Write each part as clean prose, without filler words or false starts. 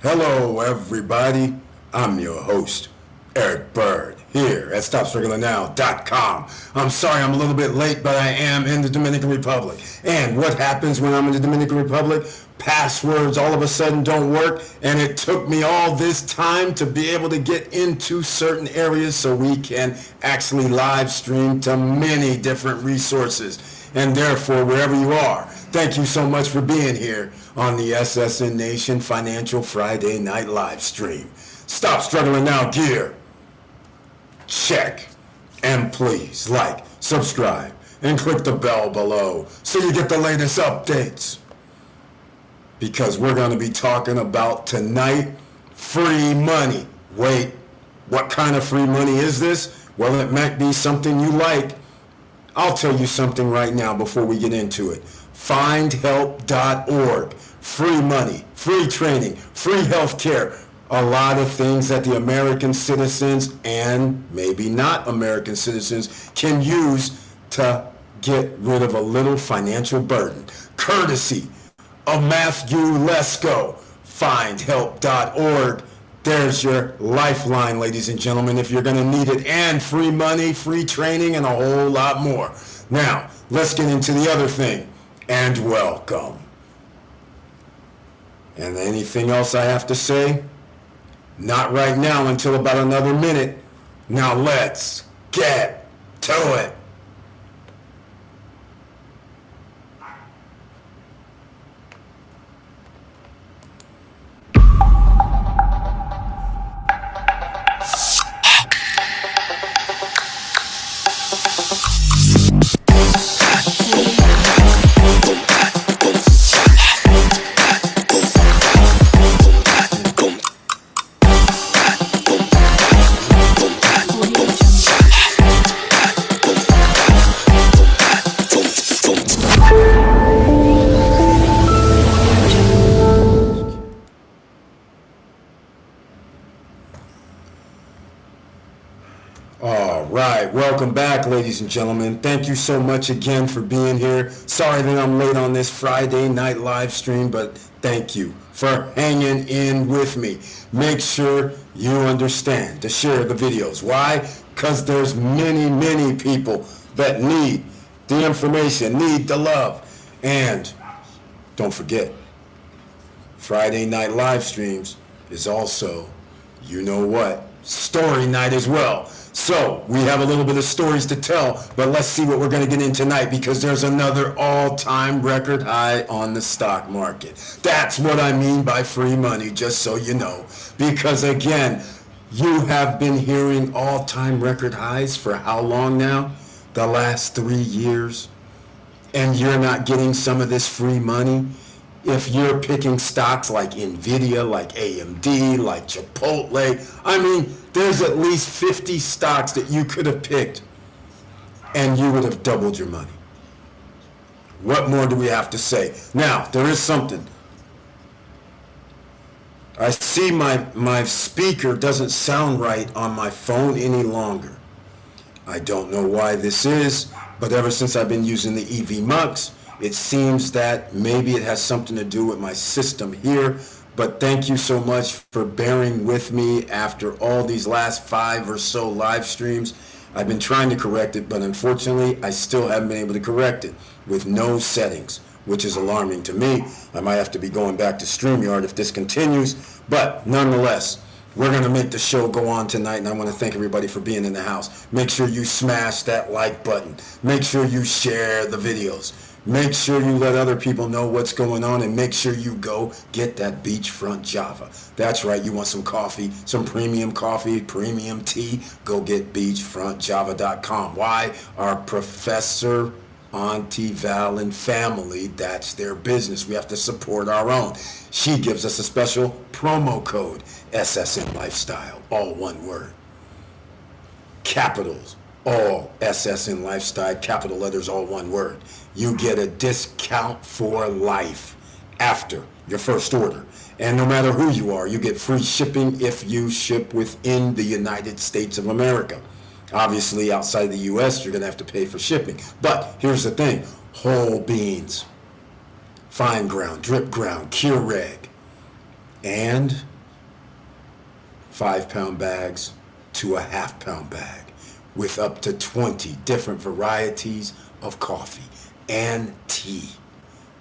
Hello, everybody. I'm your host, Eric Bird, here at StopStrugglingNow.com. I'm sorry I'm a little bit late, but I am in the Dominican Republic. And what happens when I'm in the Dominican Republic? Passwords all of a sudden don't work, and it took me all this time to be able to get into certain areas so we can actually live stream to many different resources. And therefore, wherever you are, thank you so much for being here on the SSN Nation Financial Friday Night Live Stream. Stop Struggling Now gear. Check. And please like, subscribe, and click the bell below so you get the latest updates. Because we're going to be talking about tonight free money. Wait, what kind of free money is this? Well, it might be something you like. I'll tell you something right now before we get into it. Findhelp.org. Free money, free training, free health care. A lot of things that the American citizens and maybe not American citizens can use to get rid of a little financial burden. Courtesy of Matthew Lesko. Findhelp.org. There's your lifeline, ladies and gentlemen, if you're going to need it. And free money, free training, and a whole lot more. Now, let's get into the other thing. And welcome. And anything else I have to say? Not right now, until about another minute. Now let's get to it. Welcome back, ladies and gentlemen. Thank you so much again for being here. Sorry that I'm late on this Friday night live stream, but thank you for hanging in with me. Make sure you understand to share the videos. Why? Because there's many people that need the information, need the love. And don't forget, Friday night live streams is also, you know what, story night as well. So, we have a little bit of stories to tell, but let's see what we're going to get in tonight because there's another all-time record high on the stock market. That's what I mean by free money, just so you know. Because again, you have been hearing all-time record highs for how long now? The last 3 years. And you're not getting some of this free money? If you're picking stocks like Nvidia, like AMD, like Chipotle, I mean, there's at least 50 stocks that you could have picked and you would have doubled your money. What more do we have to say? Now, there is something. I see my speaker doesn't sound right on my phone any longer. I don't know why this is, but ever since I've been using the EV Mux, it seems that maybe it has something to do with my system here, but thank you so much for bearing with me after all these last 5 or so live streams. I've been trying to correct it, but unfortunately, I still haven't been able to correct it with no settings, which is alarming to me. I might have to be going back to StreamYard if this continues, but nonetheless, we're going to make the show go on tonight, and I want to thank everybody for being in the house. Make sure you smash that like button. Make sure you share the videos. Make sure you let other people know what's going on, and make sure you go get that beachfront Java. That's right, you want some coffee, some premium coffee, premium tea, go get beachfrontjava.com. Why? Our Professor Auntie Val and family, that's their business. We have to support our own. She gives us a special promo code, SSN Lifestyle, all one word. Capitals, all SSN Lifestyle, capital letters, all one word. You get a discount for life after your first order. And no matter who you are, you get free shipping if you ship within the United States of America. Obviously, outside the U.S., you're going to have to pay for shipping. But here's the thing. Whole beans, fine ground, drip ground, Keurig, and 5-pound bags to a half-pound bag with up to 20 different varieties of coffee and tea.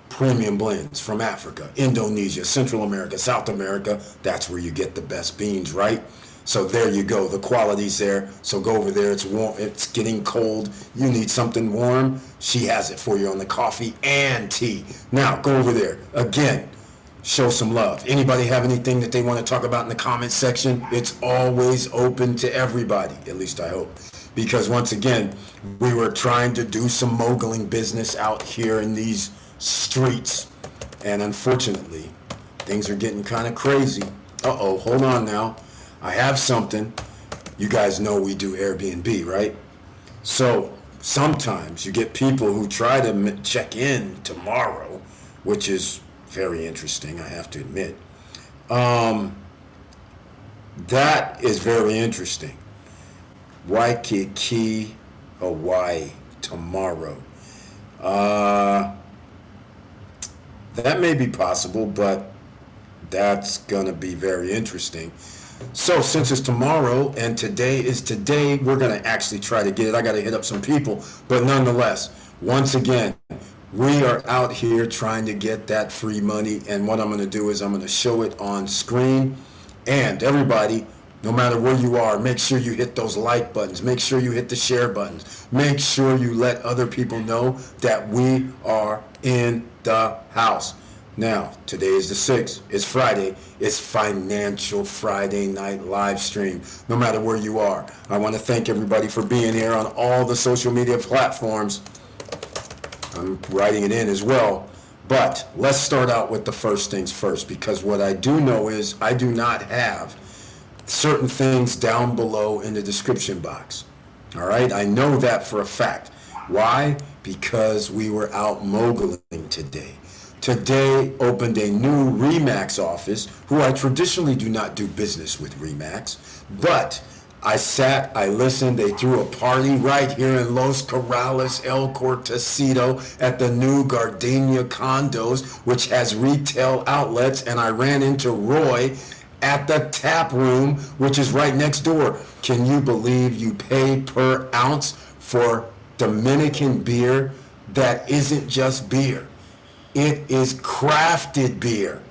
Premium blends from Africa, Indonesia, Central America, South America. That's where you get the best beans, right? So there you go. The quality's there. So go over there. It's warm. It's getting cold. You need something warm. She has it for you on the coffee and tea. Now go over there. Again, show some love. Anybody have anything that they want to talk about in the comments section? It's always open to everybody. At least I hope. Because once again, we were trying to do some moguling business out here in these streets, and unfortunately things are getting kind of crazy. Hold on now, I have something. You guys know we do Airbnb, right? So sometimes you get people who try to check in tomorrow, which is very interesting, I have to admit. That is very interesting. Waikiki, Hawaii, tomorrow. That may be possible, but that's gonna be very interesting. So since it's tomorrow and today is today, we're gonna actually try to get it. I gotta hit up some people, but nonetheless, once again, we are out here trying to get that free money, and what I'm gonna do is I'm gonna show it on screen. And everybody, no matter where you are, make sure you hit those like buttons. Make sure you hit the share buttons. Make sure you let other people know that we are in the house. Now, today is the 6th. It's Friday. It's Financial Friday Night Live Stream. No matter where you are, I want to thank everybody for being here on all the social media platforms. I'm writing it in as well. But let's start out with the first things first, because what I do know is I do not have certain things down below in the description box. All right? I know that for a fact. Why? Because we were out moguling today. Today opened a new RE/MAX office, who I traditionally do not do business with RE/MAX, but I sat, I listened, they threw a party right here in Los Corrales, El Cortecito at the new Gardenia Condos, which has retail outlets, and I ran into Roy at the tap room, which is right next door. Can you believe you pay per ounce for Dominican beer that isn't just beer? It is crafted beer.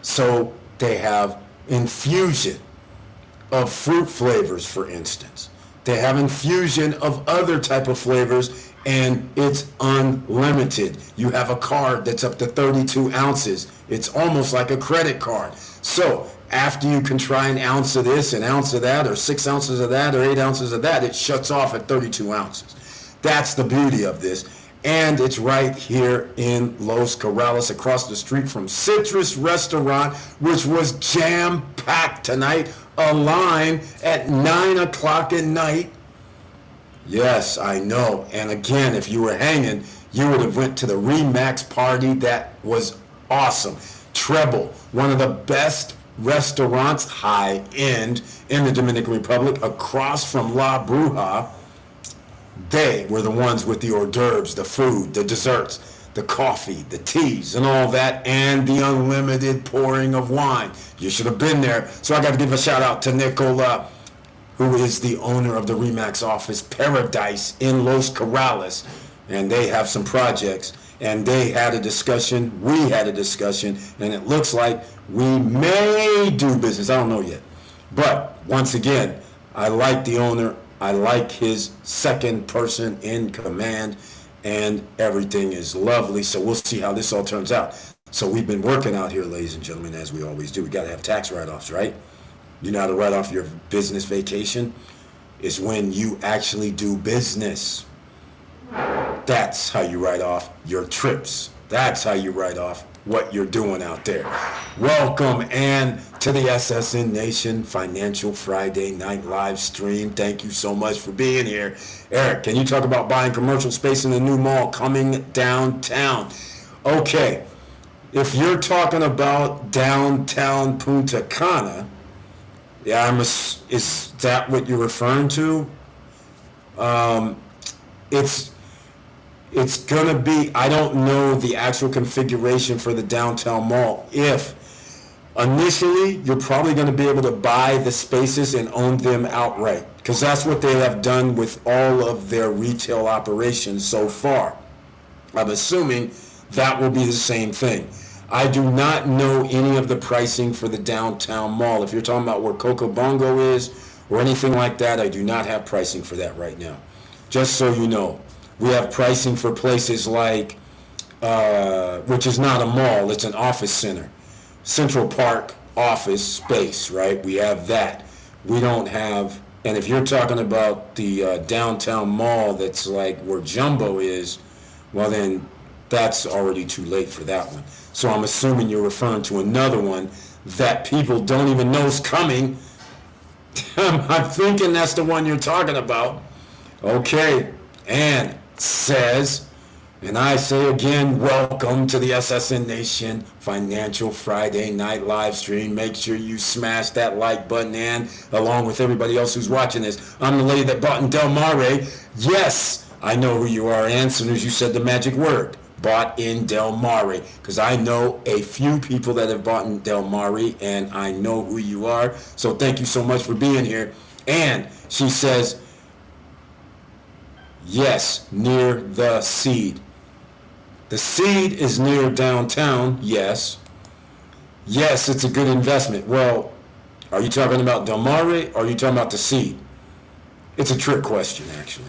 So they have infusion of fruit flavors, for instance. They have infusion of other type of flavors, and it's unlimited. You have a card that's up to 32 ounces. It's almost like a credit card. So after you can try an ounce of this, an ounce of that, or 6 ounces of that, or 8 ounces of that, it shuts off at 32 ounces. That's the beauty of this. And it's right here in Los Corrales, across the street from Citrus Restaurant, which was jam-packed tonight. A line at 9 o'clock at night. Yes, I know. And again, if you were hanging, you would have went to the RE/MAX party. That was awesome. Treble, one of the best restaurants, high-end, in the Dominican Republic, across from La Bruja. They were the ones with the hors d'oeuvres, the food, the desserts, the coffee, the teas, and all that, and the unlimited pouring of wine. You should have been there. So I got to give a shout out to Nicola, who is the owner of the RE/MAX office, Paradise, in Los Corrales. And they have some projects, and they had a discussion, we had a discussion, and it looks like we may do business. I don't know yet. But once again, I like the owner. I like his second person in command, and everything is lovely. So we'll see how this all turns out. So we've been working out here, ladies and gentlemen, as we always do. We got to have tax write-offs, right? You know how to write off your business vacation? Is when you actually do business. That's how you write off your trips. That's how you write off what you're doing out there. Welcome, and to the SSN Nation Financial Friday Night Live Stream. Thank you so much for being here. Eric, can you talk about buying commercial space in the new mall coming downtown? Okay, if you're talking about downtown Punta Cana, yeah, is that what you're referring to? It's gonna be, I don't know the actual configuration for the downtown mall. If Initially, you're probably going to be able to buy the spaces and own them outright, because that's what they have done with all of their retail operations so far. I'm assuming that will be the same thing. I do not know any of the pricing for the downtown mall. If you're talking about where Coco Bongo is or anything like that, I do not have pricing for that right now. Just so you know, we have pricing for places like, which is not a mall, it's an office center. Central Park office space, right? We have that. We don't have, and if you're talking about the downtown mall that's like where Jumbo is, well then that's already too late for that one. So I'm assuming you're referring to another one that people don't even know is coming. I'm thinking that's the one you're talking about. Okay, Ann says, and I say again, welcome to the SSN Nation Financial Friday Night Live Stream. Make sure you smash that like button, and along with everybody else who's watching this. I'm the lady that bought in Del Mare. Yes, I know who you are, Ann, as soon as you said the magic word. Bought in Del Mare, because I know a few people that have bought in Del Mare, and I know who you are. So thank you so much for being here. And she says, yes, near the Seed. The Seed is near downtown, yes. Yes, it's a good investment. Well, are you talking about Del Mare or are you talking about the Seed? It's a trick question, actually.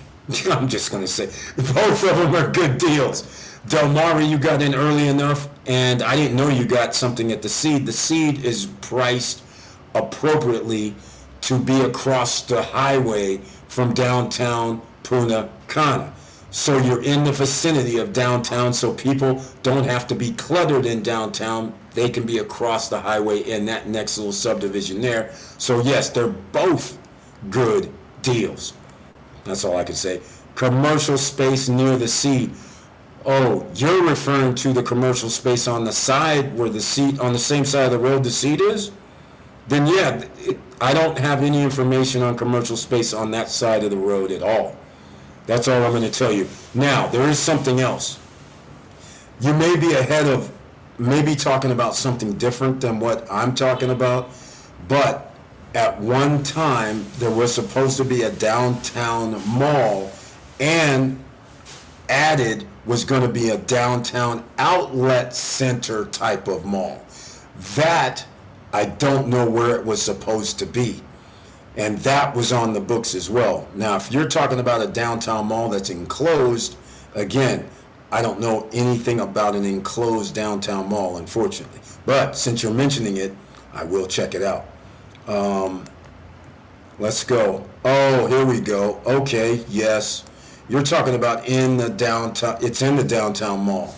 I'm just going to say, both of them are good deals. Del Mare, you got in early enough, and I didn't know you got something at the Seed. The Seed is priced appropriately to be across the highway from downtown Punta Cana. So you're in the vicinity of downtown, so people don't have to be cluttered in downtown. They can be across the highway in that next little subdivision there. So yes, they're both good deals. That's all I can say. Commercial space near the Seed. Oh, you're referring to the commercial space on the side where the Seed, on the same side of the road the Seed is? Then yeah, I don't have any information on commercial space on that side of the road at all. That's all I'm going to tell you. Now, there is something else. You may be ahead of, maybe talking about something different than what I'm talking about, but at one time, there was supposed to be a downtown mall, and added was going to be a downtown outlet center type of mall. That, I don't know where it was supposed to be. And that was on the books as well. Now, if you're talking about a downtown mall that's enclosed, again, I don't know anything about an enclosed downtown mall, unfortunately. But since you're mentioning it, I will check it out. Let's go. Oh, here we go. Okay, yes. You're talking about in the downtown. It's in the downtown mall.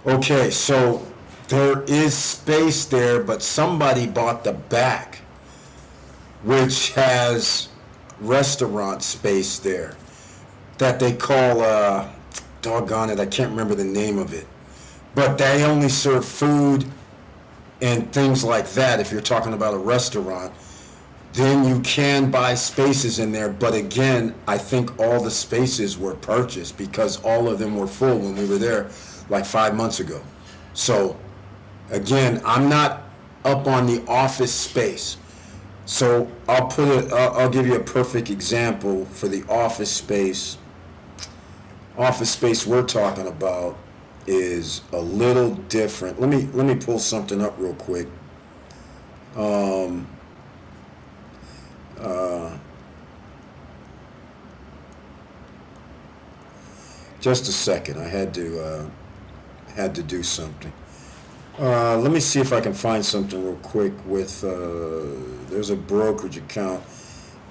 Okay, so there is space there, but somebody bought the back, which has restaurant space there that they call, doggone it, I can't remember the name of it. But they only serve food and things like that. If you're talking about a restaurant, then you can buy spaces in there. But again, I think all the spaces were purchased because all of them were full when we were there like 5 months ago. So again, I'm not up on the office space. So I'll give you a perfect example for the office space. Office space we're talking about is a little different. Let me pull something up real quick. Just a second. I had to do something. Let me see if I can find something real quick with, there's a brokerage account.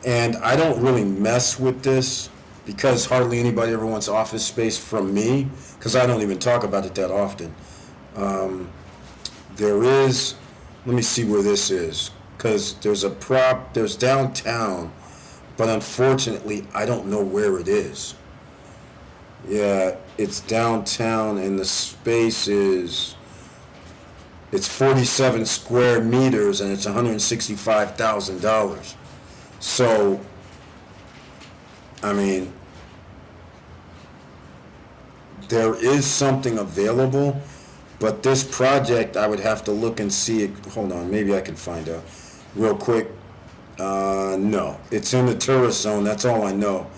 And I don't really mess with this because hardly anybody ever wants office space from me because I don't even talk about it that often. There is, let me see where this is, because there's downtown, but unfortunately I don't know where it is. Yeah, it's downtown and the space is, it's 47 square meters and it's $165,000. So, I mean, there is something available, But this project, I would have to look and see it. Hold on, maybe I can find out real quick. No, it's in the tourist zone. That's all I know.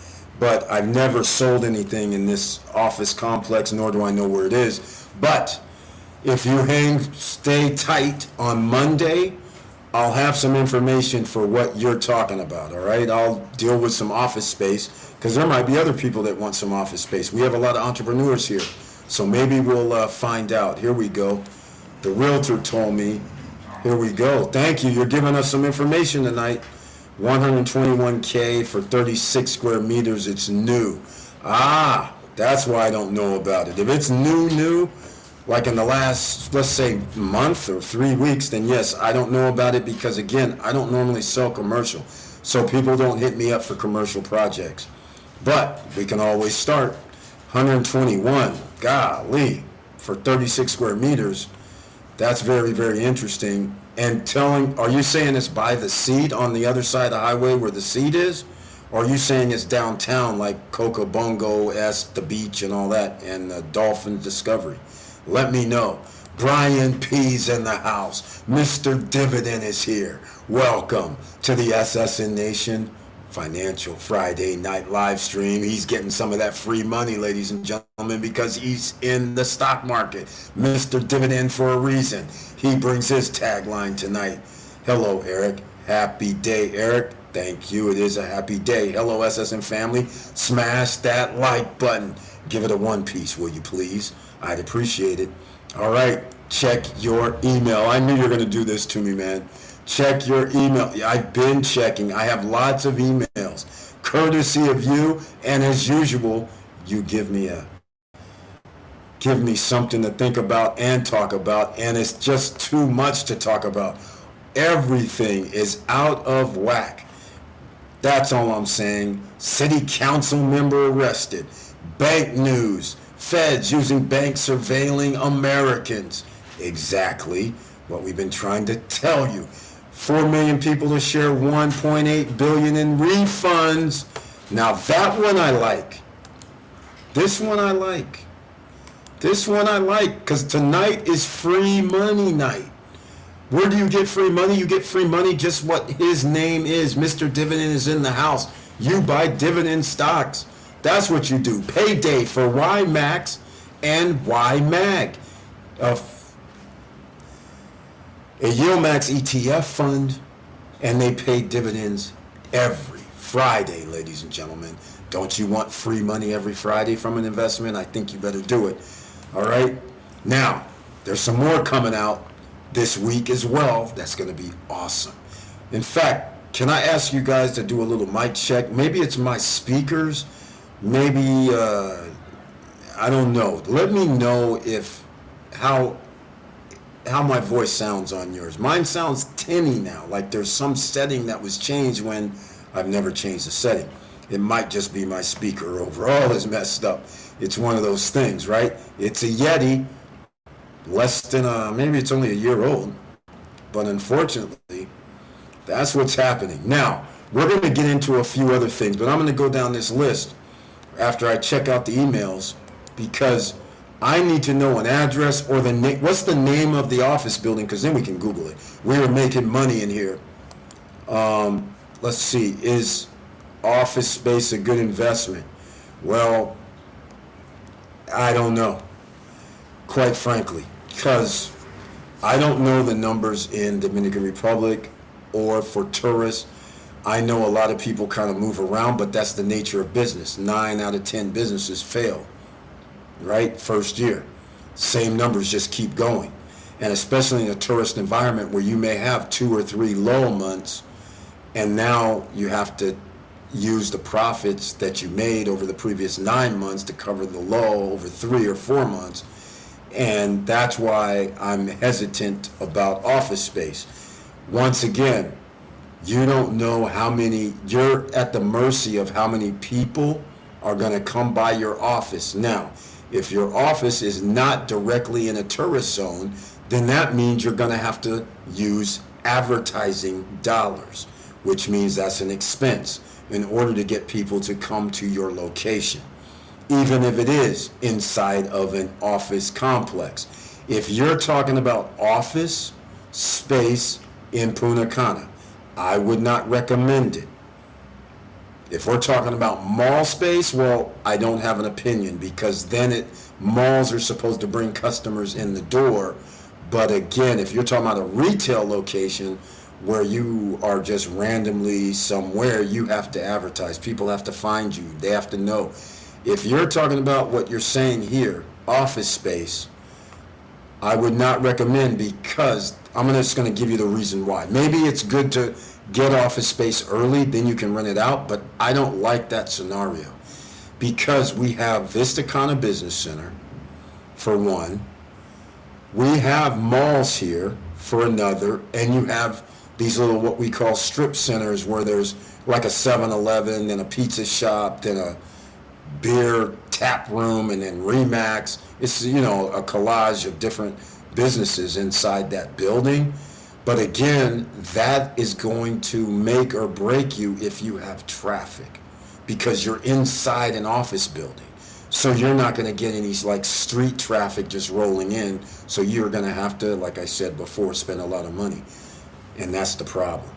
But I've never sold anything in this office complex, nor do I know where it is. But if you stay tight on Monday, I'll have some information for what you're talking about, all right? I'll deal with some office space, because there might be other people that want some office space. We have a lot of entrepreneurs here, so maybe we'll find out. Here we go. The realtor told me. Here we go. Thank you. You're giving us some information tonight. 121K for 36 square meters. It's new. That's why I don't know about it. If it's new, like in the last, let's say, month or 3 weeks, then yes, I don't know about it because, again, I don't normally sell commercial. So people don't hit me up for commercial projects. But we can always start. 121, golly, for 36 square meters. That's very, very interesting. And are you saying it's by the seat on the other side of the highway where the seat is? Or are you saying it's downtown like Cocobongo, the beach and all that, and Dolphin Discovery? Let me know. Brian P's in the house. Mr. Dividend is here. Welcome to the SSN Nation Financial Friday night live stream. He's getting some of that free money, ladies and gentlemen, because he's in the stock market. Mr. Dividend for a reason. He brings his tagline tonight. Hello, Eric. Happy day, Eric. Thank you. It is a happy day. Hello, SSN family. Smash that like button. Give it a one piece, will you please? I'd appreciate it. All right. Check your email. I knew you were going to do this to me, man. Check your email. I've been checking. I have lots of emails, courtesy of you, and as usual, you give me something to think about and talk about, and it's just too much to talk about. Everything is out of whack. That's all I'm saying. City council member arrested. Bank news. Feds using banks surveilling Americans. Exactly what we've been trying to tell you. 4 million people to share 1.8 billion in refunds. Now that one I like. This one I like. Because tonight is free money night. Where do you get free money? You get free money just what his name is. Mr. Dividend is in the house. You buy dividend stocks. That's what you do. Payday for YMAX and YMAG. A YieldMax ETF fund, and they pay dividends every Friday, ladies and gentlemen. Don't you want free money every Friday from an investment? I think you better do it. All right? Now, there's some more coming out this week as well. That's going to be awesome. In fact, can I ask you guys to do a little mic check? Maybe it's my speakers. Maybe, I don't know. Let me know how my voice sounds on yours. Mine sounds tinny now, like there's some setting that was changed when I've never changed the setting. It might just be my speaker overall is messed up. It's one of those things, right? It's a Yeti, less than maybe it's only a year old, but unfortunately, that's what's happening. Now, we're going to get into a few other things, but I'm going to go down this list after I check out the emails, because I need to know an address or the name. What's the name of the office building? Because then we can Google it. We are making money in here. Let's see. Is office space a good investment? Well, I don't know, quite frankly, because I don't know the numbers in Dominican Republic or for tourists. I know a lot of people kind of move around, but that's the nature of business. 9 out of 10 businesses fail. Right? First year. Same numbers just keep going. And especially in a tourist environment where you may have 2 or 3 low months, and now you have to use the profits that you made over the previous 9 months to cover the low over 3 or 4 months. And that's why I'm hesitant about office space. Once again, you don't know you're at the mercy of how many people are going to come by your office. Now, if your office is not directly in a tourist zone, then that means you're going to have to use advertising dollars, which means that's an expense in order to get people to come to your location, even if it is inside of an office complex. If you're talking about office space in Punta Cana, I would not recommend it. If we're talking about mall space, well, I don't have an opinion, because then malls are supposed to bring customers in the door. But again, if you're talking about a retail location where you are just randomly somewhere, you have to advertise. People have to find you. They have to know. If you're talking about what you're saying here, office space, I would not recommend, because I'm just going to give you the reason why. Maybe it's good to get office space early, then you can rent it out, but I don't like that scenario, because we have Vista Cana Business Center, for one. We have malls here, for another, and you have these little, what we call strip centers, where there's like a 7-Eleven, then a pizza shop, then a beer tap room, and then Remax. It's, a collage of different businesses inside that building. But again, that is going to make or break you if you have traffic, because you're inside an office building. So you're not going to get any like street traffic just rolling in. So you're going to have to, like I said before, spend a lot of money. And that's the problem.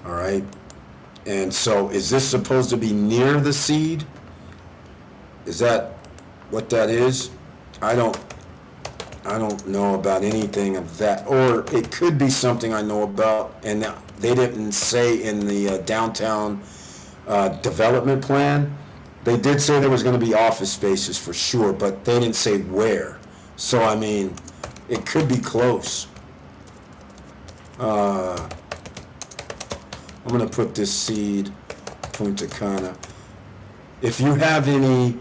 All right. And so is this supposed to be near the Seed? Is that what that is? I don't know about anything of that. Or it could be something I know about, and they didn't say in the downtown development plan. They did say there was going to be office spaces for sure, but they didn't say where. So, I mean, it could be close. I'm going to put this Seed Punta Cana. If you have any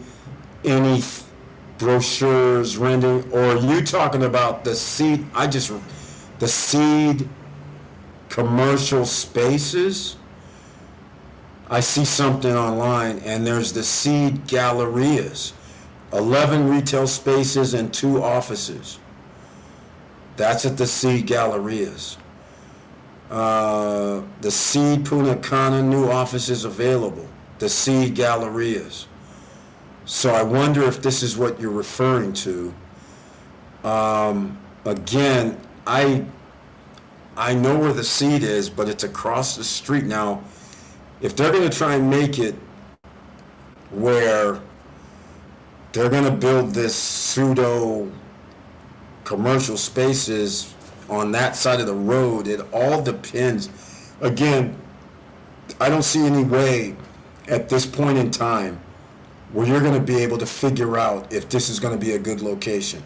brochures, rendering, or you talking about the Seed, the Seed commercial spaces, I see something online, and there's the Seed Gallerias, 11 retail spaces and 2 offices. That's at the Seed Gallerias. The Seed Punta Cana, new offices available. The Seed Gallerias. So I wonder if this is what you're referring to. Again, I know where the Seed is, but it's across the street. Now, if they're going to try and make it where they're going to build this pseudo commercial spaces on that side of the road, it all depends. Again, I don't see any way at this point in time where you're going to be able to figure out if this is going to be a good location.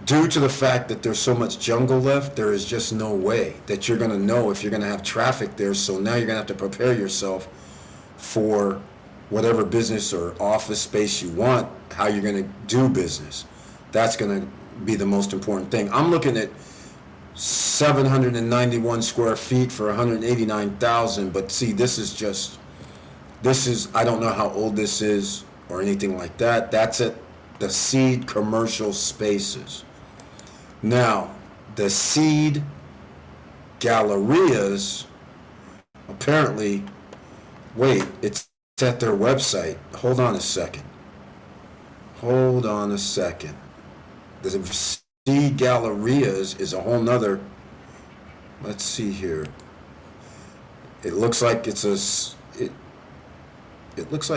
Due to the fact that there's so much jungle left, there is just no way that you're going to know if you're going to have traffic there. So now you're going to have to prepare yourself for whatever business or office space you want, how you're going to do business. That's going to be the most important thing. I'm looking at 791 square feet for 189,000, but see, this is, I don't know how old this is or anything like that. That's at the Seed commercial spaces. Now, the Seed Gallerias, apparently, wait, it's at their website. Hold on a second. The Seed Gallerias is a whole nother, let's see here. It looks like it looks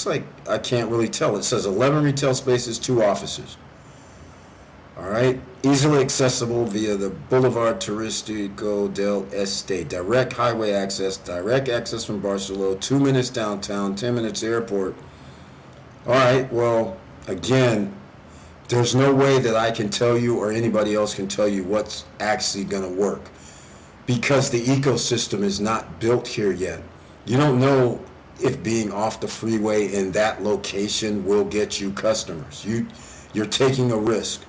like I can't really tell. It says 11 retail spaces, 2 offices. All right, easily accessible via the Boulevard Turístico del Este, direct highway access, direct access from Barcelona, 2 minutes downtown, 10 minutes airport. All right, well, again, there's no way that I can tell you or anybody else can tell you what's actually going to work, because the ecosystem is not built here yet. You don't know if being off the freeway in that location will get you customers. You're taking a risk.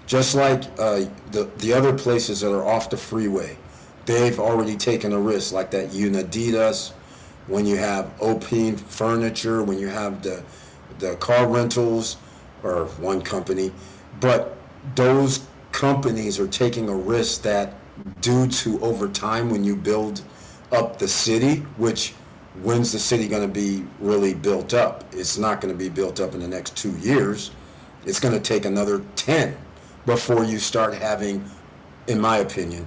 Just like the other places that are off the freeway, they've already taken a risk, like that Unididas, when you have OP Furniture, when you have the car rentals, or one company. But those companies are taking a risk that, due to over time, when you build up the city, which, when's the city going to be really built up? It's not going to be built up in the next 2 years. it's going to take another 10 before you start having, in my opinion,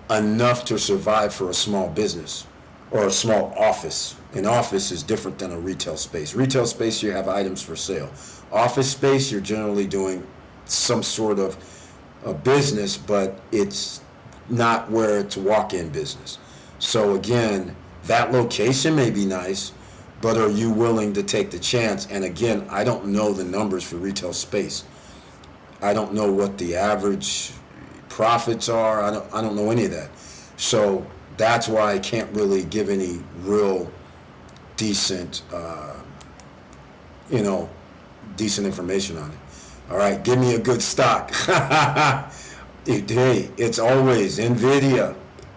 enough to survive for a small business or a small office. An office is different than a retail space. Retail space, you have items for sale. Office space, you're generally doing some sort of a business, but it's not where it's walk-in business. So again, that location may be nice, but are you willing to take the chance? And again, I don't know the numbers for retail space. I don't know what the average profits are. I don't know any of that. So that's why I can't really give any real decent, decent information on it. All right, give me a good stock. Hey, it's always NVIDIA,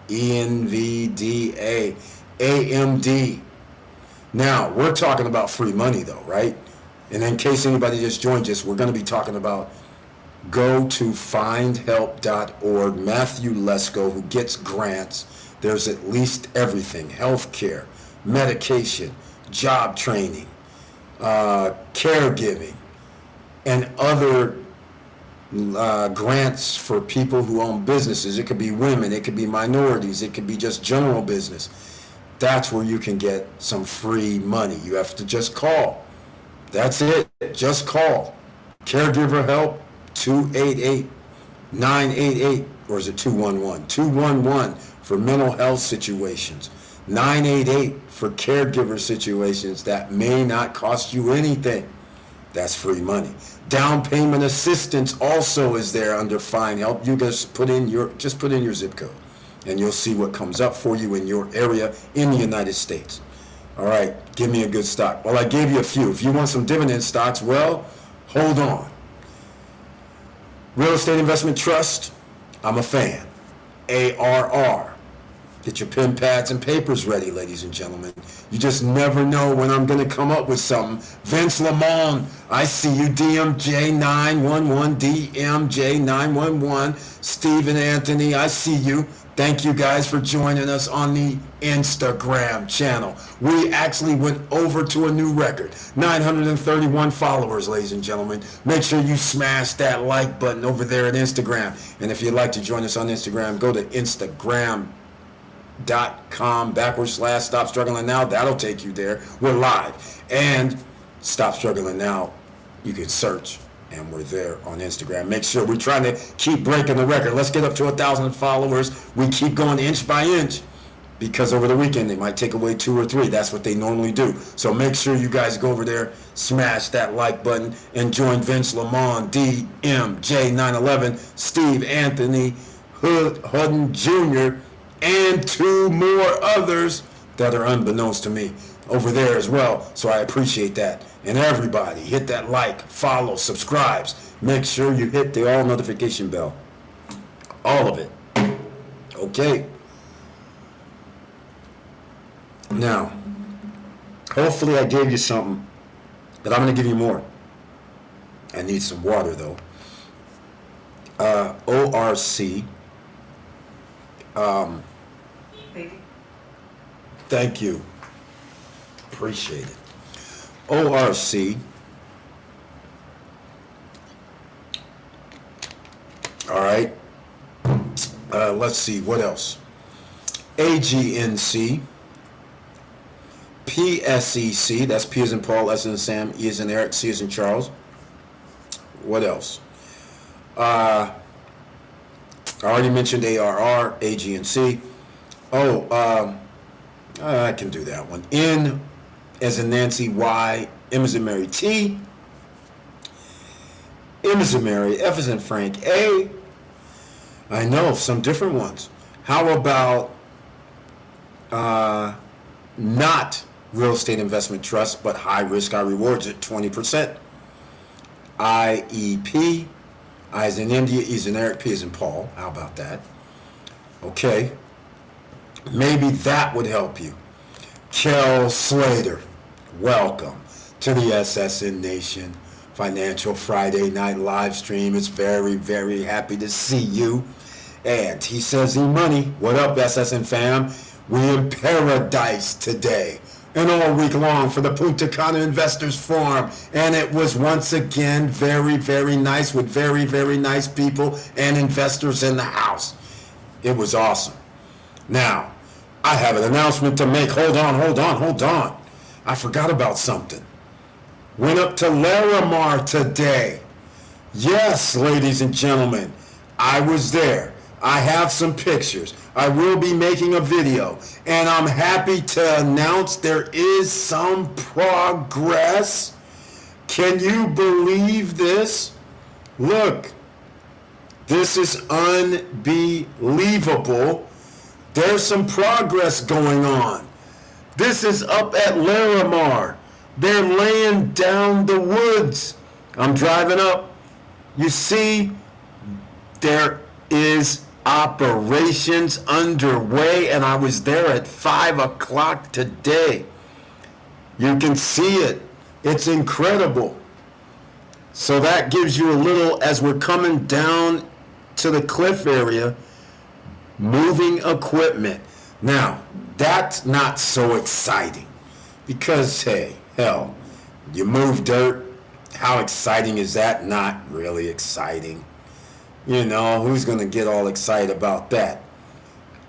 ENVDA, AMD. Now, we're talking about free money though, right? And in case anybody just joined us, we're going to be talking about go to findhelp.org. Matthew Lesko, who gets grants, there's at least everything: healthcare, medication, job training, caregiving, and other grants for people who own businesses. It could be women, it could be minorities, it could be just general business. That's where you can get some free money. You have to just call. That's it. Just call. Caregiver help, 288-988, or is it 211? 211 for mental health situations. 988 for caregiver situations that may not cost you anything. That's free money. Down payment assistance also is there under Find Help. You just put in your zip code, and you'll see what comes up for you in your area in the United States. All right, give me a good stock. Well, I gave you a few. If you want some dividend stocks, well, hold on. Real Estate Investment Trust, I'm a fan. ARR. Get your pen, pads, and papers ready, ladies and gentlemen. You just never know when I'm going to come up with something. Vince Lamont, I see you. DMJ911, DMJ911. Stephen Anthony, I see you. Thank you guys for joining us on the Instagram channel. We actually went over to a new record. 931 followers, ladies and gentlemen. Make sure you smash that like button over there at Instagram. And if you'd like to join us on Instagram, go to Instagram.com/Stop Struggling Now. That'll take you there. We're live. And Stop Struggling Now, you can search, and we're there on Instagram. Make sure we're trying to keep breaking the record. Let's get up to 1,000 followers. We keep going inch by inch, because over the weekend they might take away 2 or 3. That's what they normally do. So make sure you guys go over there, smash that like button, and join Vince Lamont, DMJ911, Steve Anthony, Hudden Jr., and 2 more others that are unbeknownst to me over there as well. So I appreciate that. And everybody, hit that like, follow, subscribes. Make sure you hit the all notification bell. All of it. Okay. Now, hopefully I gave you something, but I'm going to give you more. I need some water though. ORC. Thank you. Appreciate it. ORC. All right. Let's see. What else? AGNC. PSEC. That's P as in Paul, S as in Sam, E as in Eric, C as in Charles. What else? I already mentioned ARR, AGNC. I can do that one. N as in Nancy, Y, M as in Mary, T, M as in Mary, F as in Frank, A. I know some different ones. How about not real estate investment trust, but high risk, high rewards at 20%? IEP, I as in India, E as in Eric, P as in Paul. How about that? Okay. Maybe that would help you. Kel Slater, welcome to the SSN Nation Financial Friday Night Live Stream. It's very, very happy to see you. And he says, E-Money, what up, SSN fam? We in paradise today. and all week long for the Punta Cana Investors Forum. And it was once again very, very nice with very, very nice people and investors in the house. It was awesome. Now, I have an announcement to make. Hold on. I forgot about something. Went up to Larimar today. Yes, ladies and gentlemen, I was there. I have some pictures. I will be making a video, and I'm happy to announce there is some progress. Can you believe this? Look, this is unbelievable. There's some progress going on. This is up at Larimar. They're laying down the woods. I'm driving up. You see, there is operations underway, and I was there at 5 o'clock today. You can see it. It's incredible. So that gives you a little, as we're coming down to the cliff area, moving equipment. Now, that's not so exciting because, hey, hell, you move dirt. How exciting is that? Not really exciting. You know, who's going to get all excited about that?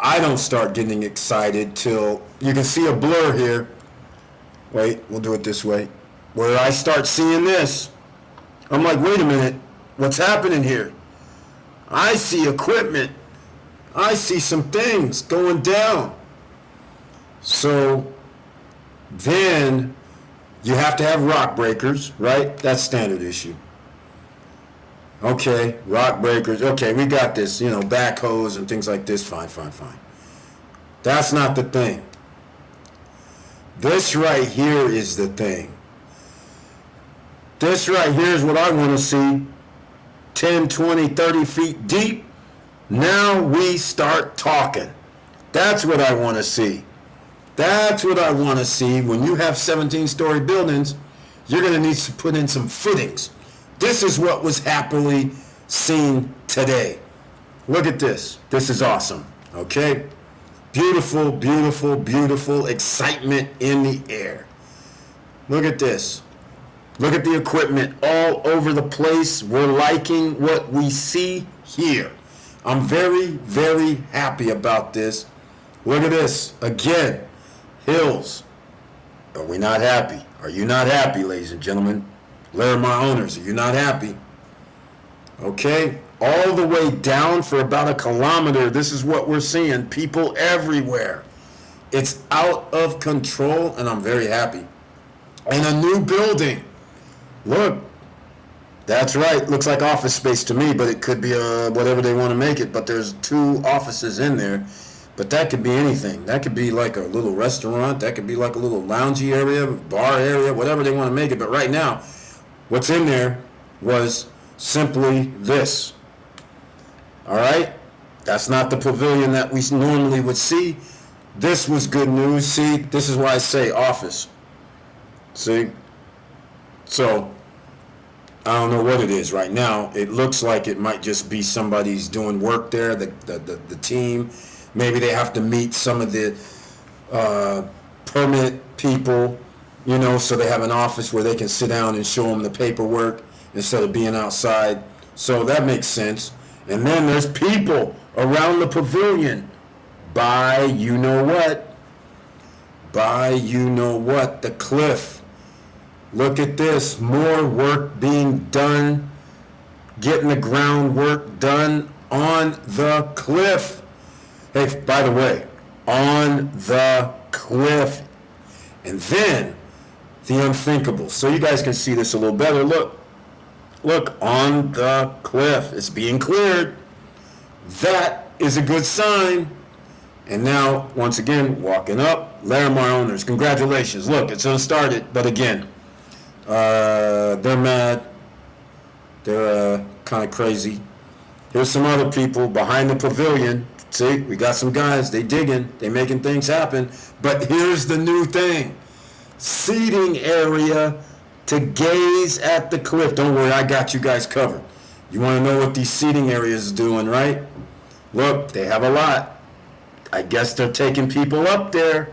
I don't start getting excited till you can see a blur here. Wait, we'll do it this way. Where I start seeing this, I'm like, wait a minute, what's happening here? I see equipment. I see some things going down. So then you have to have rock breakers, right? That's standard issue. Okay, rock breakers. Okay, we got this, backhoes and things like this. Fine. That's not the thing. This right here is the thing. This right here is what I want to see. 10, 20, 30 feet deep. Now we start talking. That's what I want to see. That's what I want to see. When you have 17-story buildings, you're going to need to put in some footings. This is what was happily seen today. Look at this. This is awesome. Okay? Beautiful, beautiful, beautiful excitement in the air. Look at this. Look at the equipment all over the place. We're liking what we see here. I'm very, very happy about this. Look at this. Again, hills. Are we not happy? Are you not happy, ladies and gentlemen? Larimar owners, are you not happy? Okay, all the way down for about 1 kilometer, this is what we're seeing. People everywhere. It's out of control, and I'm very happy. And a new building. Look, that's right. Looks like office space to me, but it could be whatever they want to make it. But there's 2 offices in there. But that could be anything. That could be like a little restaurant. That could be like a little loungy area, bar area, whatever they want to make it. But right now, what's in there was simply this. All right? That's not the pavilion that we normally would see. This was good news. See, this is why I say office. See? So, I don't know what it is right now. It looks like it might just be somebody's doing work there, the team. Maybe they have to meet some of the permit people, so they have an office where they can sit down and show them the paperwork instead of being outside. So that makes sense. And then there's people around the pavilion. By you-know-what, the cliff. Look at this, more work being done, getting the groundwork done on the cliff. Hey, by the way, on the cliff. And then the unthinkable. So you guys can see this a little better. Look, on the cliff. It's being cleared. That is a good sign. And now, once again, walking up, Larimar owners, congratulations. Look, it's unstarted, but again, they're mad. They're kind of crazy. Here's some other people behind the pavilion. See, we got some guys. They digging. They making things happen. But here's the new thing. Seating area to gaze at the cliff. Don't worry, I got you guys covered. You want to know what these seating areas are doing, right? Look, they have a lot. I guess they're taking people up there.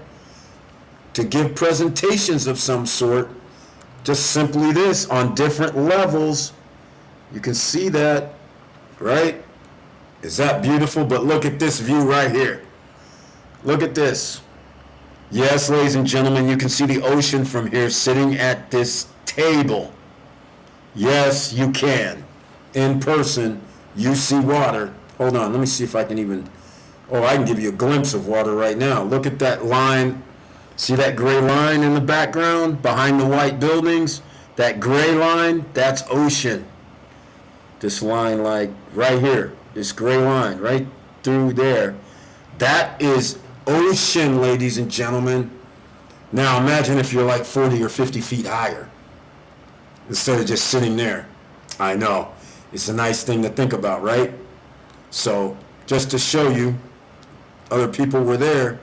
to give presentations of some sort. Just simply this, on different levels. You can see that, right? Is that beautiful? But look at this view right here. Look at this. Yes, ladies and gentlemen, you can see the ocean from here sitting at this table. Yes, you can. In person, you see water. Hold on, let me see if I can even... Oh, I can give you a glimpse of water right now. Look at that line. See that gray line in the background behind the white buildings? That gray line, that's ocean. This line, like right here, this gray line right through there, that is ocean, ladies and gentlemen. Now imagine if you're like 40 or 50 feet higher instead of just sitting there. I know, it's a nice thing to think about, right? So just to show you, other people were there.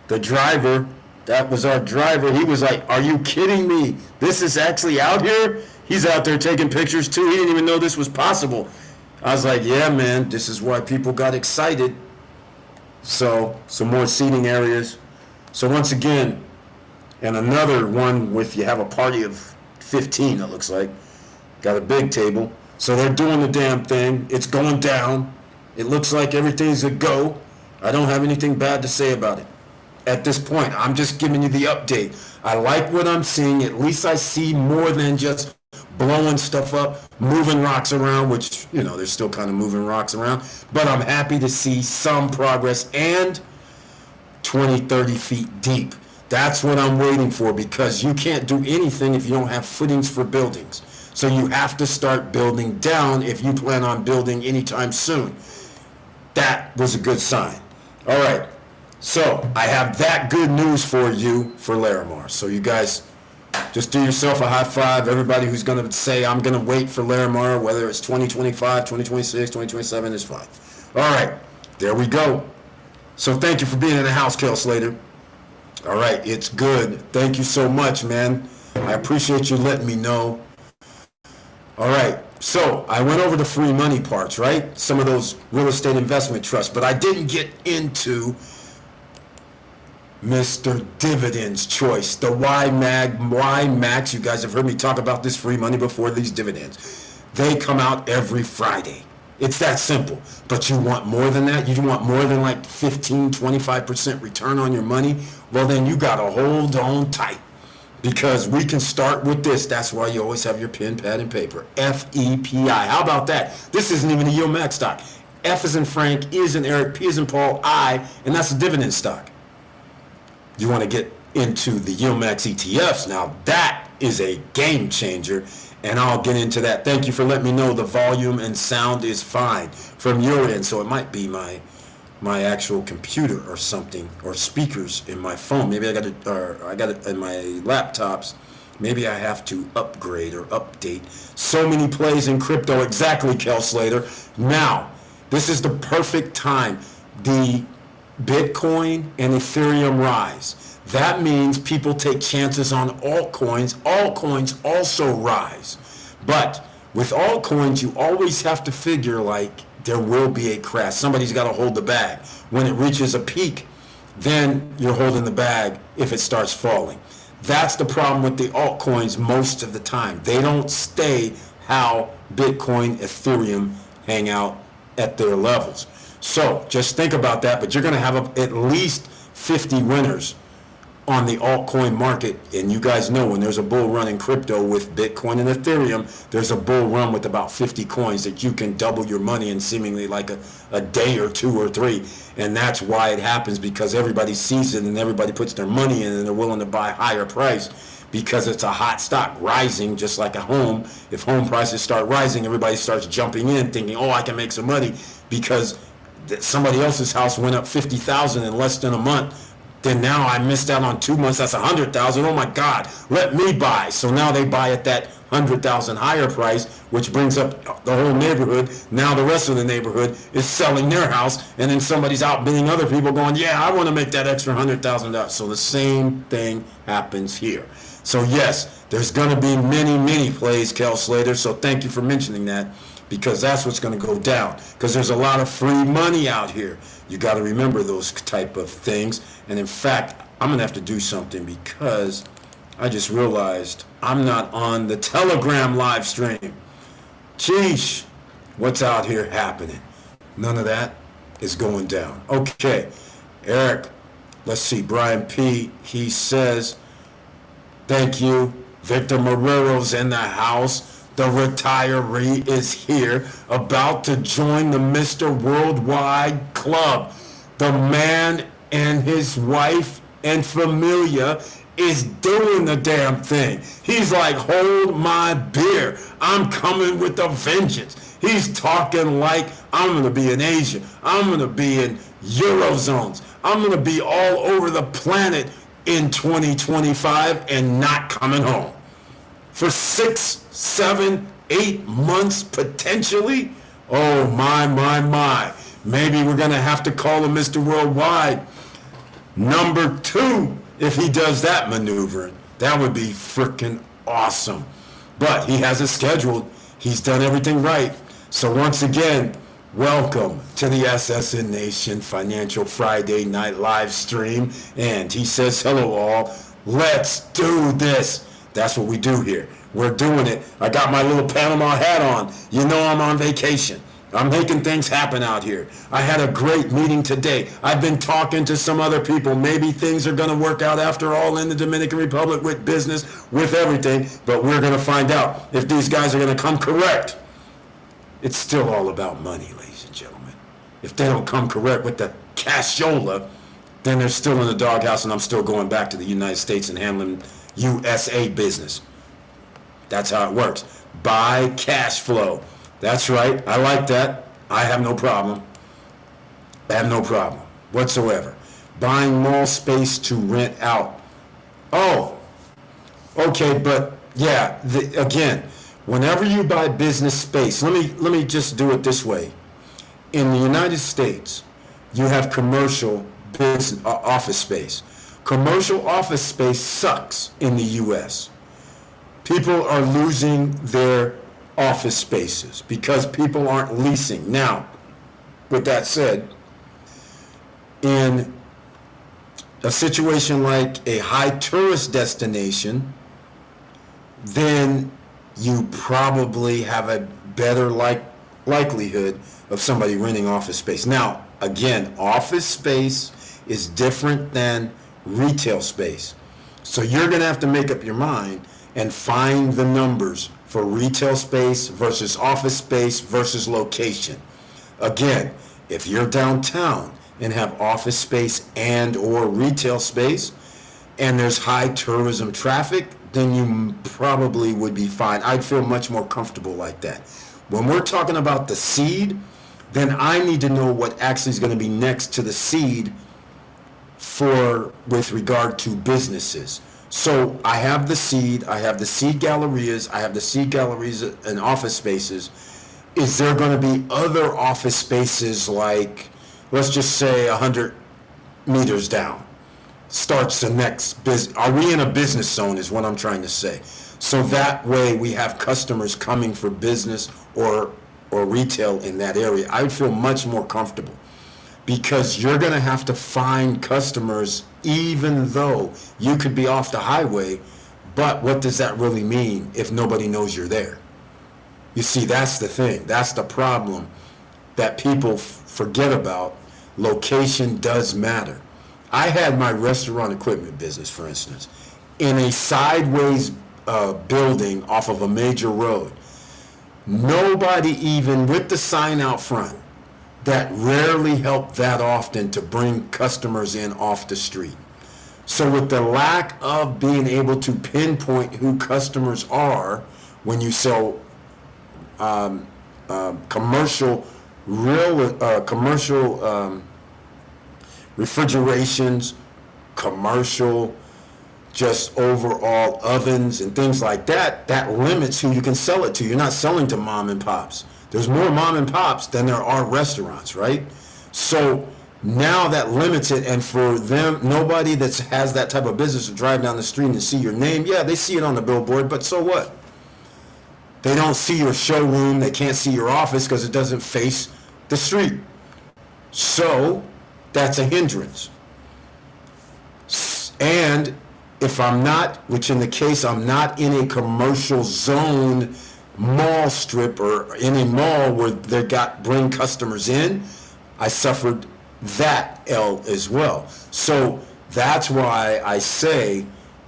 The driver, that was our driver, he was like, are you kidding me? This is actually out here? He's out there taking pictures too. He didn't even know this was possible. I was like, yeah, man, this is why people got excited. So, some more seating areas. So once again, and another one with, you have a party of 15, it looks like. Got a big table. So they're doing the damn thing. It's going down. It looks like everything's a go. I don't have anything bad to say about it at this point. I'm just giving you the update. I like what I'm seeing. At least I see more than just blowing stuff up, moving rocks around, which, you know, they're still kind of moving rocks around. But I'm happy to see some progress, and 20, 30 feet deep. That's what I'm waiting for, because you can't do anything if you don't have footings for buildings. So you have to start building down if you plan on building anytime soon. That was a good sign. All right. So I have that good news for you for Larimar. So you guys just do yourself a high five. Everybody who's going to say, I'm going to wait for Larimar, whether it's 2025, 2026, 2027, is fine. All right. There we go. So thank you for being in the house, Kel Slater. All right. It's good. Thank you so much, man. I appreciate you letting me know. All right. So I went over the free money parts, right? Some of those real estate investment trusts, but I didn't get into Mr. Dividends Choice, the YMAX. You guys have heard me talk about this free money before, these dividends. They come out every Friday. It's that simple. But you want more than that? You want more than like 15, 25% return on your money? Well, then you got to hold on tight, because we can start with this. That's why you always have your pen, pad, and paper. FEPI. How about that? This isn't even a yield max stock. F is in Frank, E is in Eric, P is in Paul, I, and that's a dividend stock. You want to get into the yield max ETFs. Now that is a game changer, and I'll get into that. Thank you for letting me know the volume and sound is fine from your end. So it might be my actual computer or something, or speakers in my phone. Maybe I got it in my laptops. Maybe I have to upgrade or update. So many plays in crypto. Exactly, Kel Slater. Now, this is the perfect time. The Bitcoin and Ethereum rise. That means people take chances on altcoins. Altcoins also rise. But with altcoins, you always have to figure, like, there will be a crash. Somebody's got to hold the bag. When it reaches a peak, then you're holding the bag if it starts falling. That's the problem with the altcoins most of the time. They don't stay how Bitcoin, Ethereum hang out at their levels. So just think about that, but you're going to have at least 50 winners on the altcoin market. And you guys know, when there's a bull run in crypto with Bitcoin and Ethereum, there's a bull run with about 50 coins that you can double your money in seemingly like a day or two or three. And that's why it happens, because everybody sees it and everybody puts their money in, and they're willing to buy higher price because it's a hot stock rising, just like a home. If home prices start rising, everybody starts jumping in thinking, oh, I can make some money because somebody else's house went up 50,000 in less than a month. Then now I missed out on 2 months. That's 100,000. Oh my God, let me buy. So now they buy at that 100,000 higher price, which brings up the whole neighborhood. Now the rest of the neighborhood is selling their house, and then somebody's outbidding other people going, yeah, I want to make that extra $100,000. So the same thing happens here. So yes, there's going to be many, many plays, Kel Slater. So thank you for mentioning that, because that's what's going to go down. Because there's a lot of free money out here. You got to remember those type of things. And in fact, I'm going to have to do something because I just realized I'm not on the Telegram live stream. Sheesh, what's out here happening? None of that is going down. Okay, Eric, let's see. Brian P., he says, thank you. Victor Marrero's in the house. The retiree is here, about to join the Mr. Worldwide Club. The man and his wife and familia is doing the damn thing. He's like, hold my beer. I'm coming with a vengeance. He's talking like I'm going to be in Asia. I'm going to be in Eurozones. I'm going to be all over the planet in 2025 and not coming home. For 6, 7, 8 months potentially? Oh, my. Maybe we're going to have to call him Mr. Worldwide number 2 if he does that maneuvering. That would be freaking awesome. But he has it scheduled. He's done everything right. So once again, welcome to the SSN Nation Financial Friday Night Live Stream. And he says, hello all. Let's do this. That's what we do here. We're doing it. I got my little Panama hat on. You know I'm on vacation. I'm making things happen out here. I had a great meeting today. I've been talking to some other people. Maybe things are going to work out after all in the Dominican Republic with business, with everything. But we're going to find out if these guys are going to come correct. It's still all about money, ladies and gentlemen. If they don't come correct with the cashola, then they're still in the doghouse and I'm still going back to the United States and handling USA business. That's how it works. Buy cash flow. That's right. I like that. I have no problem. I have no problem whatsoever. Buying mall space to rent out. Oh, okay, but yeah, again, whenever you buy business space, let me just do it this way. In the United States, you have commercial business office space. Commercial office space sucks in the U.S. People are losing their office spaces because people aren't leasing. Now, with that said, in a situation like a high tourist destination, then you probably have a better likelihood of somebody renting office space. Now, again, office space is different than retail space. So you're going to have to make up your mind and find the numbers for retail space versus office space versus location. Again, if you're downtown and have office space and or retail space and there's high tourism traffic, then you probably would be fine. I'd feel much more comfortable like that. When we're talking about the seed, then I need to know what actually is going to be next to the seed with regard to businesses. So I have the seed gallerias, I have the seed galleries and office spaces. Is there going to be other office spaces like, let's just say 100 meters down? Starts the next business. Are we in a business zone is what I'm trying to say. So that way we have customers coming for business or retail in that area. I would feel much more comfortable because you're going to have to find customers even though you could be off the highway, but what does that really mean if nobody knows you're there? You see, that's the thing. That's the problem that people forget about. Location does matter. I had my restaurant equipment business, for instance, in a sideways building off of a major road. Nobody even with the sign out front. That rarely help that often to bring customers in off the street. So with the lack of being able to pinpoint who customers are when you sell commercial refrigerations, commercial just overall ovens and things like that, that limits who you can sell it to. You're not selling to mom and pops. There's more mom and pops than there are restaurants, right? So now that limits it, and for them, nobody that has that type of business to drive down the street and see your name, yeah, they see it on the billboard, but so what? They don't see your showroom, they can't see your office because it doesn't face the street. So that's a hindrance. And if I'm not, which in the case I'm not in a commercial zone mall strip or in a mall where they bring customers in, I suffered that L as well. So that's why I say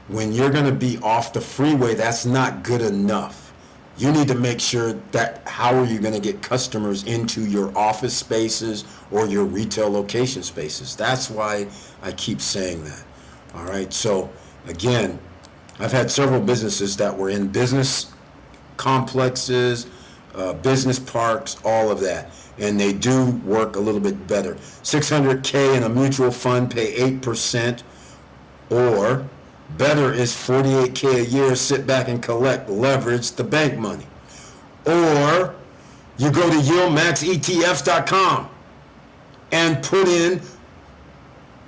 when you're going to be off the freeway, that's not good enough. You need to make sure that how are you going to get customers into your office spaces or your retail location spaces. That's why I keep saying that. All right. So again, I've had several businesses that were in business complexes, business parks, all of that. And they do work a little bit better. $600K in a mutual fund, pay 8%, or better is $48K a year, sit back and collect, leverage the bank money. Or you go to yieldmaxetfs.com and put in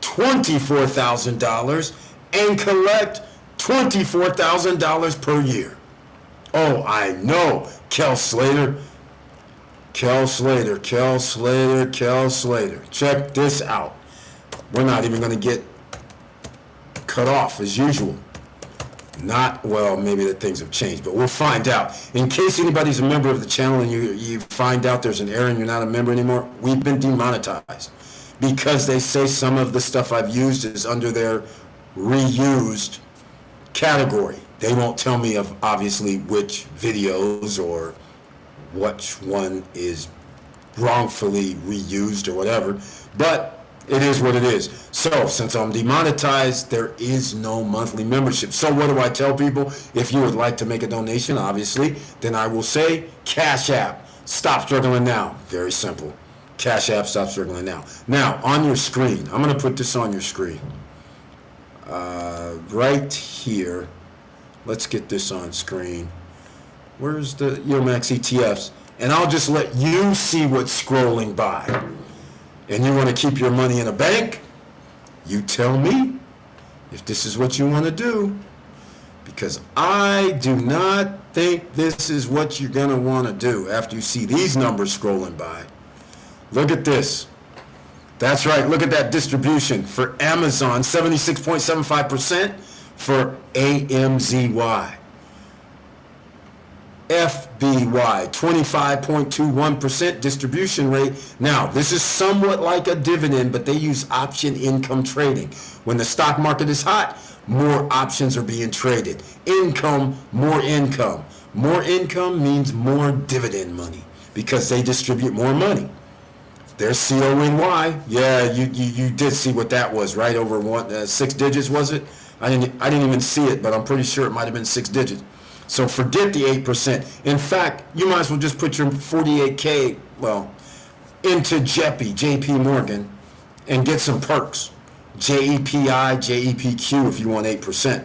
$24,000 and collect $24,000 per year. Oh, I know, Kel Slater. Check this out. We're not even going to get cut off as usual. Well, maybe that things have changed, but we'll find out. In case anybody's a member of the channel and you find out there's an error and you're not a member anymore, we've been demonetized because they say some of the stuff I've used is under their reused category. They won't tell me of obviously which videos or which one is wrongfully reused or whatever, but it is what it is. So since I'm demonetized, there is no monthly membership. So what do I tell people? If you would like to make a donation, obviously, then I will say Cash App, Stop Struggling Now. Very simple. Cash App, Stop Struggling Now. Now, on your screen, I'm going to put this on your screen. Right here. Let's get this on screen. Where's the YieldMax ETFs? And I'll just let you see what's scrolling by. And you want to keep your money in a bank? You tell me if this is what you want to do. Because I do not think this is what you're going to want to do after you see these numbers scrolling by. Look at this. That's right. Look at that distribution for Amazon, 76.75% for AMZY. FBY, 25.21% distribution rate. Now, this is somewhat like a dividend, but they use option income trading. When the stock market is hot, more options are being traded. Income, more income. More income means more dividend money because they distribute more money. There's CONY. Yeah, you did see what that was, right? Over 6 digits, was it? I didn't even see it, but I'm pretty sure it might have been 6 digits. So forget the 8%. In fact, you might as well just put your 48K, into JP Morgan and get some perks. JEPI, JEPQ if you want 8%.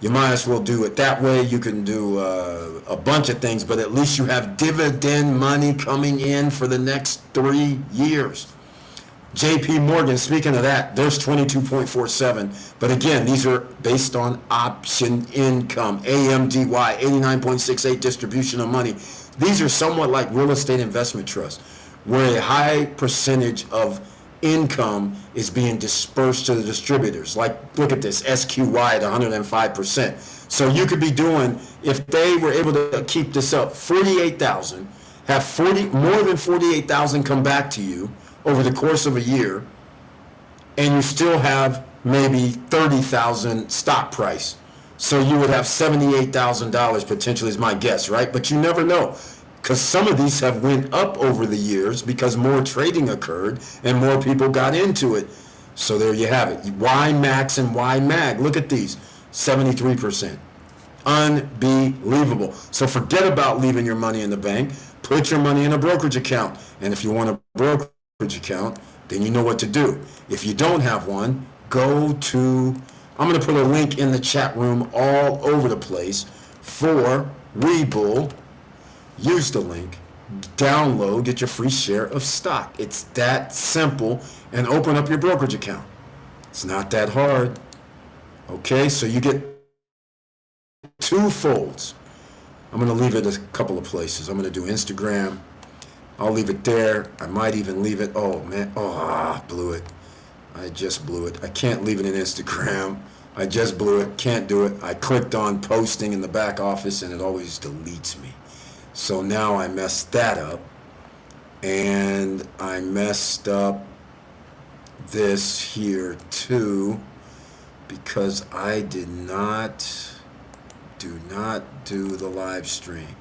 You might as well do it that way. You can do a bunch of things, but at least you have dividend money coming in for the next 3 years. JP Morgan, speaking of that, there's 22.47. But again, these are based on option income. AMDY, 89.68 distribution of money. These are somewhat like real estate investment trusts, where a high percentage of income is being dispersed to the distributors. Like, look at this, SQY at 105%. So you could be doing, if they were able to keep this up, 48,000, have more than 48,000 come back to you over the course of a year, and you still have maybe 30,000 stock price. So you would have $78,000 potentially is my guess, right? But you never know, because some of these have went up over the years because more trading occurred and more people got into it. So there you have it. YMAX and YMAG, look at these, 73%. Unbelievable. So forget about leaving your money in the bank. Put your money in a brokerage account. And if you want a brokerage account, then you know what to do. If you don't have one, go to, I'm going to put a link in the chat room all over the place for Webull. Use the link, download, get your free share of stock. It's that simple, and open up your brokerage account. It's not that hard. Okay, so you get 2 folds. I'm going to leave it a couple of places. I'm going to do Instagram. I'll leave it there. I might even leave it. Oh, man. Oh, I blew it. I just blew it. I can't leave it in Instagram. I just blew it. Can't do it. I clicked on posting in the back office and it always deletes me. So now I messed that up. And I messed up this here too because I do not do the live stream.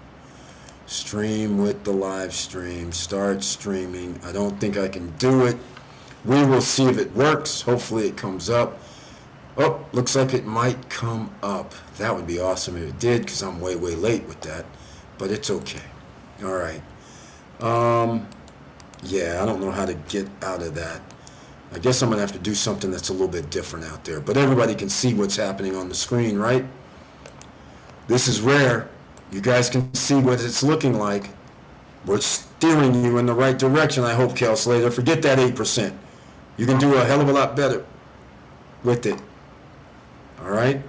Stream with the live stream. Start streaming. I don't think I can do it. We will see if it works. Hopefully it comes up. Oh, looks like it might come up. That would be awesome if it did, because I'm way late with that. But it's okay. All right. Yeah, I don't know how to get out of that. I guess I'm going to have to do something that's a little bit different out there. But everybody can see what's happening on the screen, right? This is rare. You guys can see what it's looking like. We're steering you in the right direction, I hope, Cal Slater. Forget that 8%. You can do a hell of a lot better with it. All right?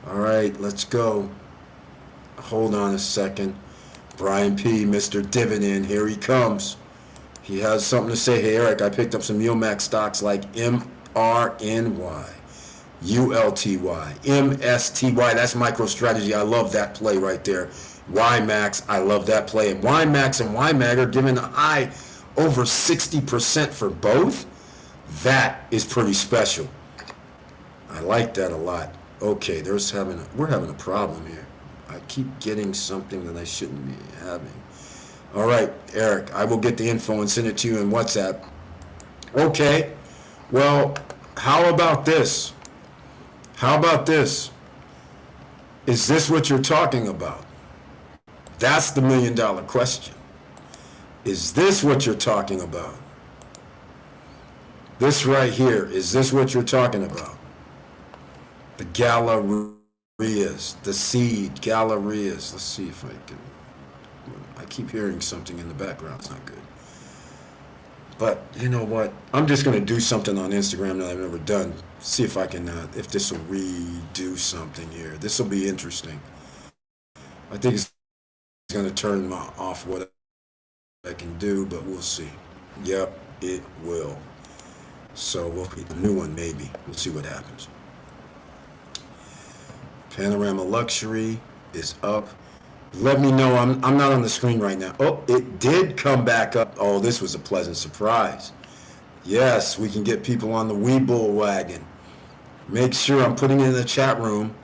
All right, let's go. Hold on a second. Brian P., Mr. Dividend, here he comes. He has something to say. Hey, Eric, I picked up some Mulmax stocks like MRNY, ULTY, MSTY. That's MicroStrategy. I love that play right there. YMAX, I love that play. And YMAX and YMAG are giving a high over 60% for both. That is pretty special. I like that a lot. Okay, we're having a problem here. I keep getting something that I shouldn't be having. All right, Eric, I will get the info and send it to you in WhatsApp. Okay, well, how about this? How about this? Is this what you're talking about? That's the $1 million question. Is this what you're talking about? This right here, is this what you're talking about? The Gallerias, the seed, Gallerias. Let's see if I can. I keep hearing something in the background. It's not good. But you know what? I'm just going to do something on Instagram that I've never done. See if I can, if this will redo something here. This will be interesting. I think it's going to turn off what I can do, but we'll see. Yep, it will. So we'll get a new one maybe. We'll see what happens. Panorama Luxury is up. Let me know. I'm not on the screen right now. Oh, it did come back up. Oh, this was a pleasant surprise. Yes, we can get people on the Webull wagon. Make sure I'm putting it in the chat room.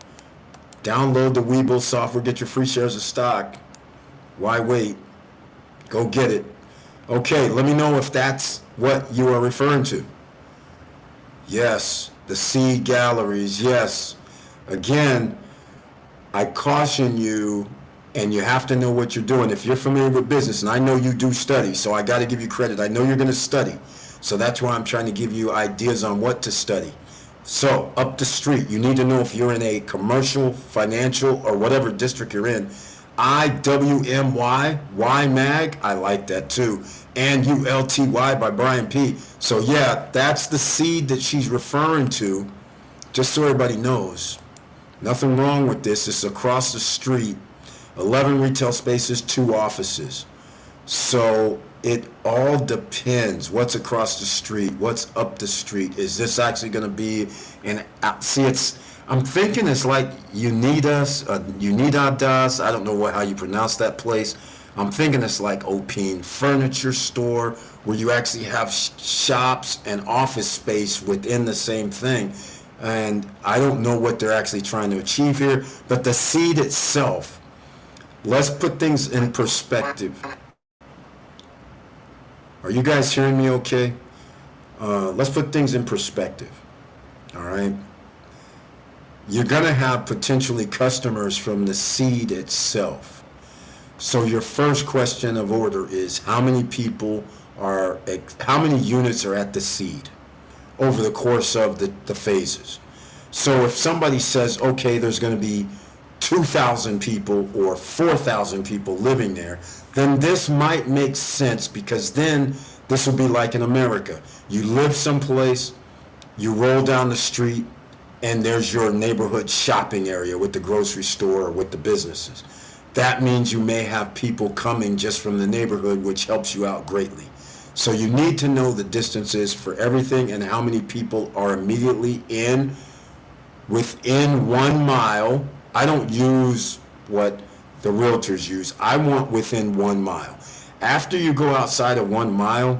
Download the Webull software. Get your free shares of stock. Why wait? Go get it. Okay, let me know if that's what you are referring to. Yes, the seed galleries. Yes. Again, I caution you, and you have to know what you're doing. If you're familiar with business, and I know you do study, so I got to give you credit. I know you're going to study. So that's why I'm trying to give you ideas on what to study. So up the street, you need to know if you're in a commercial, financial, or whatever district you're in. IWMY, YMAG, I like that too. And ULTY by Brian P. So yeah, that's the seed that she's referring to, just so everybody knows. Nothing wrong with this. It's across the street. 11 retail spaces, 2 offices. So it all depends. What's across the street? What's up the street? Is this actually going to be I'm thinking it's like Unidas, I don't know how you pronounce that place. I'm thinking it's like Opine Furniture Store, where you actually have shops and office space within the same thing. And I don't know what they're actually trying to achieve here, but the seed itself, let's put things in perspective. Are you guys hearing me okay? Let's put things in perspective, all right? You're going to have potentially customers from the seed itself. So your first question of order is how many units are at the seed over the course of the phases. So if somebody says, okay, there's going to be 2,000 people or 4,000 people living there, then this might make sense, because then this will be like in America. You live someplace, you roll down the street, and there's your neighborhood shopping area with the grocery store or with the businesses. That means you may have people coming just from the neighborhood, which helps you out greatly. So you need to know the distances for everything and how many people are immediately in within 1 mile. I don't use what the realtors use. I want within 1 mile. After you go outside of 1 mile,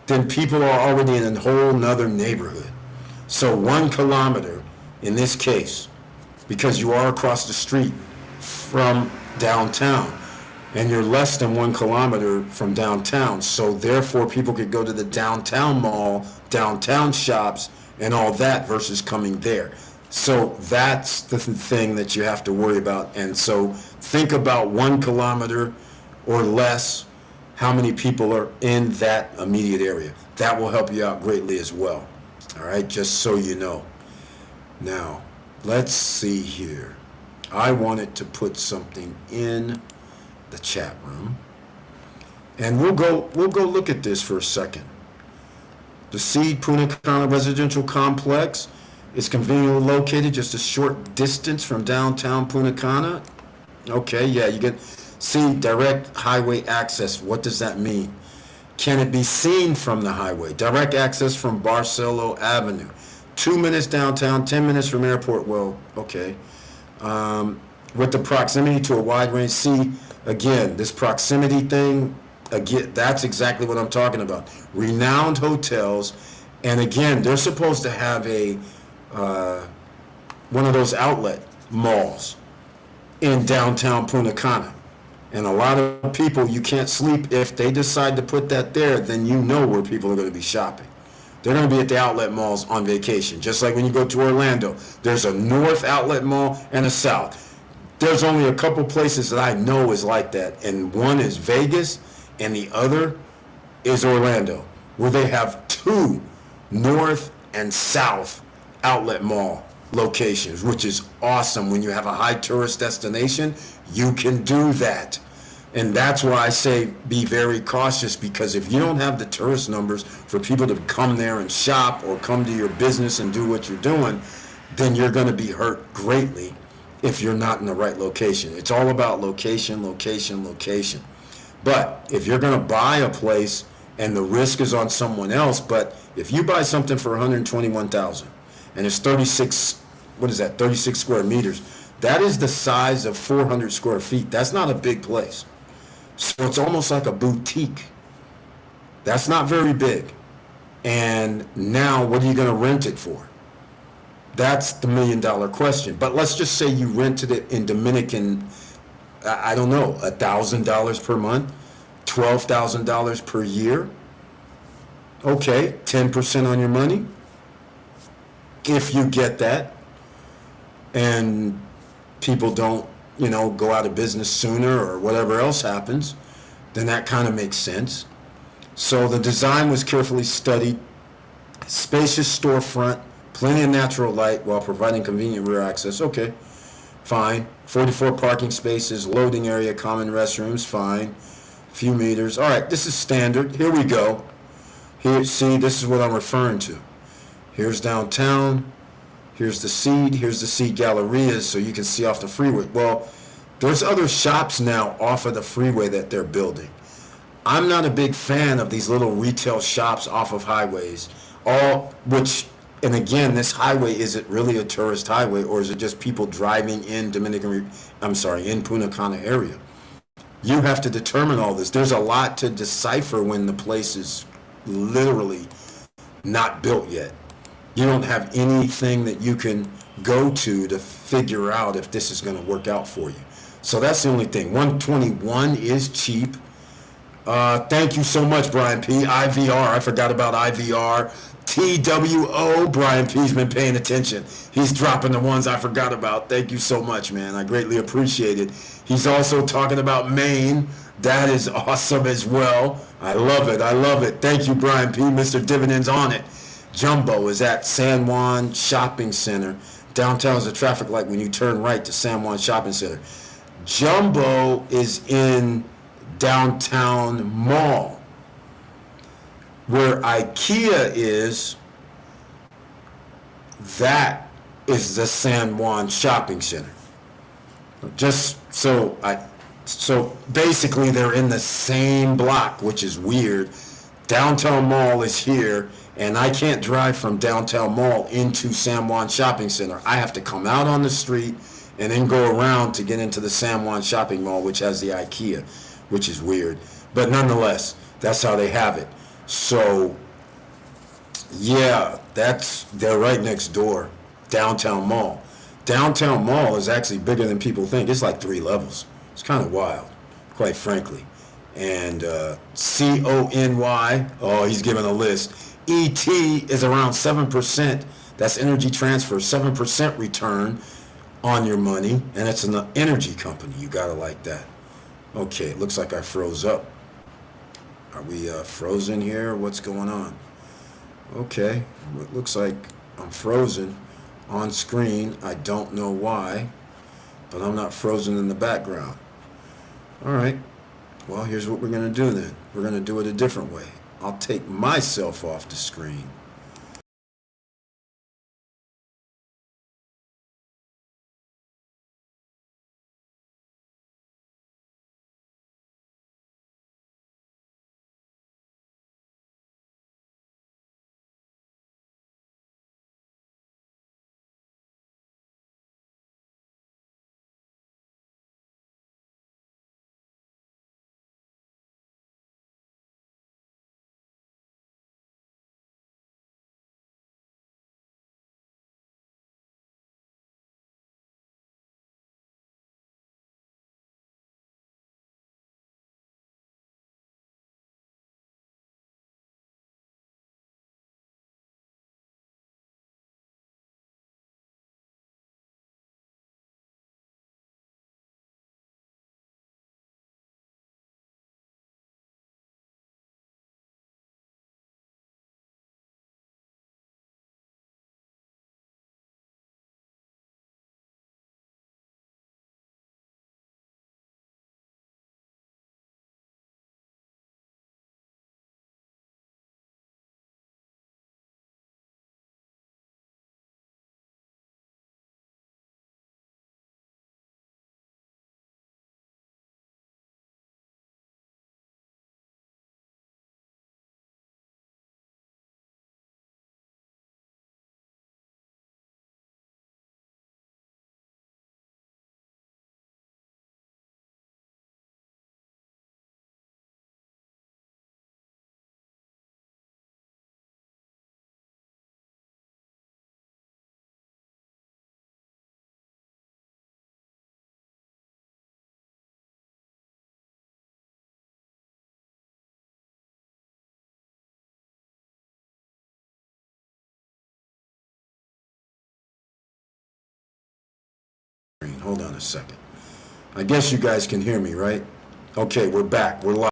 then people are already in a whole nother neighborhood. So 1 kilometer in this case, because you are across the street from downtown, and you're less than 1 kilometer from downtown. So therefore people could go to the downtown mall, downtown shops, and all that versus coming there. So that's the thing that you have to worry about. And so think about 1 kilometer or less, how many people are in that immediate area. That will help you out greatly as well. All right, just so you know. Now, let's see here. I wanted to put something in the chat room, and we'll go look at this for a second. The Seed Punta Cana Residential Complex is conveniently located just a short distance from downtown Punta Cana. Okay, yeah, you get direct highway access. What does that mean? Can it be seen from the highway? Direct access from Barcelo Avenue. 2 minutes downtown, 10 minutes from airport. Well, okay. With the proximity to a wide range. See, again, this proximity thing, again, that's exactly what I'm talking about. Renowned hotels, and again, they're supposed to have a one of those outlet malls in downtown Punta Cana. And a lot of people, you can't sleep if they decide to put that there, then you know where people are going to be shopping. They're going to be at the outlet malls on vacation. Just like when you go to Orlando, there's a north outlet mall and a south. There's only a couple places that I know is like that, and one is Vegas and the other is Orlando, where they have 2 north and south outlet mall locations, which is awesome. When you have a high tourist destination, you can do that. And that's why I say be very cautious, because if you don't have the tourist numbers for people to come there and shop or come to your business and do what you're doing, then you're going to be hurt greatly if you're not in the right location. It's all about location, location, location. But if you're going to buy a place and the risk is on someone else, but if you buy something for $121,000 and it's 36 square meters, that is the size of 400 square feet. That's not a big place. So it's almost like a boutique. That's not very big. And now what are you going to rent it for? That's the $1 million question. But let's just say you rented it in Dominican, I don't know, $1,000 per month, $12,000 per year. Okay, 10% on your money. If you get that, and people don't, go out of business sooner or whatever else happens, then that kind of makes sense. So the design was carefully studied. Spacious storefront, plenty of natural light while providing convenient rear access. Okay, fine. 44 parking spaces, loading area, common restrooms, fine. Few meters. All right, this is standard. Here we go. Here, see, this is what I'm referring to. Here's downtown. Here's the Seed Gallerias, so you can see off the freeway. Well, there's other shops now off of the freeway that they're building. I'm not a big fan of these little retail shops off of highways, and again, this highway, is it really a tourist highway, or is it just people driving in in Punta Cana area? You have to determine all this. There's a lot to decipher when the place is literally not built yet. You don't have anything that you can go to figure out if this is going to work out for you. So that's the only thing. 121 is cheap. Thank you so much, Brian P. IVR, I forgot about IVR. TWO, Brian P's been paying attention. He's dropping the ones I forgot about. Thank you so much, man. I greatly appreciate it. He's also talking about Maine. That is awesome as well. I love it. Thank you, Brian P. Mr. Dividends on it. Jumbo is at San Juan Shopping Center. Downtown is a traffic light when you turn right to San Juan Shopping Center. Jumbo is in downtown mall. Where IKEA is, that is the San Juan Shopping Center. So basically they're in the same block, which is weird. Downtown mall is here, And I can't drive from downtown mall into San Juan Shopping Center. I have to come out on the street and then go around to get into the San Juan Shopping Mall, which has the IKEA, which is weird. But nonetheless, that's how they have it. So, yeah, they're right next door, downtown mall. Downtown mall is actually bigger than people think. It's like 3 levels. It's kind of wild, quite frankly. And CONY, oh, he's giving a list. ET is around 7%. That's energy transfer, 7% return on your money. And it's an energy company. You got to like that. Okay, it looks like I froze up. Are we frozen here? What's going on? Okay, it looks like I'm frozen on screen. I don't know why, but I'm not frozen in the background. All right, well, here's what we're going to do then. We're going to do it a different way. I'll take myself off the screen. Hold on a second. I guess you guys can hear me, right? Okay, we're back. We're live.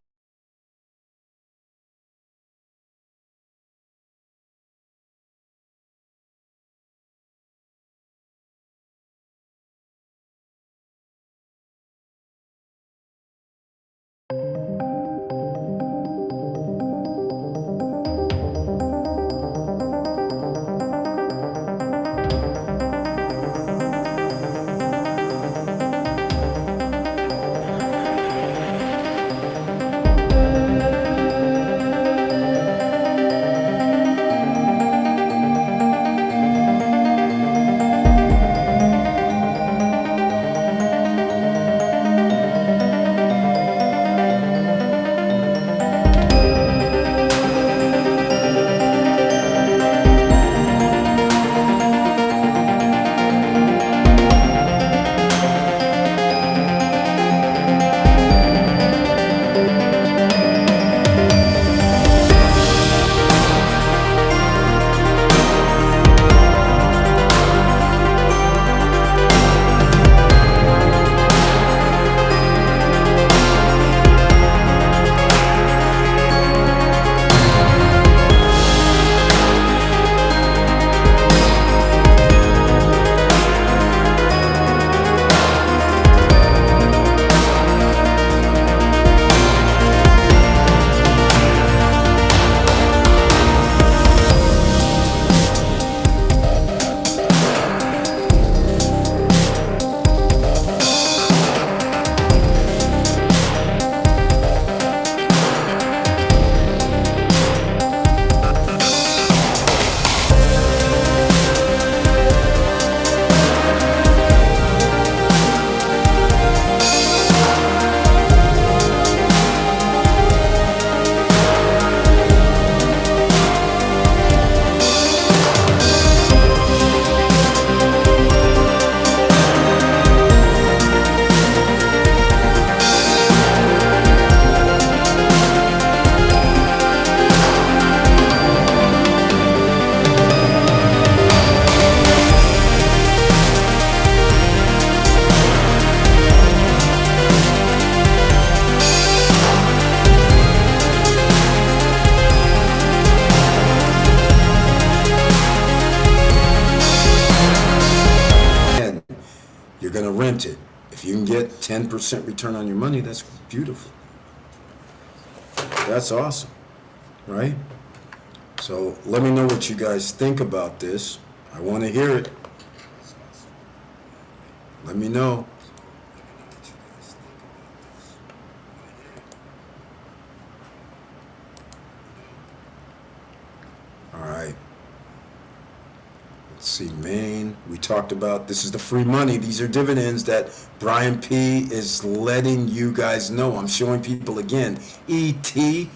rent it. If you can get 10% return on your money, that's beautiful. That's awesome, right? So let me know what you guys think about this. I want to hear it. Let me know. All right. Let's see, Maine. We talked about this is the free money. These are dividends that Brian P. is letting you guys know. I'm showing people again. E.T.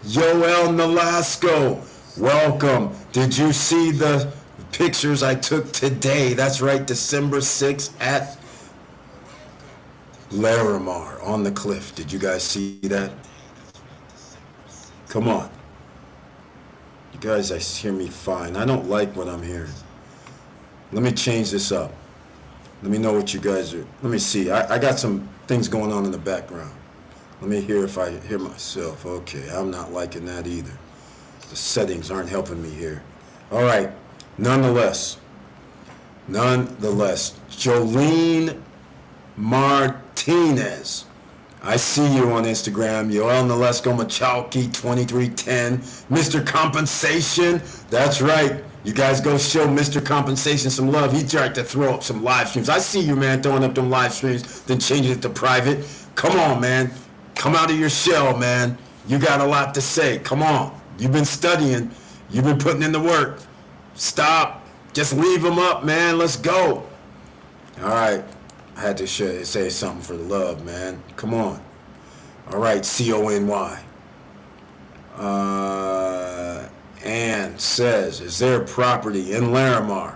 Yoel Nolasco, welcome. Did you see the pictures I took today? That's right, December 6th at Larimar on the cliff. Did you guys see that? Come on. You guys, I hear me fine. I don't like what I'm hearing. Let me change this up. Let me know what you guys are. Let me see. I got some things going on in the background. Let me hear if I hear myself. Okay, I'm not liking that either. The settings aren't helping me here. All right. Nonetheless, Jolene Martinez. I see you on Instagram. Yoel Nolasco Machalki 2310. Mr. Compensation. That's right. You guys go show Mr. Compensation some love. He tried to throw up some live streams. I see you, man, throwing up them live streams, then changing it to private. Come on, man. Come out of your shell, man. You got a lot to say. Come on. You've been studying. You've been putting in the work. Stop. Just leave them up, man. Let's go. All right. I had to say something for the love, man. Come on. All right. CONY. Ann says, is there property in Larimar?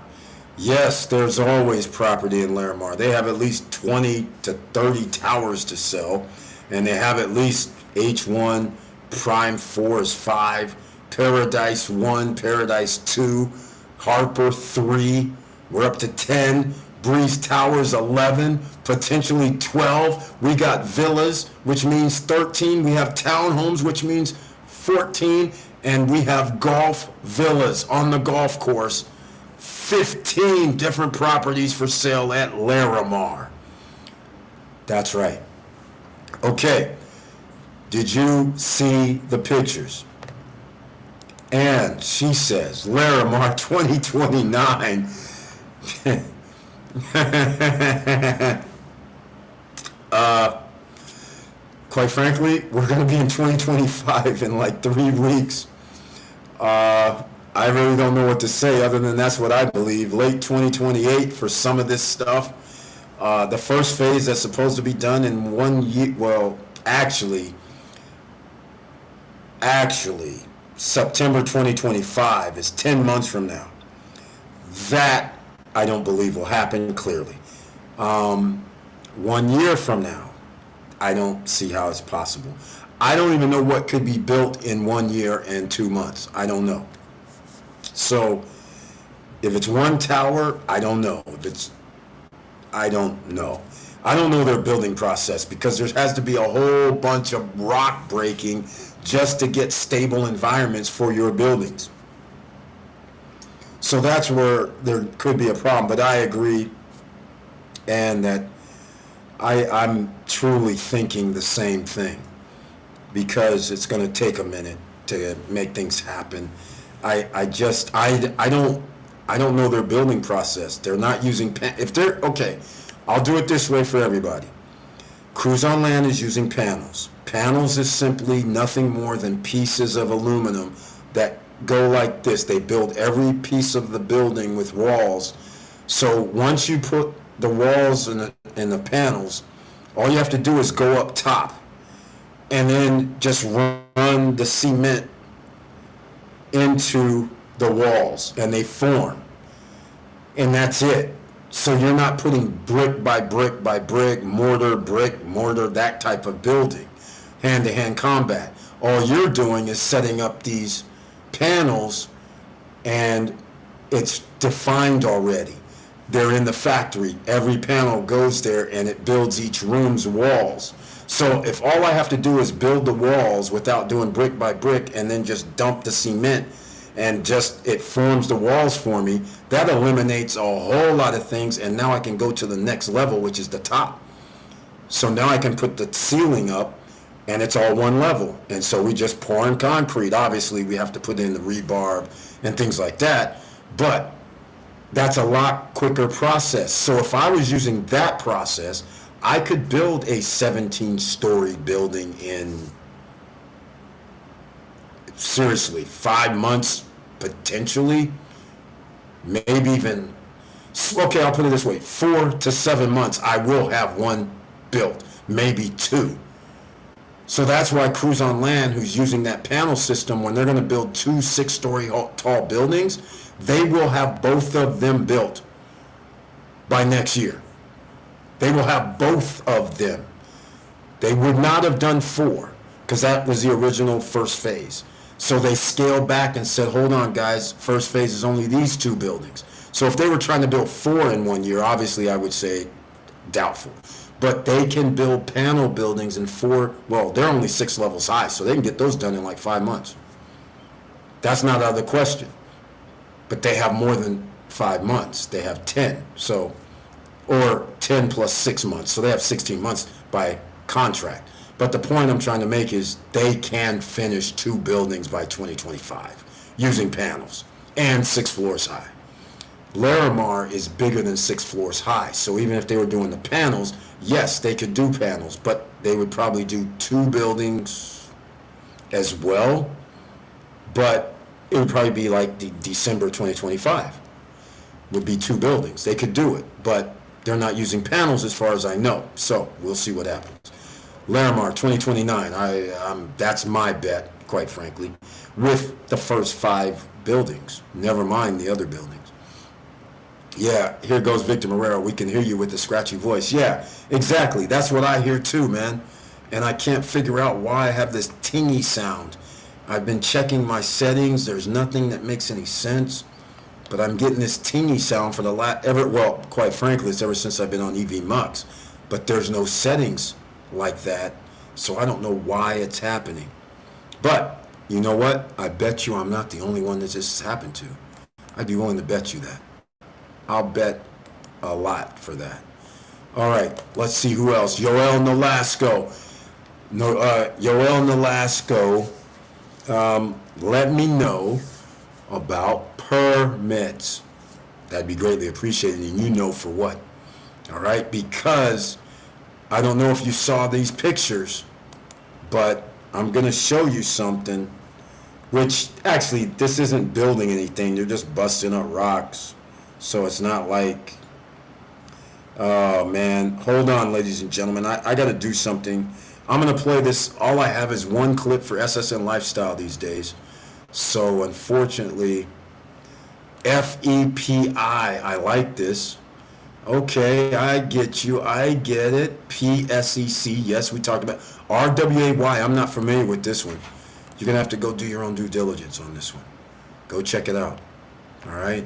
Yes, there's always property in Larimar. They have at least 20 to 30 towers to sell. And they have at least H1, Prime 4 is 5, Paradise 1, Paradise 2, Harper 3, we're up to 10, Breeze Towers 11, potentially 12. We got villas, which means 13. We have townhomes, which means 14. And we have golf villas on the golf course. 15 different properties for sale at Larimar. That's right. Okay, did you see the pictures? And she says, Larimar 2029. Quite frankly, we're going to be in 2025 in like 3 weeks. I really don't know what to say other than that's what I believe. Late 2028 for some of this stuff. The first phase that's supposed to be done in 1 year, well, actually, September 2025 is 10 months from now. That I don't believe will happen clearly. 1 year from now, I don't see how it's possible. I don't even know what could be built in 1 year and 2 months. I don't know. So if it's one tower, I don't know. I don't know. I don't know their building process because there has to be a whole bunch of rock breaking just to get stable environments for your buildings. So that's where there could be a problem. But I agree, and that I'm truly thinking the same thing because it's going to take a minute to make things happen. I don't know their building process. They're not using okay, I'll do it this way for everybody. Cruise on Land is using panels. Panels is simply nothing more than pieces of aluminum that go like this. They build every piece of the building with walls. So once you put the walls and the panels, all you have to do is go up top and then just run the cement into the walls and they form. And that's it. So you're not putting brick by brick by brick, brick, mortar, that type of building, hand-to-hand combat. All you're doing is setting up these panels and it's defined already. They're in the factory. Every panel goes there and it builds each room's walls. So if all I have to do is build the walls without doing brick by brick and then just dump the cement and just it forms the walls for me. That eliminates a whole lot of things, and now I can go to the next level, which is the top. So now I can put the ceiling up, and it's all one level. And so we just pour in concrete. Obviously, we have to put in the rebar and things like that, but that's a lot quicker process. So if I was using that process, I could build a 17-story building in, seriously, 5 months, potentially, maybe even, okay, I'll put it this way, 4 to 7 months, I will have one built, maybe two. So that's why Crews on Land, who's using that panel system, when they're going to build 2 6-story tall buildings, they will have both of them built by next year. They will have both of them. They would not have done 4, because that was the original first phase. So they scaled back and said, hold on, guys, first phase is only these 2 buildings. So if they were trying to build 4 in 1 year, obviously I would say doubtful. But they can build panel buildings in 4, well, they're only 6 levels high, so they can get those done in like 5 months. That's not out of the question. But they have more than 5 months. They have 10, so, or 10 plus 6 months. So they have 16 months by contract. But the point I'm trying to make is they can finish 2 buildings by 2025 using panels and 6 floors high. Larimar is bigger than 6 floors high. So even if they were doing the panels, yes, they could do panels, but they would probably do 2 buildings as well. But it would probably be like December 2025 would be 2 buildings. They could do it, but they're not using panels as far as I know. So we'll see what happens. Larimar 2029, that's my bet, quite frankly, with the first 5 buildings. Never mind the other buildings. Yeah, here goes Victor Marrero. We can hear you with the scratchy voice. Yeah, exactly. That's what I hear too, man. And I can't figure out why I have this tingy sound. I've been checking my settings. There's nothing that makes any sense. But I'm getting this tingy sound for the well, quite frankly, it's ever since I've been on EV Mux. But there's no settings like that. So I don't know why it's happening. But you know what? I bet you I'm not the only one that this has happened to. I'd be willing to bet you that. I'll bet a lot for that. All right, let's see who else. Yoel Nolasco. Yoel Nolasco, let me know about permits. That'd be greatly appreciated, and you know for what. All right, because I don't know if you saw these pictures, but I'm going to show you something, which actually, this isn't building anything. They're just busting up rocks. So it's not like, oh man, hold on, ladies and gentlemen. I got to do something. I'm going to play this. All I have is one clip for SSN Lifestyle these days. So unfortunately, FEPI, I like this. Okay, I get you. I get it. PSEC, yes, we talked about. RWAY, I'm not familiar with this one. You're going to have to go do your own due diligence on this one. Go check it out. All right.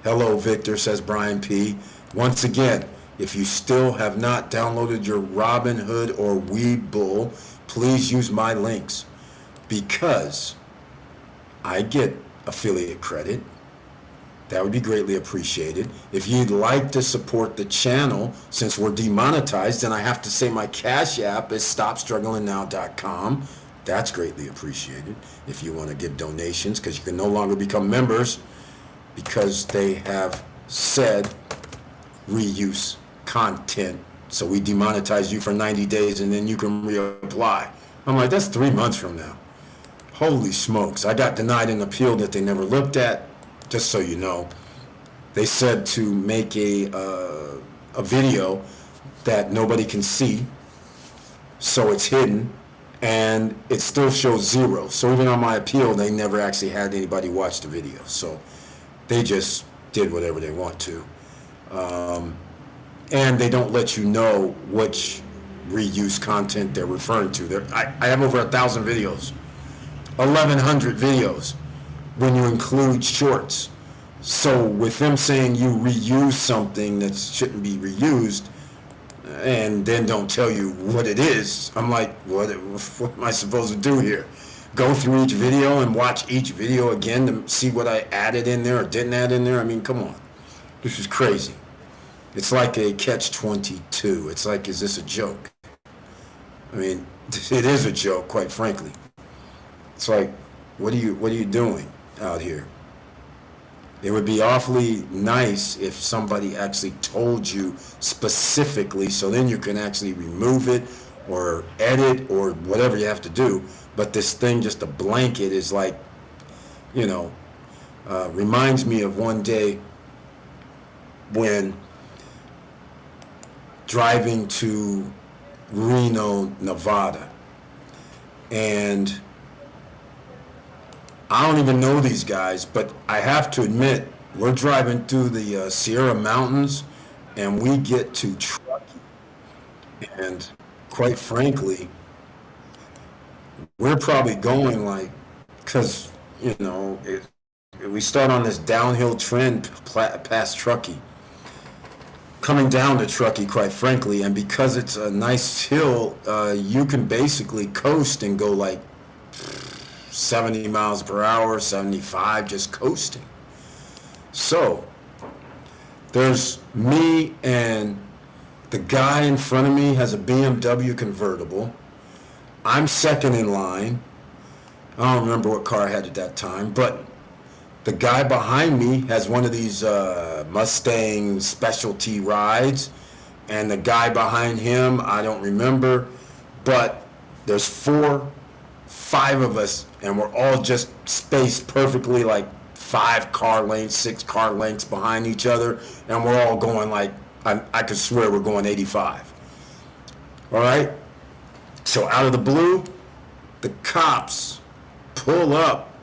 Hello, Victor, says Brian P. Once again, if you still have not downloaded your Robinhood or Webull, please use my links because I get affiliate credit. That would be greatly appreciated. If you'd like to support the channel, since we're demonetized, then I have to say my Cash App is stopstrugglingnow.com. That's greatly appreciated. If you want to give donations, because you can no longer become members, because they have said reuse content. So we demonetize you for 90 days and then you can reapply. I'm like, that's 3 months from now. Holy smokes. I got denied an appeal that they never looked at, just so you know. They said to make a video that nobody can see, so it's hidden, and it still shows 0. So even on my appeal, they never actually had anybody watch the video. So they just did whatever they want to. And they don't let you know which reuse content they're referring to. I have over 1,000 videos, 1,100 videos when you include shorts. So with them saying you reuse something that shouldn't be reused and then don't tell you what it is, I'm like, what am I supposed to do here? go through each video and watch each video again to see what I added in there or didn't add in there. I mean, come on. This is crazy. It's like a catch-22. It's like, is this a joke? I mean, it is a joke, quite frankly. It's like, what are you doing out here? It would be awfully nice if somebody actually told you specifically, so then you can actually remove it or edit or whatever you have to do. But this thing, just a blanket, is like, reminds me of one day when driving to Reno, Nevada, and I don't even know these guys, but I have to admit, we're driving through the Sierra Mountains, and we get to Truckee, and quite frankly, we're probably going like, because, we start on this downhill trend past Truckee, coming down to Truckee, quite frankly, and because it's a nice hill, you can basically coast and go like 70 miles per hour, 75, just coasting. So there's me, and the guy in front of me has a BMW convertible. I'm second in line. I don't remember what car I had at that time, but the guy behind me has one of these Mustang specialty rides, and the guy behind him, I don't remember, but there's 5 of us, and we're all just spaced perfectly, like 5 car lengths, 6 car lengths behind each other, and we're all going like, I could swear we're going 85. All right? So out of the blue, the cops pull up,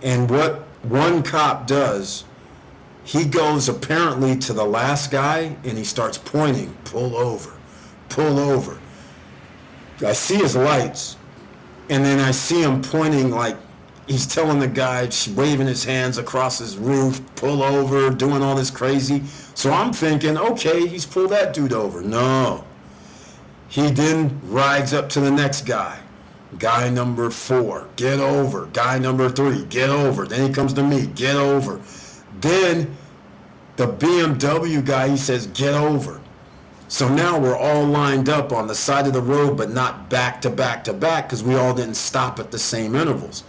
and what one cop does, he goes apparently to the last guy, and he starts pointing, pull over, pull over. I see his lights, and then I see him pointing like he's telling the guy, waving his hands across his roof, pull over, doing all this crazy. So I'm thinking, okay, he's pulled that dude over. No. He then rides up to the next guy. Guy number 4, get over. Guy number 3, get over. Then he comes to me, get over. Then the BMW guy, he says, get over. So now we're all lined up on the side of the road, but not back to back to back, because we all didn't stop at the same intervals.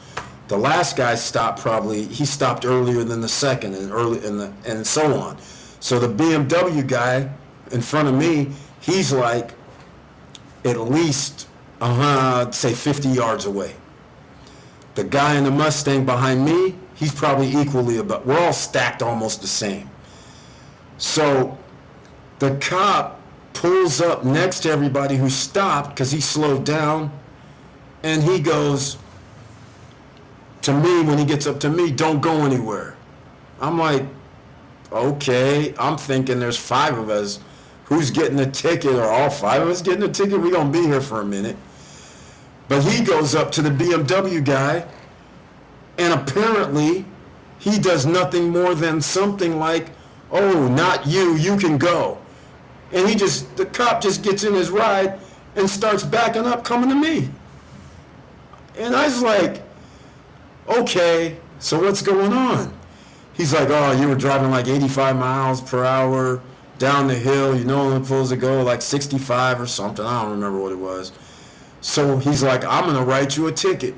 The last guy stopped he stopped earlier than the second, and so on. So the BMW guy in front of me, he's like at least say 50 yards away. The guy in the Mustang behind me, he's probably equally about, we're all stacked almost the same. So the cop pulls up next to everybody who stopped because he slowed down, and he goes to me, when he gets up to me, don't go anywhere. I'm like, okay. I'm thinking there's 5 of us. Who's getting a ticket? Or all 5 of us getting a ticket? We're going to be here for a minute. But he goes up to the BMW guy, and apparently he does nothing more than something like, oh, not you, you can go. And the cop just gets in his ride and starts backing up, coming to me. And I was like, okay, so what's going on? He's like, oh, you were driving like 85 miles per hour down the hill. You know, I'm supposed to go like 65 or something. I don't remember what it was. So he's like, I'm going to write you a ticket.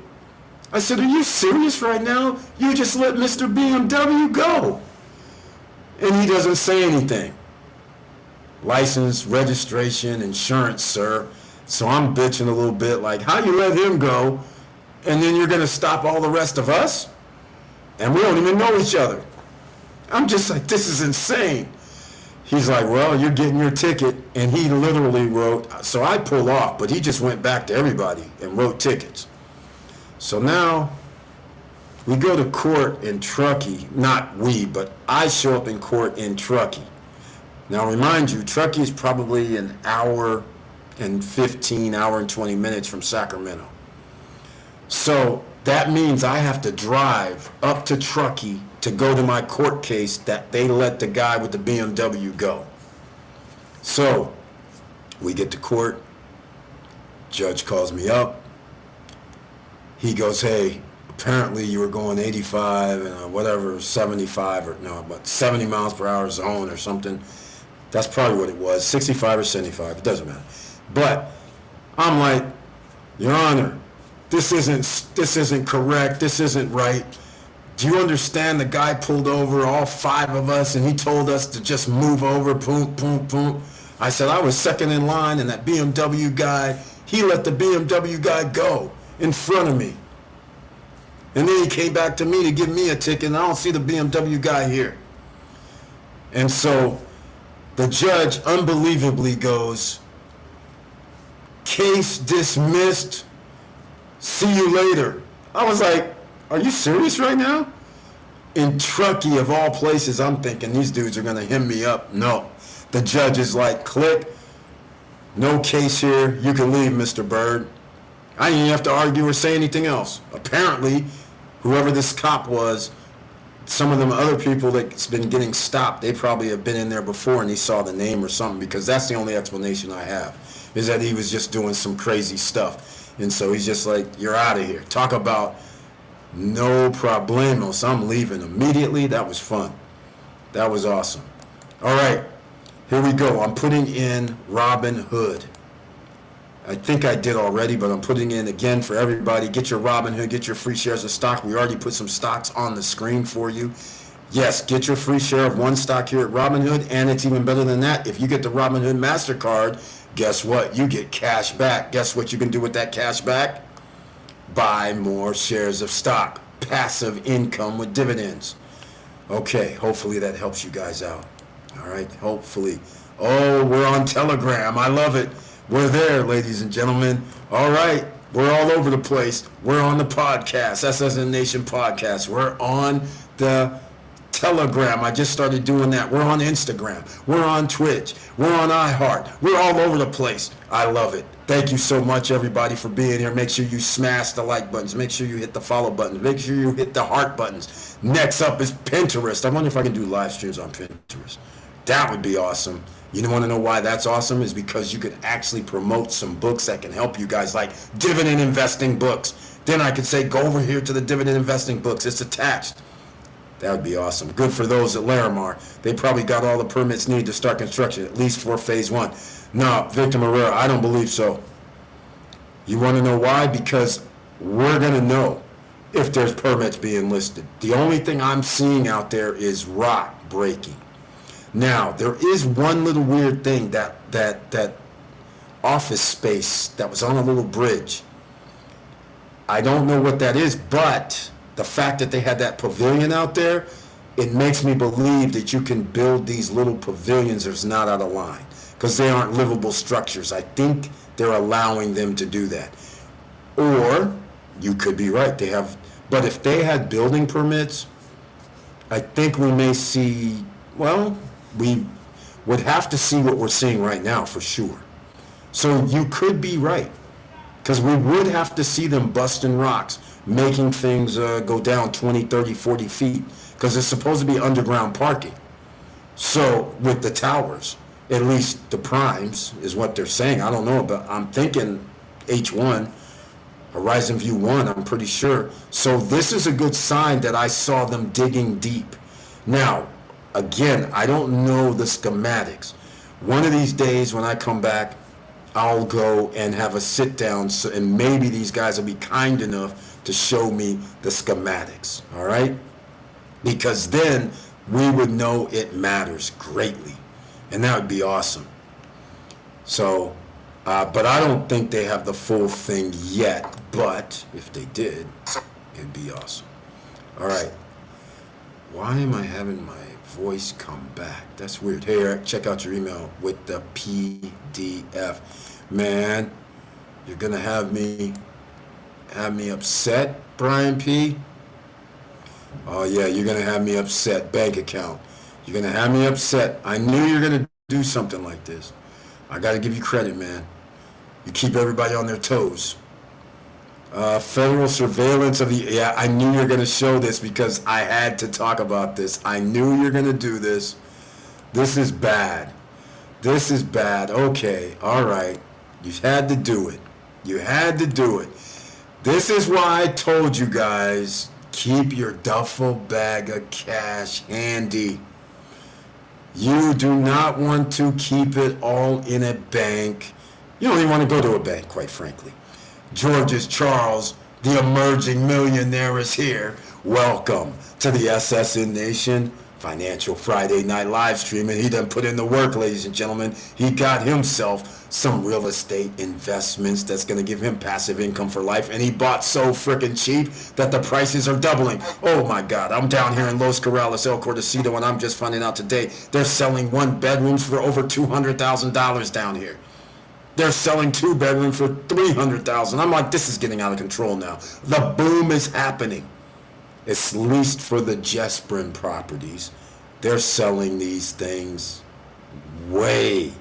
I said, are you serious right now? You just let Mr. BMW go. And he doesn't say anything. License, registration, insurance, sir. So I'm bitching a little bit like, how you let him go, and then you're going to stop all the rest of us? And we don't even know each other. I'm just like, this is insane. He's like, well, you're getting your ticket. And he literally wrote, so I pull off, but he just went back to everybody and wrote tickets. So now we go to court in Truckee. Not we, but I show up in court in Truckee. Now remind you, Truckee is probably an hour and 20 minutes from Sacramento. So that means I have to drive up to Truckee to go to my court case that they let the guy with the BMW go. So we get to court. Judge calls me up. he goes, hey, apparently you were going 85 and whatever, 75 or no, but 70 miles per hour zone or something. That's probably what it was, 65 or 75. It doesn't matter. But I'm like, Your Honor, this isn't correct. This isn't right. Do you understand? The guy pulled over all 5 of us and he told us to just move over. Boom, boom, boom. I said I was second in line, and that BMW guy, he let the BMW guy go in front of me. And then he came back to me to give me a ticket, and I don't see the BMW guy here. And so the judge unbelievably goes, case dismissed, see you later. I was like, are you serious right now? In Truckee, of all places, I'm thinking these dudes are going to hem me up. No. The judge is like, click, no case here, you can leave, Mr. Bird. I didn't even have to argue or say anything else. Apparently, whoever this cop was, some of them other people that's been getting stopped, they probably have been in there before and he saw the name or something, because that's the only explanation I have, is that he was just doing some crazy stuff. And so he's just like, you're out of here. Talk about no problemos. I'm leaving immediately. That was fun. That was awesome. All right, here we go. I'm putting in Robinhood. I think I did already, but I'm putting in again for everybody. Get your Robinhood, get your free shares of stock. We already put some stocks on the screen for you. Yes, get your free share of one stock here at Robinhood, and it's even better than that. If you get the Robinhood MasterCard, guess what? You get cash back. Guess what you can do with that cash back? Buy more shares of stock. Passive income with dividends. Okay, hopefully that helps you guys out. All right, hopefully. Oh, we're on Telegram. I love it. We're there, ladies and gentlemen. All right, we're all over the place. We're on the podcast, SSN Nation podcast. We're on the Telegram. I just started doing that. We're on Instagram. We're on Twitch. We're on iHeart. We're all over the place. I love it. Thank you so much, everybody, for being here. Make sure you smash the like buttons. Make sure you hit the follow buttons. Make sure you hit the heart buttons. Next up is Pinterest. I wonder if I can do live streams on Pinterest. That would be awesome. You want to know why that's awesome? Is because you could actually promote some books that can help you guys, like dividend investing books. Then I could say, go over here to the dividend investing books. It's attached. That would be awesome. Good for those at Larimar. They probably got all the permits needed to start construction, at least for phase 1. No, Victor Marrera, I don't believe so. You want to know why? Because we're going to know if there's permits being listed. The only thing I'm seeing out there is rock breaking. Now, there is one little weird thing, that office space that was on a little bridge. I don't know what that is, but the fact that they had that pavilion out there, it makes me believe that you can build these little pavilions that's not out of line, because they aren't livable structures. I think they're allowing them to do that. Or, you could be right, they have, but if they had building permits, I think we may see, well, we would have to see what we're seeing right now for sure. So you could be right, because we would have to see them busting rocks, making things go down 20, 30, 40 feet, because it's supposed to be underground parking. So with the towers, at least the primes is what they're saying. I don't know, but I'm thinking H1, Horizon View 1, I'm pretty sure. So this is a good sign that I saw them digging deep. Now, again, I don't know the schematics. One of these days when I come back, I'll go and have a sit down, and maybe these guys will be kind enough to show me the schematics, all right? Because then we would know it matters greatly, and that would be awesome. So, but I don't think they have the full thing yet, but if they did, it'd be awesome. All right. Why am I having my voice come back? That's weird. Hey, Eric, check out your email with the PDF. Man, you're gonna have me upset, Brian P. Oh yeah, you're gonna have me upset. Bank account. You're gonna have me upset. I knew you were gonna do something like this. I gotta give you credit, man. You keep everybody on their toes. Federal surveillance of the, yeah, I knew you were going to show this because I had to talk about this. I knew you were going to do this. This is bad. This is bad. Okay, all right. You had to do it. You had to do it. This is why I told you guys, keep your duffel bag of cash handy. You do not want to keep it all in a bank. You don't even want to go to a bank, quite frankly. George's Charles, the emerging millionaire, is here. Welcome to the SSN Nation Financial Friday Night Live Stream. And he done put in the work, ladies and gentlemen. He got himself some real estate investments that's going to give him passive income for life. And he bought so freaking cheap that the prices are doubling. Oh my God. I'm down here in Los Corrales, El Cordecito, and I'm just finding out today they're selling one bedrooms for over $200,000 down here. They're selling two bedrooms for $300,000. I'm like, this is getting out of control now. The boom is happening. At least for the Jesprin properties, they're selling these things way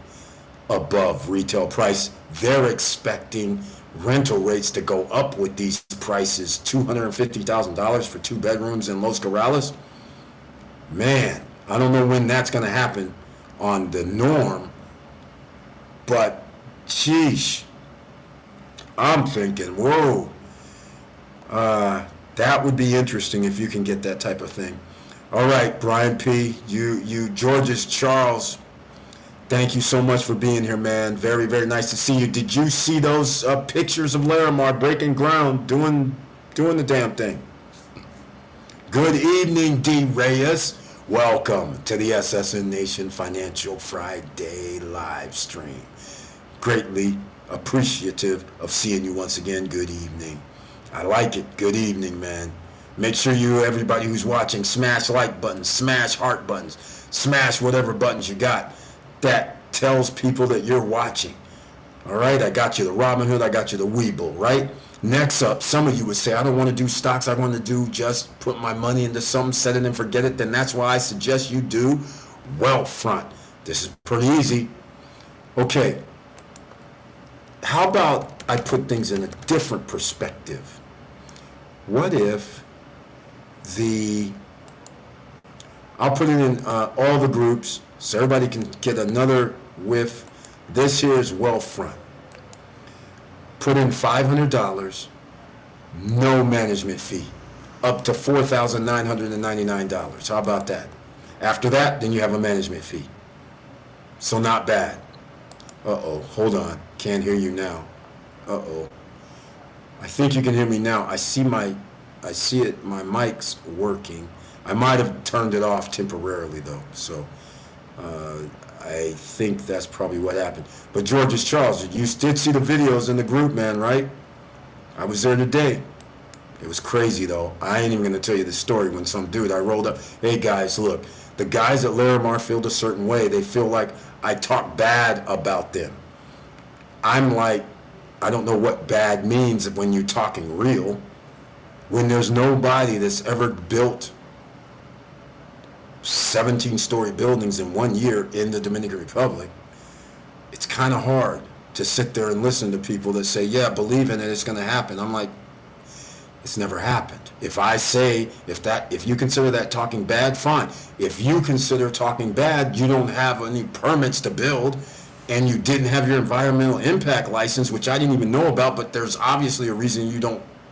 above retail price. They're expecting rental rates to go up with these prices. $250,000 for two bedrooms in Los Corrales. Man, I don't know when that's going to happen on the norm, but sheesh, I'm thinking, whoa, that would be interesting if you can get that type of thing. All right, Brian P., you George's Charles, thank you so much for being here, man. Very, very nice to see you. Did you see those pictures of Larimar breaking ground, doing the damn thing? Good evening, D. Reyes. Welcome to the SSN Nation Financial Friday live stream. Greatly appreciative of seeing you once again. Good evening. I like it. Good evening, man. Make sure you, everybody who's watching, smash like buttons, smash heart buttons, smash whatever buttons you got. That tells people that you're watching. All right? I got you the Robinhood. I got you the Webull, right? Next up, some of you would say, I don't want to do stocks. I want to do just put my money into something, set it and forget it. Then that's why I suggest you do Wealthfront. This is pretty easy. Okay. How about I put things in a different perspective? What if I'll put it in all the groups so everybody can get another whiff. This here is Wealthfront. Put in $500, no management fee, up to $4,999. How about that? After that, then you have a management fee. So not bad. Uh-oh, hold on. Can't hear you now. Uh-oh. I think you can hear me now. I see it, my mic's working. I might have turned it off temporarily though, so I think that's probably what happened. But George's Charles, you did see the videos in the group, man, right? I was there today. It was crazy though. I ain't even gonna tell you the story when some dude, I rolled up, hey guys, look, the guys at Larimar feel a certain way. They feel like I talk bad about them. I'm like, I don't know what bad means when you're talking real. When there's nobody that's ever built 17-story buildings in 1 year in the Dominican Republic, it's kind of hard to sit there and listen to people that say, yeah, believe in it, it's going to happen. I'm like, it's never happened. If I say, if you consider that talking bad, fine. If you consider talking bad, you don't have any permits to build, and you didn't have your environmental impact license, which I didn't even know about, but there's obviously a reason you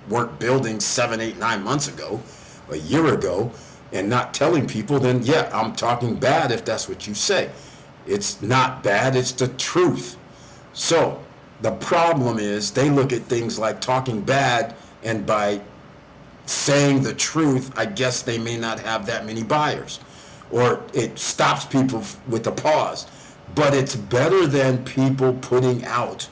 weren't building 7, 8, 9 months ago, a year ago, and not telling people, then yeah, I'm talking bad if that's what you say. It's not bad, it's the truth. So the problem is they look at things like talking bad, and by saying the truth, I guess they may not have that many buyers, or it stops people with a pause. But it's better than people putting out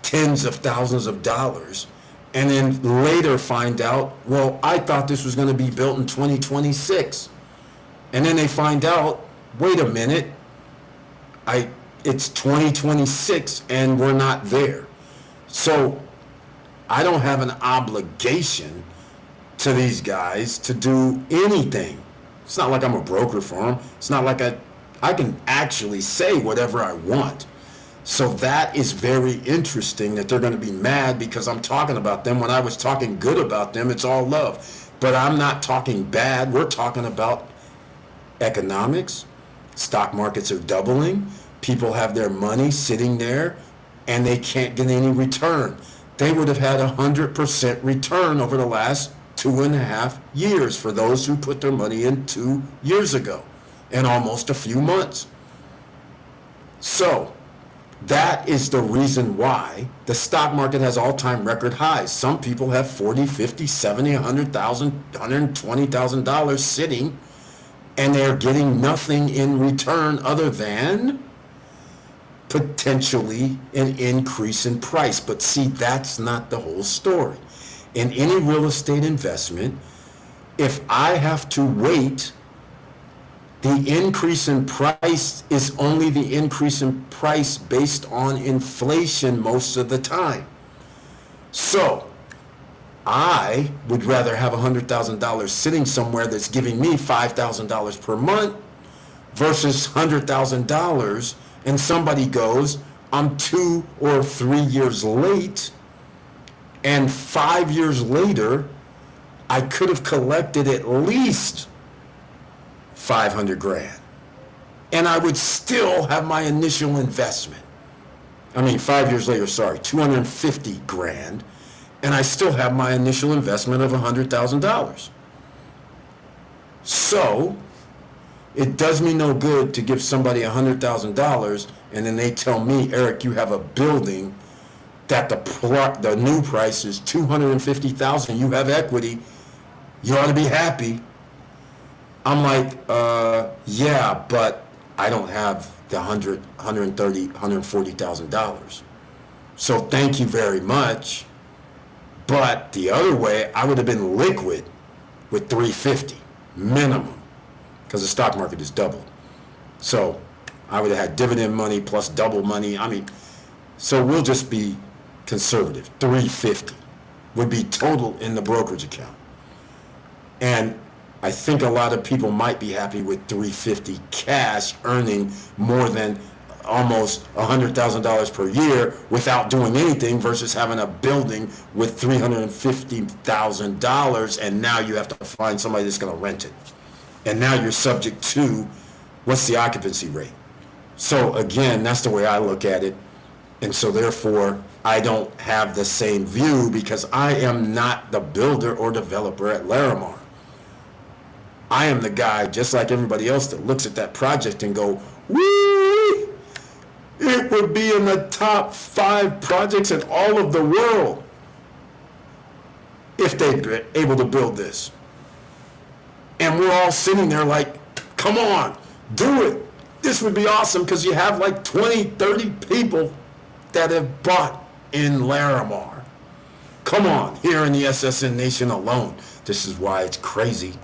tens of thousands of dollars and then later find out, well, I thought this was going to be built in 2026. And then they find out, wait a minute, it's 2026 and we're not there. So I don't have an obligation to these guys to do anything. It's not like I'm a broker for them. It's not like I can actually say whatever I want. So that is very interesting that they're going to be mad because I'm talking about them. When I was talking good about them, it's all love. But I'm not talking bad. We're talking about economics. Stock markets are doubling. People have their money sitting there and they can't get any return. they would have had 100% return over the last 2.5 years for those who put their money in 2 years ago and almost a few months. So that is the reason why the stock market has all-time record highs. Some people have 40, 50, 70, 100,000, $120,000 sitting, and they're getting nothing in return other than potentially an increase in price. But see, that's not the whole story. In any real estate investment, if I have to wait, the increase in price is only the increase in price based on inflation most of the time. So I would rather have $100,000 sitting somewhere that's giving me $5,000 per month versus $100,000, and somebody goes, I'm 2 or 3 years late, and 5 years later, I could have collected at least 500 grand. And I would still have my initial investment. 5 years later, 250 grand. And I still have my initial investment of $100,000. So it does me no good to give somebody $100,000 and then they tell me, Eric, you have a building that the new price is $250,000. You have equity. You ought to be happy. I'm like, yeah, but I don't have the $130,000, $140,000. So thank you very much. But the other way, I would have been liquid with $350 minimum, because the stock market is doubled. So I would have had dividend money plus double money. So we'll just be conservative. $350 would be total in the brokerage account. And I think a lot of people might be happy with $350 cash, earning more than almost $100,000 per year without doing anything, versus having a building with $350,000, and now you have to find somebody that's going to rent it. And now you're subject to what's the occupancy rate. So again, that's the way I look at it. And so therefore, I don't have the same view, because I am not the builder or developer at Larimar. I am the guy, just like everybody else, that looks at that project and go, woo! It would be in the top 5 projects in all of the world if they'd been able to build this. And we're all sitting there like, come on, do it. This would be awesome, because you have like 20, 30 people that have bought in Larimar. Come on, here in the SSN Nation alone. This is why it's crazy.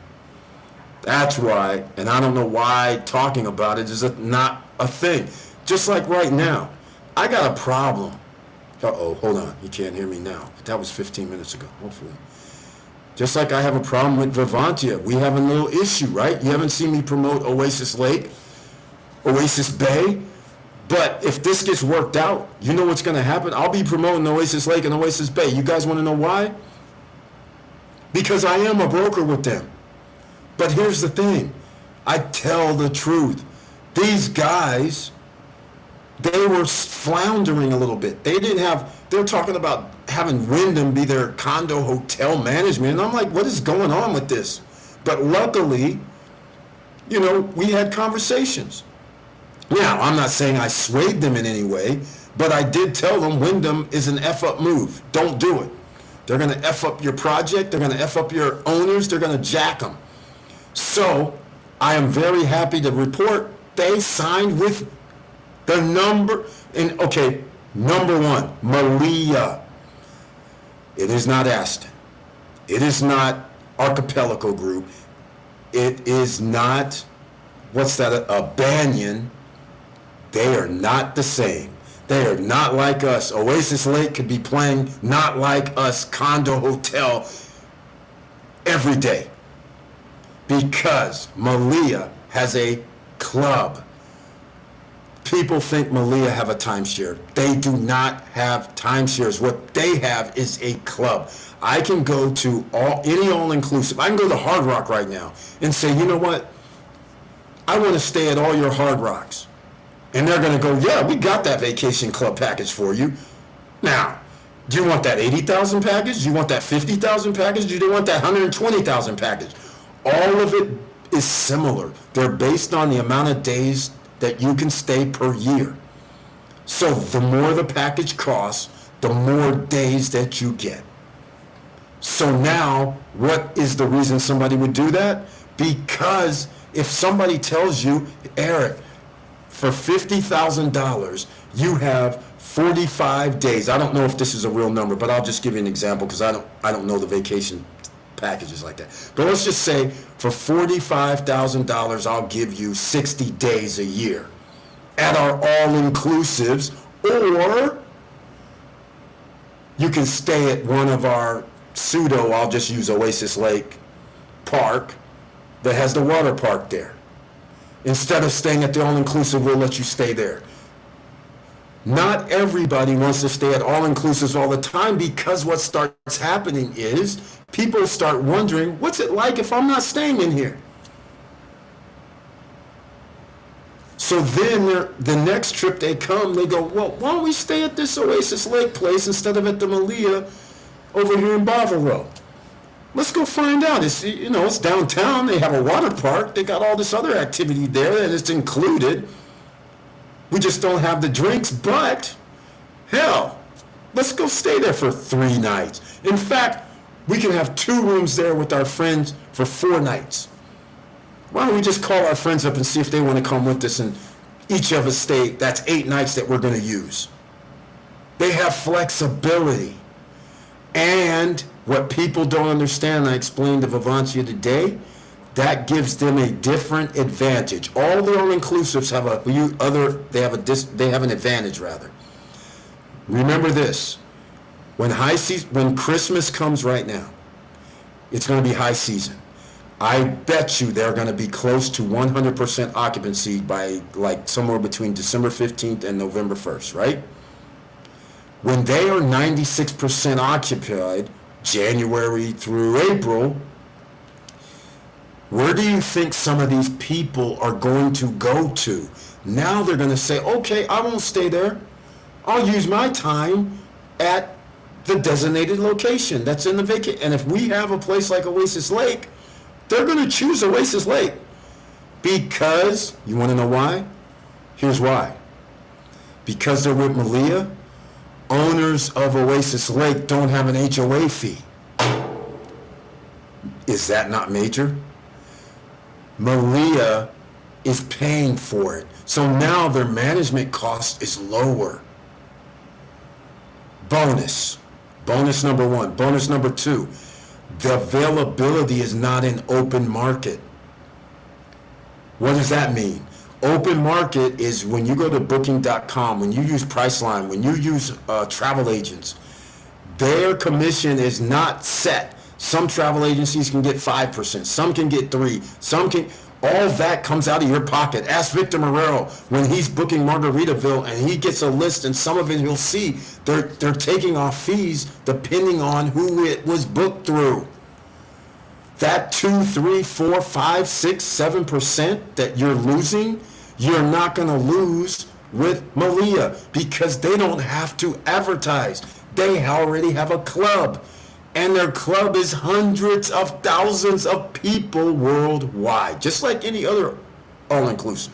That's why, and I don't know why talking about it is not a thing. Just like right now, I got a problem. Uh-oh, hold on, you can't hear me now. But that was 15 minutes ago, hopefully. Just like I have a problem with Vivantia. We have a little issue, right? You haven't seen me promote Oasis Lake, Oasis Bay. But if this gets worked out, you know what's going to happen? I'll be promoting Oasis Lake and Oasis Bay. You guys want to know why? Because I am a broker with them. But here's the thing. I tell the truth. These guys, they were floundering a little bit. They're talking about having Wyndham be their condo hotel management. And I'm like, what is going on with this? But luckily, we had conversations. Now, I'm not saying I swayed them in any way, but I did tell them Wyndham is an F-up move. Don't do it. They're going to F up your project. They're going to F up your owners. They're going to jack them. So I am very happy to report they signed with the number 1, Malia. It is not Aston. It is not Archipelago Group. It is not, a Banyan. They are not the same. They are not like us. Oasis Lake could be playing not like us condo hotel every day, because Malia has a club. People think Malia have a timeshare. They do not have timeshares. What they have is a club. I can go to any all-inclusive. I can go to Hard Rock right now and say, you know what? I want to stay at all your Hard Rocks. And they're going to go, yeah, we got that vacation club package for you. Now, Do you want that 80,000 package? Do you want that 50,000 package? Do you want that 120,000 package? All of it is similar. They're based on the amount of days that you can stay per year. So the more the package costs, the more days that you get. So now, what is the reason somebody would do that? Because if somebody tells you, Eric, for $50,000, you have 45 days. I don't know if this is a real number, but I'll just give you an example because I don't know the vacation packages like that. But let's just say for $45,000, I'll give you 60 days a year at our all-inclusives, or you can stay at one of our I'll just use Oasis Lake Park that has the water park there. Instead of staying at the all-inclusive, we'll let you stay there. Not everybody wants to stay at all-inclusives all the time, because what starts happening is people start wondering, what's it like if I'm not staying in here? So then the next trip they come, they go, well, why don't we stay at this Oasis Lake place instead of at the Malia over here in Bavaro? Let's go find out. It's downtown. They have a water park. They got all this other activity there, and it's included. We just don't have the drinks, but hell, let's go stay there for 3 nights. In fact, we can have 2 rooms there with our friends for 4 nights. Why don't we just call our friends up and see if they want to come with us, and each of us stay? That's 8 nights that we're going to use. They have flexibility. And what people don't understand, I explained to Vivancia today, that gives them a different advantage. All the all-inclusives have they have an advantage rather. Remember this: when Christmas comes right now, it's going to be high season. I bet you they're going to be close to 100% occupancy by like somewhere between December 15th and November 1st, right? When they are 96% occupied, January through April, where do you think some of these people are going to go to? Now they're going to say, okay, I won't stay there. I'll use my time at the designated location that's in the vacation. And if we have a place like Oasis Lake, they're going to choose Oasis Lake. Because, you want to know why? Here's why. Because they're with Malia, owners of Oasis Lake don't have an HOA fee. Is that not major? Malia is paying for it. So now their management cost is lower. Bonus number 1. Bonus number 2, the availability is not in open market. What does that mean? Open market is when you go to booking.com, when you use Priceline, when you use travel agents, their commission is not set. Some travel agencies can get 5%, some can get 3%, all that comes out of your pocket. Ask Victor Marrero when he's booking Margaritaville and he gets a list, and some of it he'll see they're taking off fees depending on who it was booked through. That 2, 3, 4, 5, 6, 7% that you're losing, you're not going to lose with Malia because they don't have to advertise. They already have a club, and their club is hundreds of thousands of people worldwide, just like any other all-inclusive.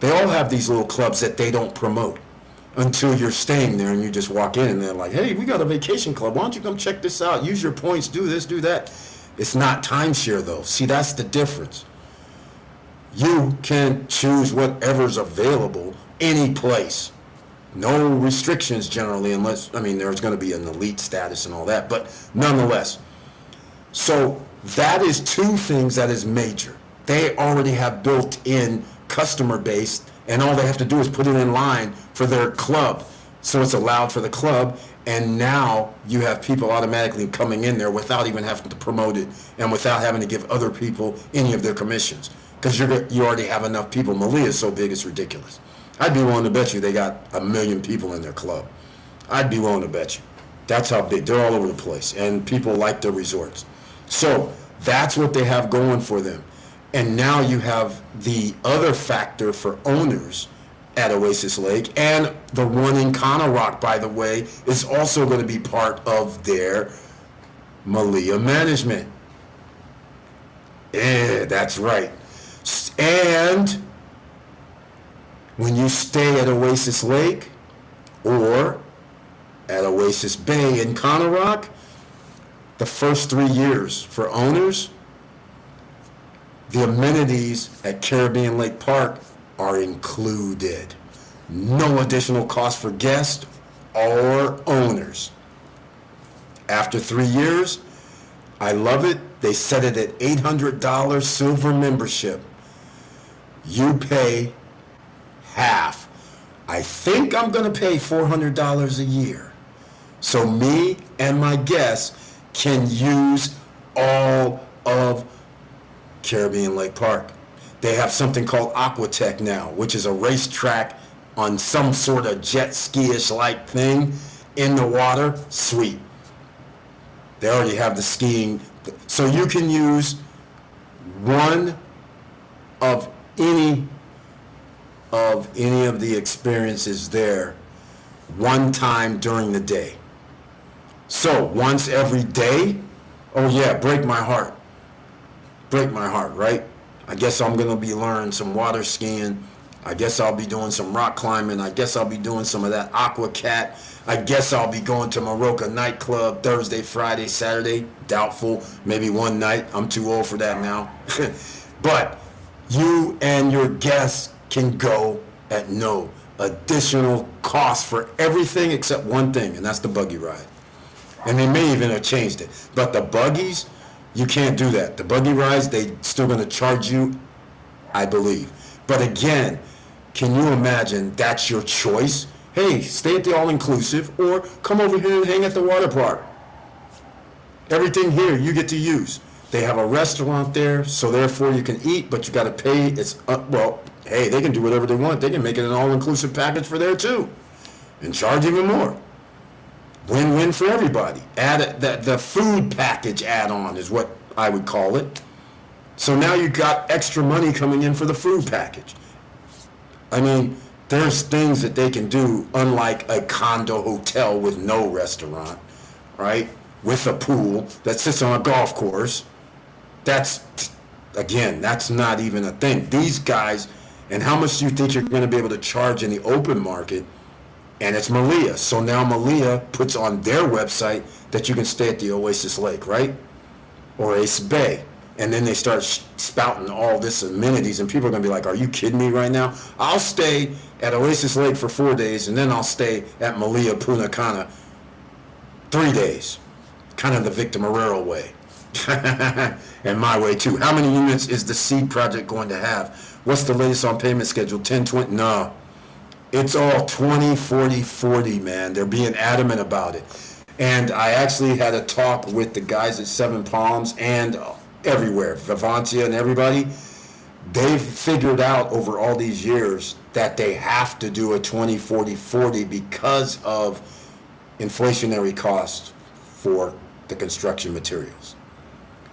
They all have these little clubs that they don't promote until you're staying there and you just walk in and they're like, hey, we got a vacation club. Why don't you come check this out? Use your points, do this, do that. It's not timeshare though. See, that's the difference. You can choose whatever's available any place. No restrictions generally, unless, there's going to be an elite status and all that, but nonetheless. So that is 2 things that is major. They already have built-in customer base, and all they have to do is put it in line for their club. So it's allowed for the club, and now you have people automatically coming in there without even having to promote it and without having to give other people any of their commissions, because you already have enough people. Malia is so big, it's ridiculous. I'd be willing to bet you they got 1 million people in their club. I'd be willing to bet you. That's how big. They're all over the place, and people like their resorts. So that's what they have going for them. And now you have the other factor for owners at Oasis Lake, and the one in Conorock, by the way, is also going to be part of their Malia management. Yeah, that's right. And when you stay at Oasis Lake or at Oasis Bay in Conorock, the first 3 years for owners, the amenities at Caribbean Lake Park are included. No additional cost for guests or owners. After 3 years, I love it. They set it at $800 silver membership. You pay half. I think I'm going to pay $400 a year. So me and my guests can use all of Caribbean Lake Park. They have something called Aquatech now, which is a racetrack on some sort of jet ski-ish like thing in the water. Sweet. They already have the skiing. So you can use one of any of the experiences there one time during the day. So once every day, oh yeah, break my heart, right? I guess I'm going to be learning some water skiing. I guess I'll be doing some rock climbing. I guess I'll be doing some of that AquaCat. I guess I'll be going to Maroka nightclub Thursday, Friday, Saturday. Doubtful. Maybe one night. I'm too old for that now. But you and your guests can go at no additional cost for everything except one thing, and that's the buggy ride. And they may even have changed it. But the buggies, you can't do that. The buggy rides, they still going to charge you, I believe. But again, can you imagine that's your choice? Hey, stay at the all-inclusive or come over here and hang at the water park. Everything here you get to use. They have a restaurant there, so therefore you can eat, but you got to pay. Well, hey, they can do whatever they want. They can make it an all-inclusive package for there too and charge even more. Win-win for everybody. Add the food package add-on is what I would call it. So now you got extra money coming in for the food package. I mean, there's things that they can do, unlike a condo hotel with no restaurant, right? With a pool that sits on a golf course. That's not even a thing. These guys, and how much do you think you're going to be able to charge in the open market? And it's Malia. So now Malia puts on their website that you can stay at the Oasis Lake, right? Or Oasis Bay. And then they start spouting all this amenities, and people are going to be like, are you kidding me right now? I'll stay at Oasis Lake for 4 days, and then I'll stay at Malia Punta Cana 3 days. Kind of the Victor Marrero way. And my way, too. How many units is the Seed Project going to have? What's the latest on payment schedule? 10, 20? No. It's all 20, 40, 40, man. They're being adamant about it. And I actually had a talk with the guys at Seven Palms and everywhere, Vivantia and everybody. They've figured out over all these years that they have to do a 20, 40, 40 because of inflationary costs for the construction materials.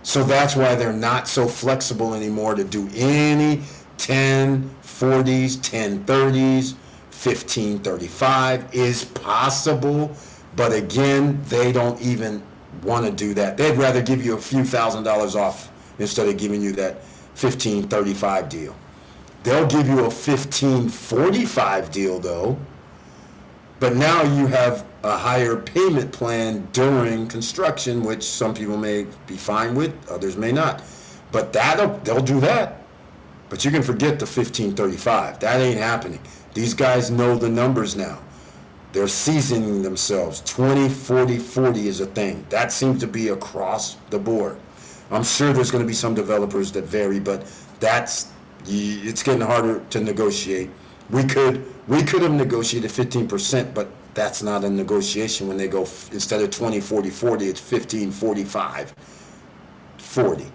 So that's why they're not so flexible anymore to do any 10, 40s, 10, 30s, 15, 35 is possible. But again, they don't even want to do that. They'd rather give you a few $1,000s off instead of giving you that 1535 deal. They'll give you a 1545 deal though, but now you have a higher payment plan during construction, which some people may be fine with, others may not. But they'll do that. But you can forget the 1535. That ain't happening. These guys know the numbers now. They're seasoning themselves. 20, 40, 40 is a thing. That seems to be across the board. I'm sure there's going to be some developers that vary, but it's getting harder to negotiate. We could have negotiated 15%, but that's not a negotiation when they go, instead of 20, 40, 40, it's 15, 45, 40,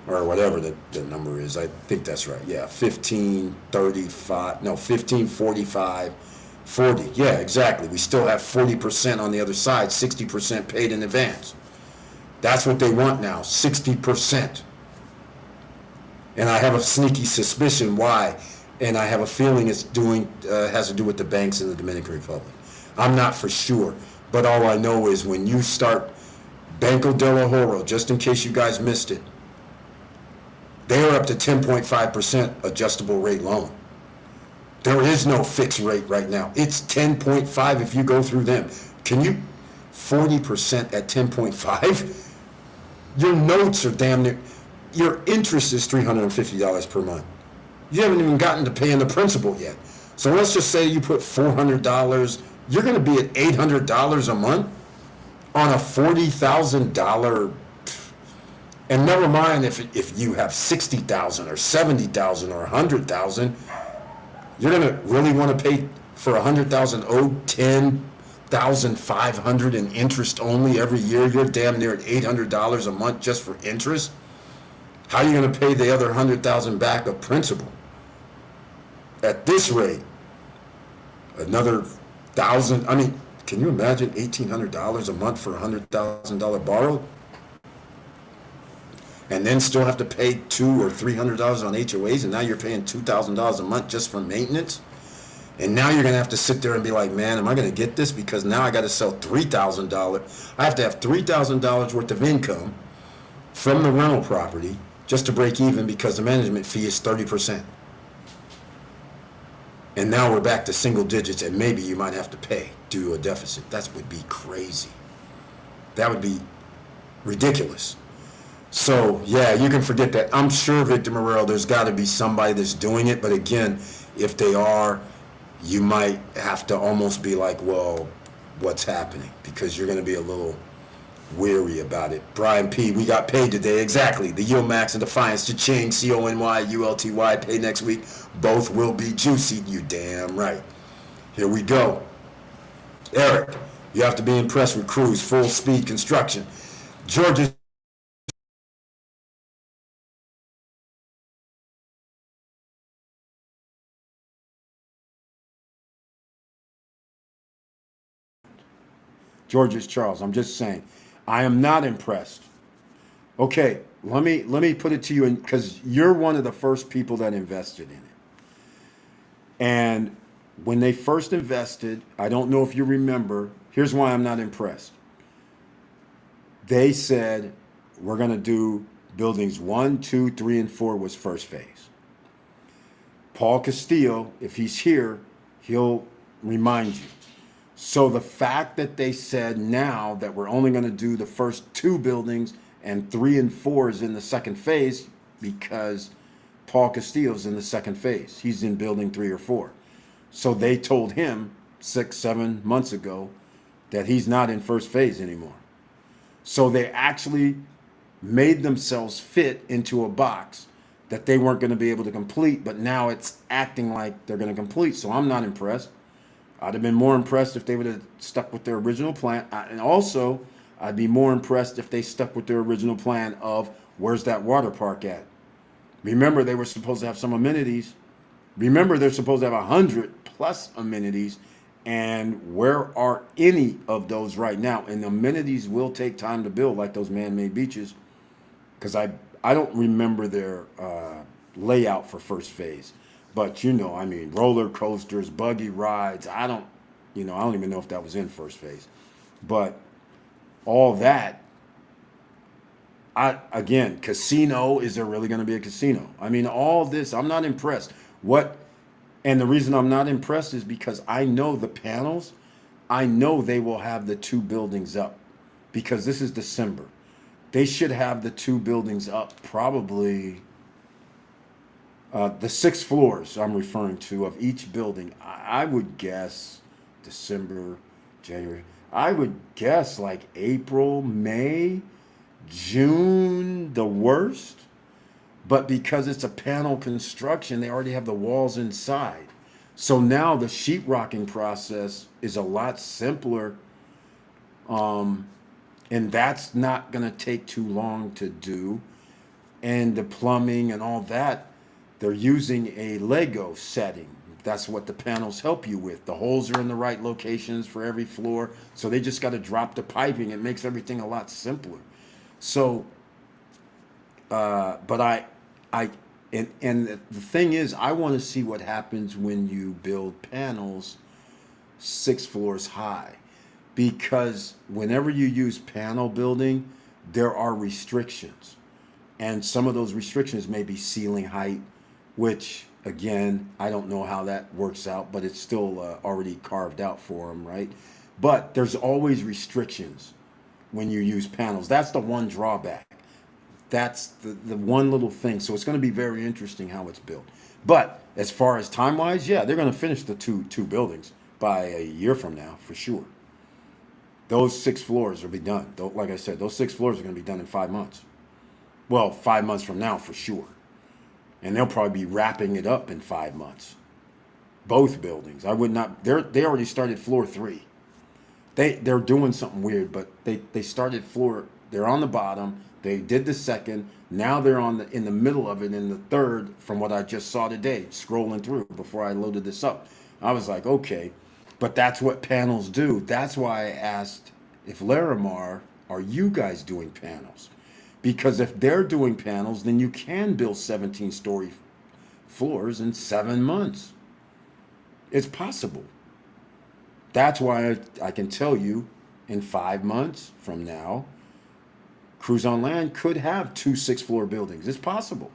or whatever the number is. I think that's right. Yeah, 15, 35, no, 15, 45, 40. Yeah, exactly. We still have 40% on the other side, 60% paid in advance. That's what they want now, 60%. And I have a sneaky suspicion why. And I have a feeling it's doing has to do with the banks in the Dominican Republic. I'm not for sure, but all I know is when you start Banco del Oro, just in case you guys missed it, they are up to 10.5% adjustable rate loan. There is no fixed rate right now. It's 10.5 if you go through them. Can you 40% at 10.5? Your notes are damn near, your interest is $350 per month. You haven't even gotten to paying the principal yet. So let's just say you put $400, you're going to be at $800 a month on a $40,000. And never mind if you have 60,000 or 70,000 or 100,000, you're going to really want to pay for 100,000 owed 10,500 in interest only every year. You're damn near at $800 a month just for interest. How are you going to pay the other 100,000 back of principal? At this rate, another thousand. I mean, can you imagine $1,800 a month for $100,000 borrowed, and then still have to pay $200 or $300 on HOAs, and now you're paying $2,000 a month just for maintenance, and now you're gonna have to sit there and be like, man, am I gonna get this? Because now I got to sell $3,000. I have to have $3,000 worth of income from the rental property just to break even because the management fee is 30%. And now we're back to single digits, and maybe you might have to pay due to a deficit. That would be crazy. That would be ridiculous. So, yeah, you can forget that. I'm sure, Victor Morel, there's got to be somebody that's doing it. But again, if they are, you might have to almost be like, well, what's happening? Because you're going to be a little weary about it. Brian P., we got paid today. Exactly. The Yield Max and Defiance, Cha-ching, CONYULTY, pay next week. Both will be juicy. You damn right. Here we go. Eric, you have to be impressed with Cruz, full speed construction. Georgia. George's Charles, I'm just saying, I am not impressed. Okay, let me put it to you, because you're one of the first people that invested in it. And when they first invested, I don't know if you remember, here's why I'm not impressed. They said, we're going to do buildings 1, 2, 3, and 4 was first phase. Paul Castillo, if he's here, he'll remind you. So the fact that they said now that we're only going to do the first 2 buildings and 3 and 4 is in the second phase, because Paul Castillo's in the second phase. He's in building 3 or 4. So they told him 6, 7 months ago that he's not in first phase anymore. So they actually made themselves fit into a box that they weren't going to be able to complete, but now it's acting like they're going to complete. So I'm not impressed. I'd have been more impressed if they would have stuck with their original plan. And also, I'd be more impressed if they stuck with their original plan of where's that water park at. Remember, they were supposed to have some amenities. Remember, they're supposed to have 100 plus amenities. And where are any of those right now? And the amenities will take time to build, like those man-made beaches. Because I don't remember their layout for first phase. But, I mean, roller coasters, buggy rides. I don't even know if that was in first phase. But all that, again, casino, is there really going to be a casino? I mean, all this, I'm not impressed. And the reason I'm not impressed is because I know the panels, I know they will have the 2 buildings up, because this is December. They should have the 2 buildings up probably. The 6 floors I'm referring to of each building, I would guess December, January. I would guess like April, May, June, the worst. But because it's a panel construction, they already have the walls inside. So now the sheetrocking process is a lot simpler. And that's not going to take too long to do. And the plumbing and all that, they're using a Lego setting. That's what the panels help you with. The holes are in the right locations for every floor. So they just got to drop the piping. It makes everything a lot simpler. So, but And the thing is, I want to see what happens when you build panels 6 floors high, because whenever you use panel building, there are restrictions, and some of those restrictions may be ceiling height, which again I don't know how that works out, but it's still already carved out for them, right? But there's always restrictions when you use panels. That's the one drawback. That's the one little thing. So it's going to be very interesting how it's built. But as far as time wise, yeah, they're going to finish the two buildings by a year from now for sure. Those 6 floors will be done. Like I said, those 6 floors are going to be done in 5 months. Well, 5 months from now for sure. And they'll probably be wrapping it up in 5 months. Both buildings. I would not. They already started floor 3. They're doing something weird, but they started floor. They're on the bottom. They did the second. Now they're in the middle of it in the third. From what I just saw today, scrolling through before I loaded this up, I was like, okay, but that's what panels do. That's why I asked if Larimar, are you guys doing panels? Because if they're doing panels, then you can build 17-story floors in 7 months. It's possible. That's why I can tell you in 5 months from now, Cruise on Land could have 2 6-floor buildings. It's possible.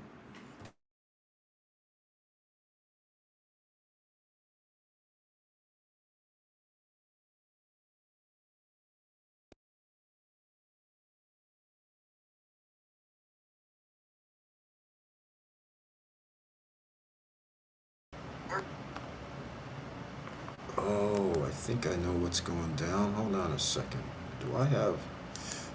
Oh, I think I know what's going down. Hold on a second. Do I have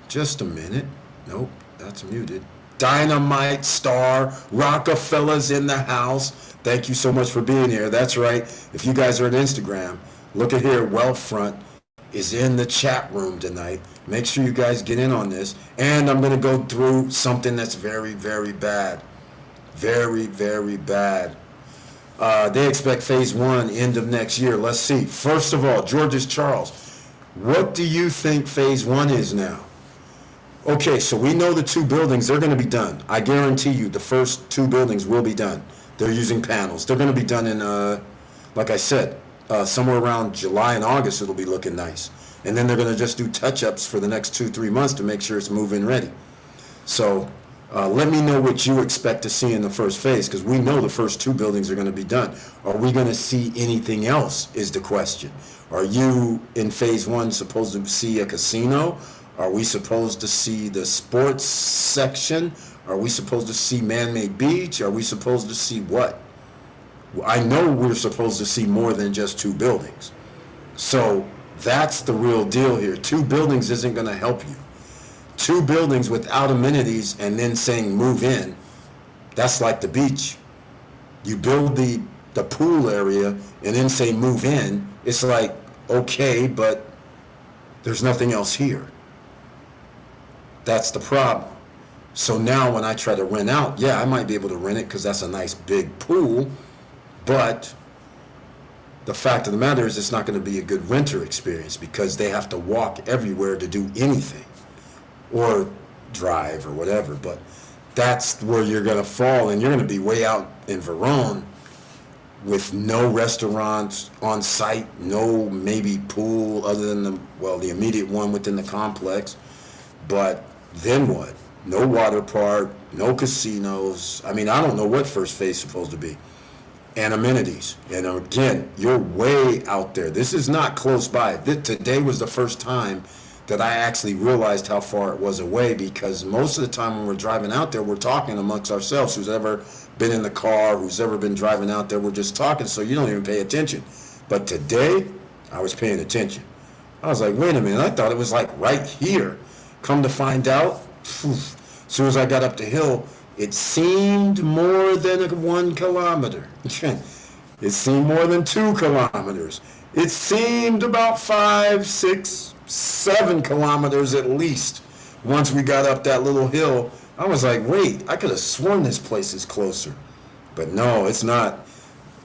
just a minute? Nope, that's muted. Dynamite Star Rockefeller's in the house. Thank you so much for being here. That's right. If you guys are on Instagram, look at here. Wealthfront is in the chat room tonight. Make sure you guys get in on this. And I'm going to go through something that's very, very bad. Very, very bad. They expect phase 1 end of next year. Let's see. First of all, George's Charles, what do you think phase 1 is now? Okay, so we know the 2 buildings, they're going to be done. I guarantee you the first 2 buildings will be done. They're using panels. They're going to be done in, like I said, somewhere around July and August it'll be looking nice. And then they're going to just do touch-ups for the next 2-3 months to make sure it's move-in ready. So let me know what you expect to see in the first phase, because we know the first 2 buildings are going to be done. Are we going to see anything else is the question. Are you in phase 1 supposed to see a casino? Are we supposed to see the sports section? Are we supposed to see man-made beach? Are we supposed to see what? I know we're supposed to see more than just 2 buildings. So that's the real deal here. 2 buildings isn't going to help you. 2 buildings without amenities and then saying move in, that's like the beach. You build the pool area and then say move in. It's like, okay, but there's nothing else here. That's the problem. So now when I try to rent out, yeah, I might be able to rent it because that's a nice big pool, but the fact of the matter is it's not going to be a good renter experience because they have to walk everywhere to do anything or drive or whatever. But that's where you're going to fall, and you're going to be way out in Verone with no restaurants on site, no maybe pool other than the immediate one within the complex. But then what? No water park, no casinos. I mean, I don't know what first phase is supposed to be. And amenities. And again, you're way out there. This is not close by. Today was the first time that I actually realized how far it was away, because most of the time when we're driving out there, we're talking amongst ourselves. Who's ever been in the car, who's ever been driving out there, we're just talking, so you don't even pay attention. But today, I was paying attention. I was like, wait a minute, I thought it was like right here. Come to find out, as soon as I got up the hill, it seemed more than 1 kilometer. It seemed more than 2 kilometers. It seemed about 5, 6, 7 kilometers at least. Once we got up that little hill, I was like, wait, I could have sworn this place is closer. But no, it's not.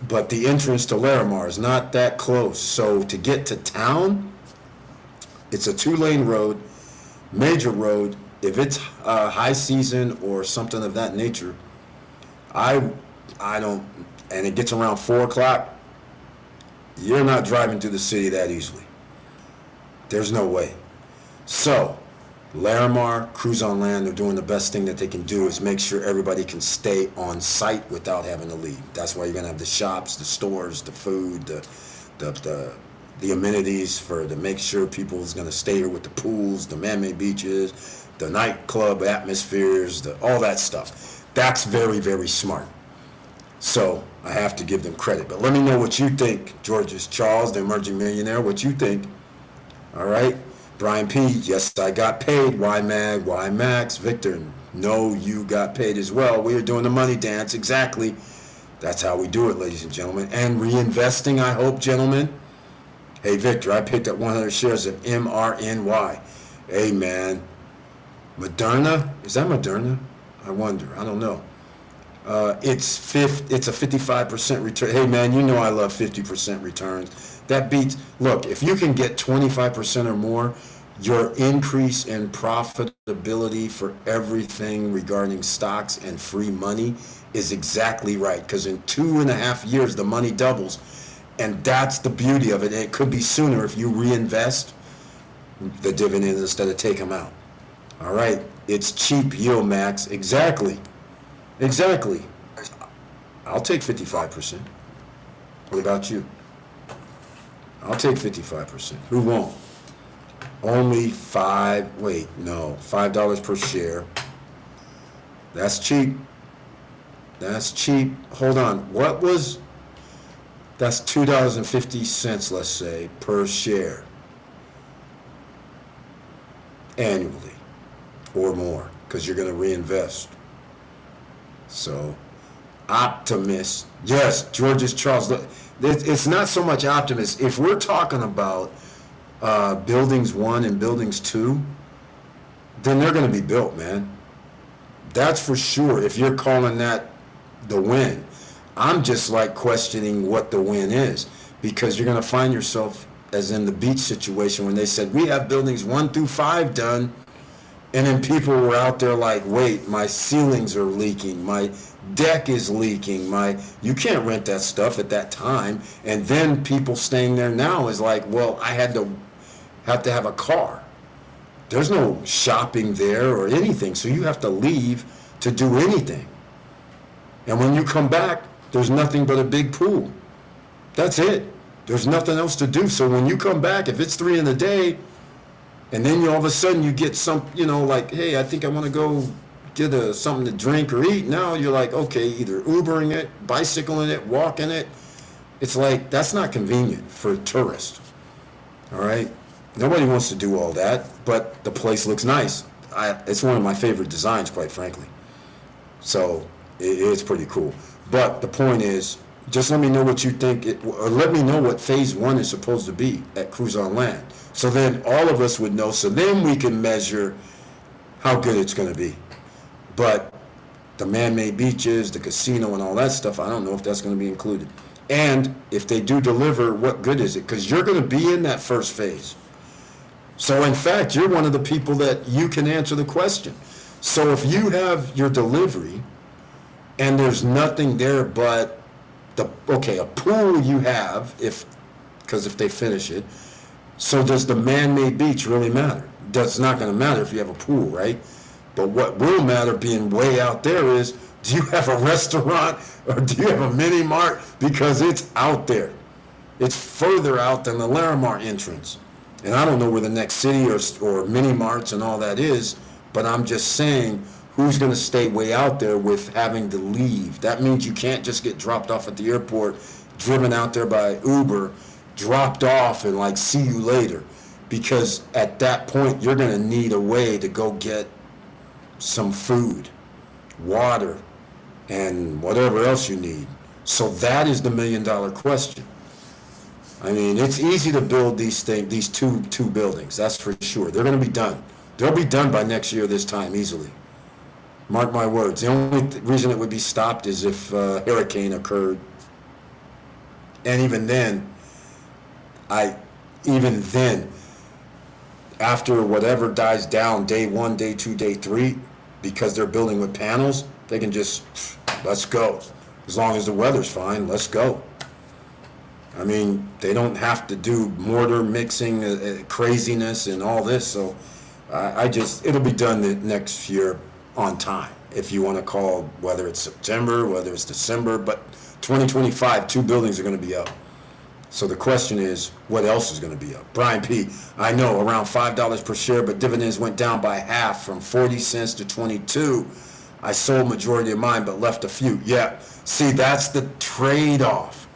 But the entrance to Larimar is not that close. So to get to town, it's a 2-lane road, major road. If it's high season or something of that nature, I I don't, and it gets around 4 o'clock. You're not driving through the city that easily. There's no way. So, Larimar, Cruise on Land, they're doing the best thing that they can do is make sure everybody can stay on site without having to leave. That's why you're gonna have the shops, the stores, the food, the amenities for to make sure people is gonna stay here with the pools, the man-made beaches, the nightclub atmospheres, all that stuff. That's very, very smart. So I have to give them credit. But let me know what you think, Georges Charles, the emerging millionaire, what you think. All right. Brian P, yes, I got paid. Why Mag, why Max? Victor, no, you got paid as well. We are doing the money dance. Exactly. That's how we do it, ladies and gentlemen. And reinvesting, I hope, gentlemen. Hey, Victor, I picked up 100 shares of MRNY. Hey, man. Moderna? Is that Moderna? I wonder. I don't know. It's a 55% return. Hey, man, you know I love 50% returns. That beats, look, if you can get 25% or more, your increase in profitability for everything regarding stocks and free money is exactly right. Because in 2.5 years, the money doubles. And that's the beauty of it. It could be sooner if you reinvest the dividends instead of take them out. All right. It's cheap yield, Max. Exactly. Exactly. I'll take 55%. What about you? I'll take 55%. Who won't? Only $5 per share. That's cheap. That's cheap. Hold on. That's $2.50, let's say, per share. Annually. Or more. Because you're going to reinvest. So, optimist. Yes, Georges Charles. Look, it's not so much optimist. If we're talking about buildings 1 and buildings 2, then they're going to be built, man. That's for sure. If you're calling that the win, I'm just like questioning what the win is, because you're going to find yourself as in the beach situation when they said we have buildings 1 through 5 done. And then people were out there like, wait, my ceilings are leaking, my deck is leaking, you can't rent that stuff at that time. And then people staying there now is like, well, I have to have a car. There's no shopping there or anything, so you have to leave to do anything. And when you come back, there's nothing but a big pool. That's it. There's nothing else to do. So when you come back, if it's 3 in the day, and then all of a sudden you get some, like, hey, I think I want to go get something to drink or eat. Now you're like, okay, either Ubering it, bicycling it, walking it. It's like, that's not convenient for tourists. All right? Nobody wants to do all that, but the place looks nice. It's one of my favorite designs, quite frankly. So it's pretty cool. But the point is, just let me know what you think, or let me know what phase 1 is supposed to be at Cruise on Land. So then all of us would know, so then we can measure how good it's going to be. But the man-made beaches, the casino, and all that stuff, I don't know if that's going to be included. And if they do deliver, what good is it? Because you're going to be in that first phase. So in fact, you're one of the people that you can answer the question. So if you have your delivery and there's nothing there but a pool you have, because if they finish it, so does the man-made beach really matter? That's not going to matter if you have a pool, right? But what will matter, being way out there, is do you have a restaurant or do you have a mini mart? Because it's out there. It's further out than the Larimar entrance. And I don't know where the next city or mini marts and all that is, but I'm just saying, who's going to stay way out there with having to leave? That means you can't just get dropped off at the airport, driven out there by Uber, dropped off and like, see you later. Because at that point, you're going to need a way to go get some food, water, and whatever else you need. So that is the $1 million question. I mean, it's easy to build these two buildings, that's for sure. They're going to be done. They'll be done by next year this time, easily. Mark my words. The only reason it would be stopped is if a hurricane occurred. And even then, after whatever dies down, day 1, day 2, day 3, because they're building with panels, they can just Let's go. As long as the weather's fine, let's go. I mean, they don't have to do mortar mixing, craziness and all this, so it'll be done the next year on time, if you want to call, whether it's September, whether it's December, but 2025, 2 buildings are going to be up. So the question is, what else is going to be up? Brian P., I know, around $5 per share, but dividends went down by half from 40 cents to 22. I sold majority of mine, but left a few. Yeah, see, that's the trade-off.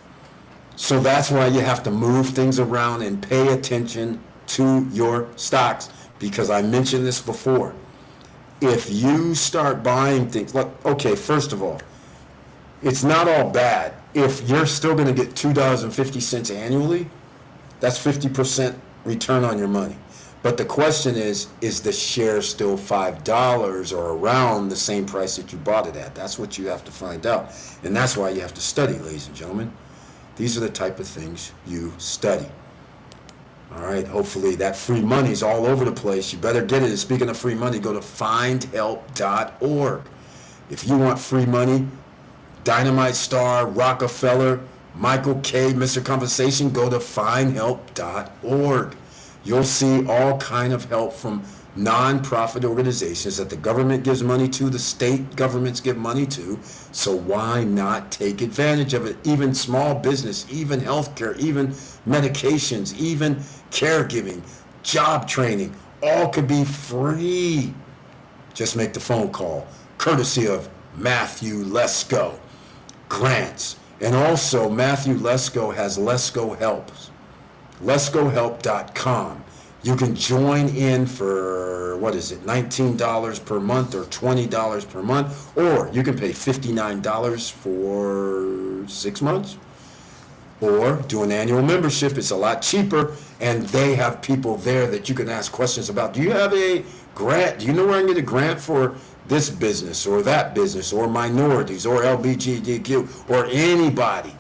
So that's why you have to move things around and pay attention to your stocks, because I mentioned this before. If you start buying things, like, okay, first of all, it's not all bad. If you're still going to get $2.50 annually, that's 50% return on your money. But the question is the share still $5 or around the same price that you bought it at? That's what you have to find out. And that's why you have to study, ladies and gentlemen. These are the type of things you study. All right, hopefully that free money's all over the place. You better get it. And speaking of free money, go to findhelp.org. If you want free money, Dynamite Star, Rockefeller, Michael K., Mr. Compensation, go to findhelp.org. You'll see all kind of help from non-profit organizations that the government gives money to, the state governments give money to, so why not take advantage of it? Even small business, even healthcare, even medications, even caregiving, job training, all could be free. Just make the phone call, courtesy of Matthew Lesko. Grants. And also, Matthew Lesko has Lesko Helps. LeskoHelp.com. You can join in for, $19 per month or $20 per month, or you can pay $59 for 6 months, or do an annual membership. It's a lot cheaper, and they have people there that you can ask questions about. Do you have a grant? Do you know where I can get a grant for this business or that business or minorities or LGBTQ or anybody?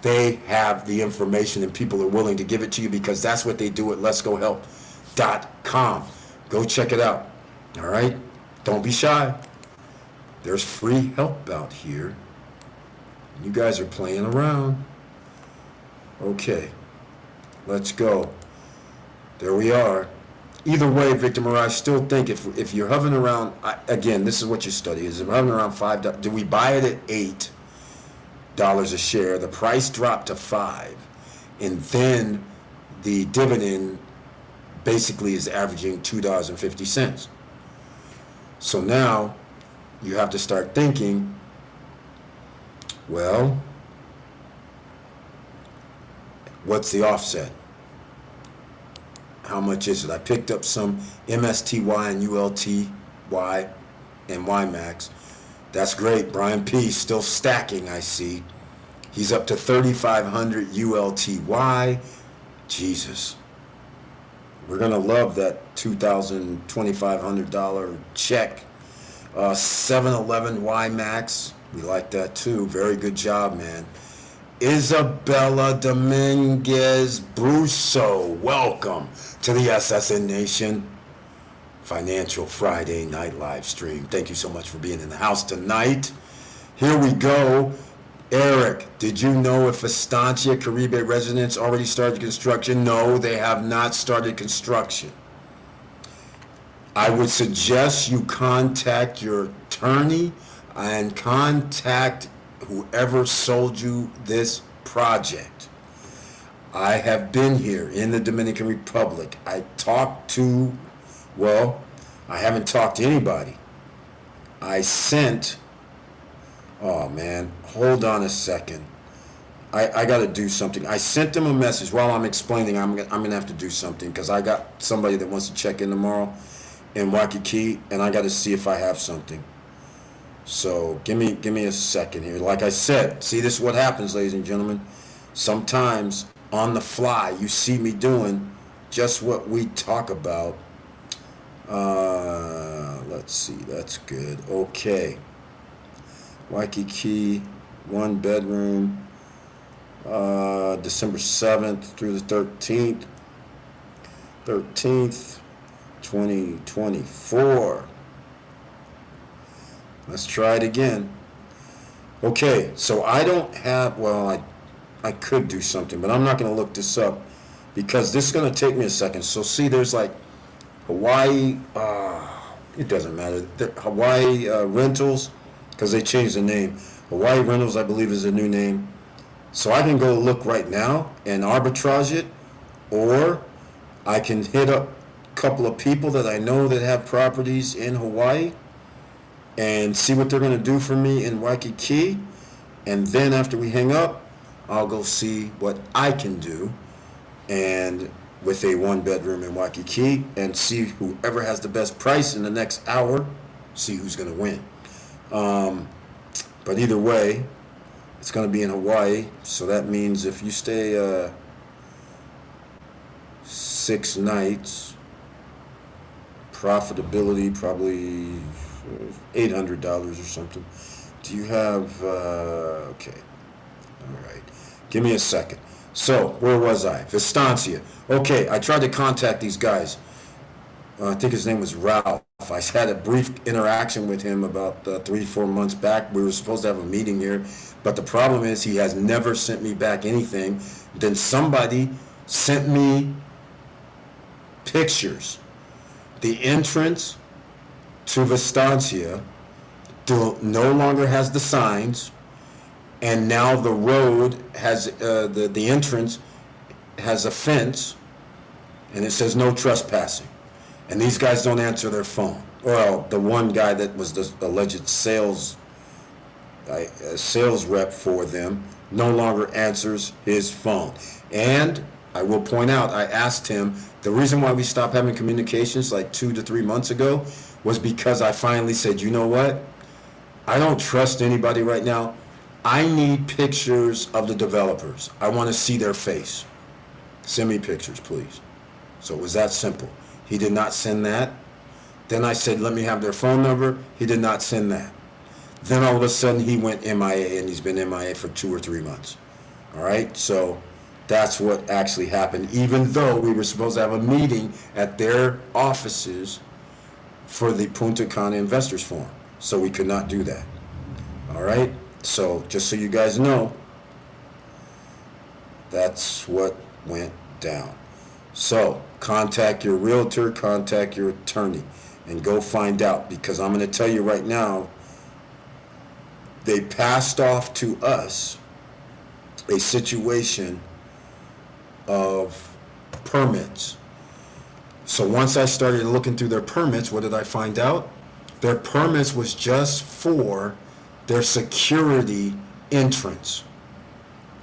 They have the information, and people are willing to give it to you, because that's what they do at LetsGoHelp.com. Go check it out. All right? Don't be shy. There's free help out here. You guys are playing around. Okay. Let's go. There we are. Either way, Victor Mirage, still think if you're hovering around, again, this is what you study, is if hovering around $5, do we buy it at $8 a share, the price dropped to $5, and then the dividend basically is averaging $2.50. So now you have to start thinking, well, what's the offset? How much is it? I picked up some MSTY and ULTY and YMAX. That's great. Brian P. still stacking, I see. He's up to 3,500 ULTY. Jesus. We're going to love that $2,000, $2,500 check. 711 YMAX. We like that too. Very good job, man. Isabella Dominguez Brusso, welcome to the SSN Nation Financial Friday Night Live Stream. Thank you so much for being in the house tonight. Here we go. Eric, did you know if Estancia Caribe residents already started construction? No, they have not started construction. I would suggest you contact your attorney and contact whoever sold you this project. I have been here in the Dominican Republic. I haven't talked to anybody. Oh man, hold on a second. I got to do something. I sent them a message while I'm explaining. I'm gonna have to do something, because I got somebody that wants to check in tomorrow in Waikiki, and I got to see if I have something. So give me a second here. Like I said, see, this is what happens, ladies and gentlemen. Sometimes on the fly, you see me doing just what we talk about. Let's see, that's good. Okay. Waikiki, 1 bedroom, December 7th through the 13th, 2024. Let's try it again. Okay, so I don't have, well, I could do something, but I'm not going to look this up because this is going to take me a second. So see, there's like Hawaii, it doesn't matter. Hawaii Rentals, because they changed the name. Hawaii Rentals, I believe, is a new name. So I can go look right now and arbitrage it, or I can hit up a couple of people that I know that have properties in Hawaii and see what they're going to do for me in Waikiki. And then after we hang up, I'll go see what I can do and with a one bedroom in Waikiki and see whoever has the best price in the next hour, see who's going to win. But either way, it's going to be in Hawaii. So that means if you stay 6 nights, profitability probably $800 or something. Do you have, okay, all right, give me a second. So, where was I? Vistancia. Okay, I tried to contact these guys. I think his name was Ralph. I had a brief interaction with him about 3-4 months back. We were supposed to have a meeting here, but the problem is he has never sent me back anything. Then somebody sent me pictures. The entrance to Vistancia no longer has the signs, and now the road has the entrance has a fence, and it says no trespassing. And these guys don't answer their phone. Well, the one guy that was the alleged sales rep for them no longer answers his phone. And I will point out, I asked him, the reason why we stopped having communications like 2 to 3 months ago was because I finally said, you know what? I don't trust anybody right now. I need pictures of the developers. I want to see their face. Send me pictures, please. So it was that simple. He did not send that. Then I said, let me have their phone number. He did not send that. Then all of a sudden he went MIA, and he's been MIA for 2 or 3 months. All right? So that's what actually happened, even though we were supposed to have a meeting at their offices for the Punta Cana Investors Forum. So we could not do that. All right? So just so you guys know, that's what went down. So contact your realtor, contact your attorney, and go find out, because I'm going to tell you right now, they passed off to us a situation of permits. So once I started looking through their permits, what did I find out? Their permits was just for their security entrance.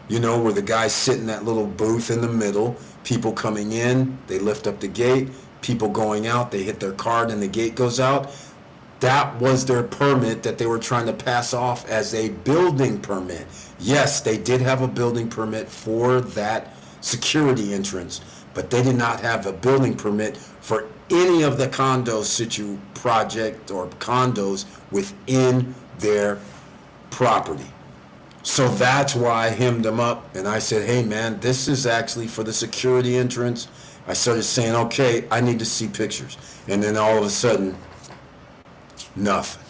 You know, where the guys sit in that little booth in the middle, people coming in, they lift up the gate, people going out, they hit their card and the gate goes out. That was their permit that they were trying to pass off as a building permit. Yes, they did have a building permit for that security entrance, but they did not have a building permit for any of the condo project or condos within their property. So that's why I hemmed them up, and I said, hey man, this is actually for the security entrance. I started saying, okay, I need to see pictures. And then all of a sudden, nothing.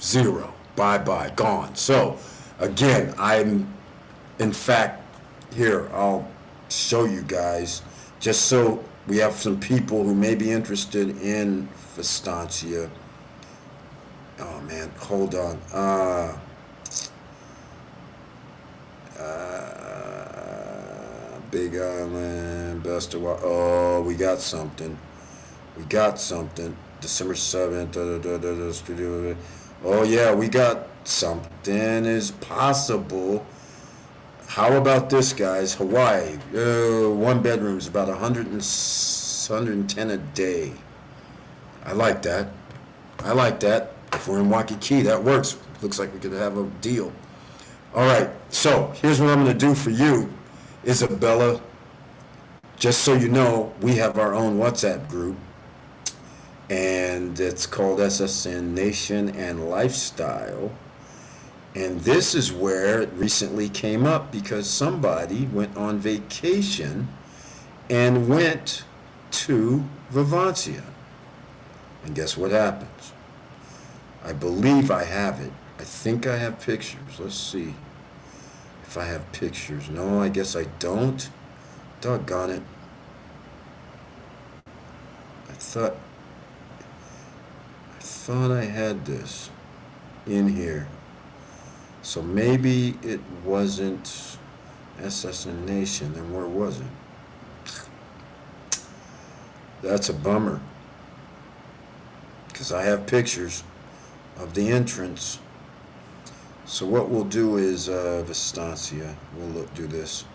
Zero. Bye-bye. Gone. So again, in fact, here, I'll show you guys, just so we have some people who may be interested in Vistancia. Oh man, hold on. Big Island, Best of oh, we got something. December 7th, studio. Oh yeah, we got something is possible. How about this, guys? Hawaii, 1 bedroom is about 110 a day. I like that. If we're in Waikiki, that works. Looks like we could have a deal. All right, so here's what I'm going to do for you, Isabella. Just so you know, we have our own WhatsApp group, and it's called SSN Nation and Lifestyle. And this is where it recently came up because somebody went on vacation and went to Vivancia. And guess what happens? I believe I have it. I think I have pictures. Let's see if I have pictures. No, I guess I don't. Doggone it. I thought I had this in here. So maybe it wasn't Assassination. Then where was it? That's a bummer. Because I have pictures of the entrance. So what we'll do is Vistancia. We'll do this.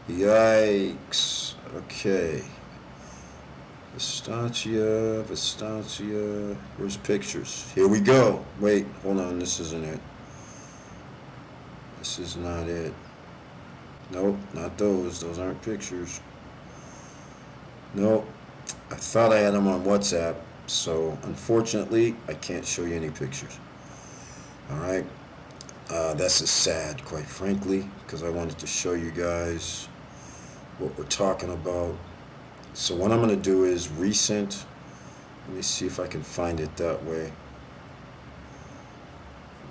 Yikes. Okay. Vistancia. Where's pictures? Here we go. Wait, hold on. This isn't it. This is not it. Nope, not those. Those aren't pictures. Nope. I thought I had them on WhatsApp. So unfortunately, I can't show you any pictures. All right. That's a sad, quite frankly, because I wanted to show you guys what we're talking about. So what I'm going to do is recent. Let me see if I can find it that way.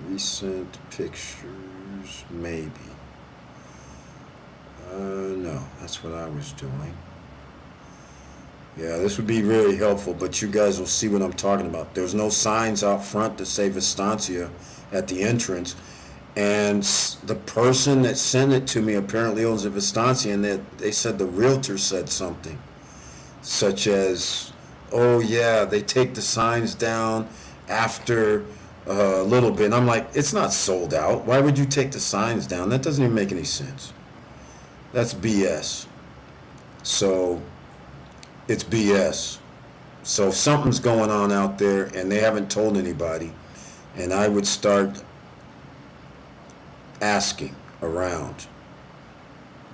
Recent pictures, maybe. No, that's what I was doing. Yeah, this would be very helpful, but you guys will see what I'm talking about. There's no signs out front to say Vistancia at the entrance. And the person that sent it to me apparently owns a Vistancia, and they said the realtor said something, such as, oh yeah, they take the signs down after a little bit. And I'm like, it's not sold out. Why would you take the signs down? That doesn't even make any sense. That's BS. So it's BS. So if something's going on out there and they haven't told anybody, and I would start asking around,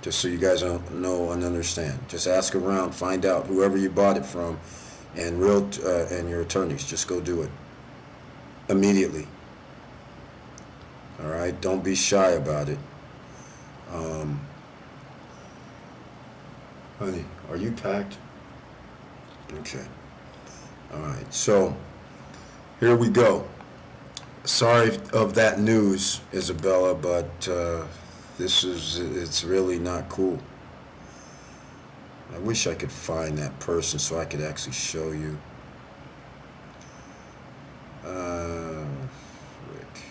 just so you guys don't know and understand. Just ask around, find out whoever you bought it from, and your attorneys. Just go do it immediately. All right, don't be shy about it. Honey, are you packed? Okay. All right. So here we go. Sorry of that news, Isabella, but it's really not cool. I wish I could find that person so I could actually show you. Frick.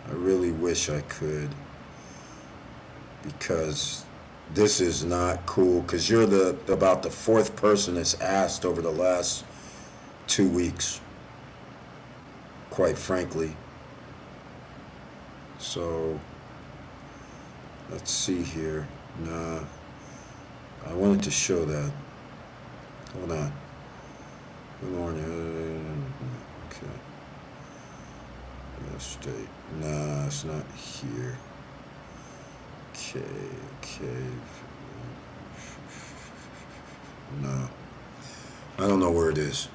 I really wish I could, because this is not cool, because you're about the fourth person that's asked over the last 2 weeks, quite frankly. So let's see here. Nah, I wanted to show that. Hold on. Good morning. Okay. Real estate. Nah, it's not here. Okay. No. I don't know where it is.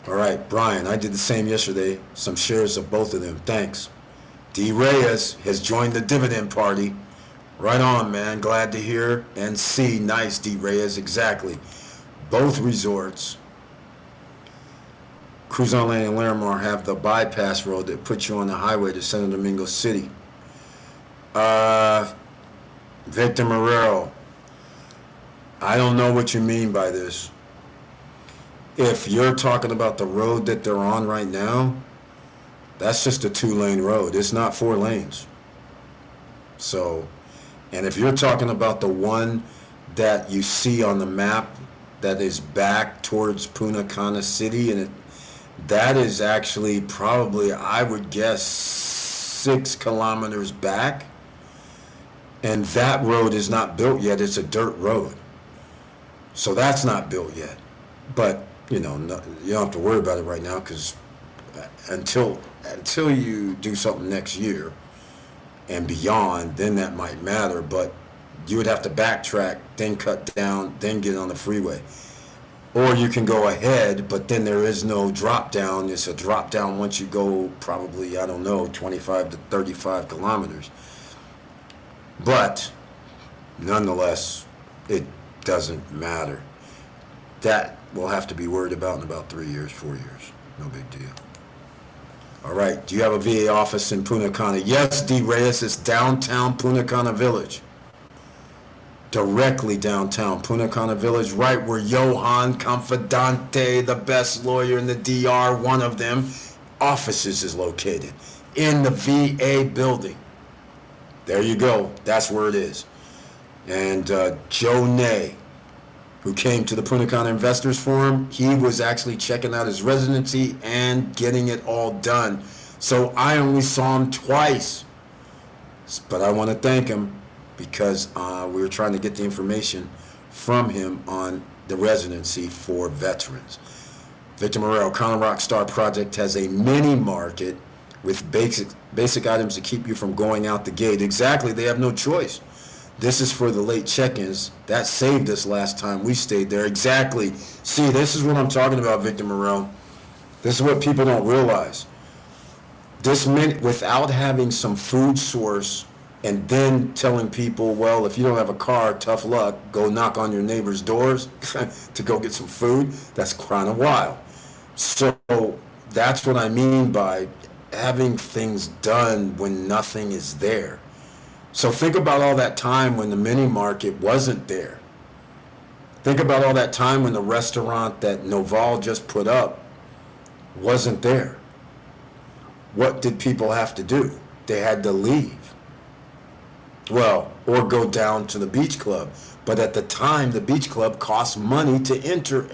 All right, Brian, I did the same yesterday. Some shares of both of them. Thanks. D. Reyes has joined the dividend party. Right on, man. Glad to hear and see. Nice, D. Reyes. Exactly. Both resorts, Cruzon Lane and Larimar, have the bypass road that puts you on the highway to Santo Domingo City. Victor Marrero, I don't know what you mean by this. If you're talking about the road that they're on right now, that's just a 2-lane road. It's not 4 lanes. So, and if you're talking about the one that you see on the map that is back towards Punta Cana City, and that is actually probably, I would guess, 6 kilometers back. And that road is not built yet. It's a dirt road. So that's not built yet. But, you don't have to worry about it right now, because until you do something next year and beyond, then that might matter. But you would have to backtrack, then cut down, then get on the freeway. Or you can go ahead, but then there is no drop down. It's a drop down once you go probably, 25 to 35 kilometers. But nonetheless, it doesn't matter. That we'll have to be worried about in about 3 years, 4 years. No big deal. All right. Do you have a VA office in Punta Cana? Yes, D. Reyes. It's downtown Punta Cana Village. Directly downtown Punta Cana Village, right where Johan Confidante, the best lawyer in the DR, one of them, offices is located. In the VA building. There you go. That's where it is. And Joe Ney, who came to the Punta Cana Investors Forum, he was actually checking out his residency and getting it all done. So I only saw him twice. But I want to thank him because we were trying to get the information from him on the residency for veterans. Victor Marrero, Cana Rock Star Project has a mini market with basic items to keep you from going out the gate. Exactly, they have no choice. This is for the late check-ins. That saved us last time we stayed there. Exactly. See, this is what I'm talking about, Victor Marrero. This is what people don't realize. This meant without having some food source and then telling people, well, if you don't have a car, tough luck, go knock on your neighbor's doors to go get some food, that's kind of wild. So that's what I mean by having things done when nothing is there. So think about all that time when the mini market wasn't there. Think about all that time when the restaurant that Noval just put up wasn't there. What did people have to do? They had to leave. Well, or go down to the beach club. But at the time, the beach club cost money to enter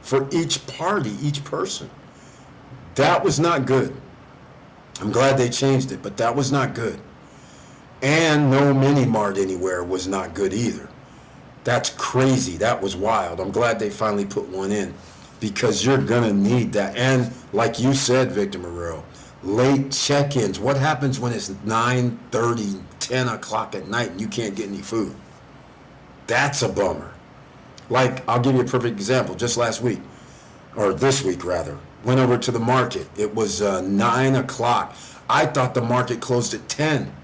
for each party, each person. That was not good. I'm glad they changed it, but that was not good. And no mini mart anywhere was not good either. That's crazy. That was wild. I'm glad they finally put one in because you're going to need that. And like you said, Victor Marrero, late check-ins. What happens when it's 9:30, 10 o'clock at night and you can't get any food? That's a bummer. Like, I'll give you a perfect example. Just last week, or this week rather, went over to the market. It was 9 o'clock. I thought the market closed at 10.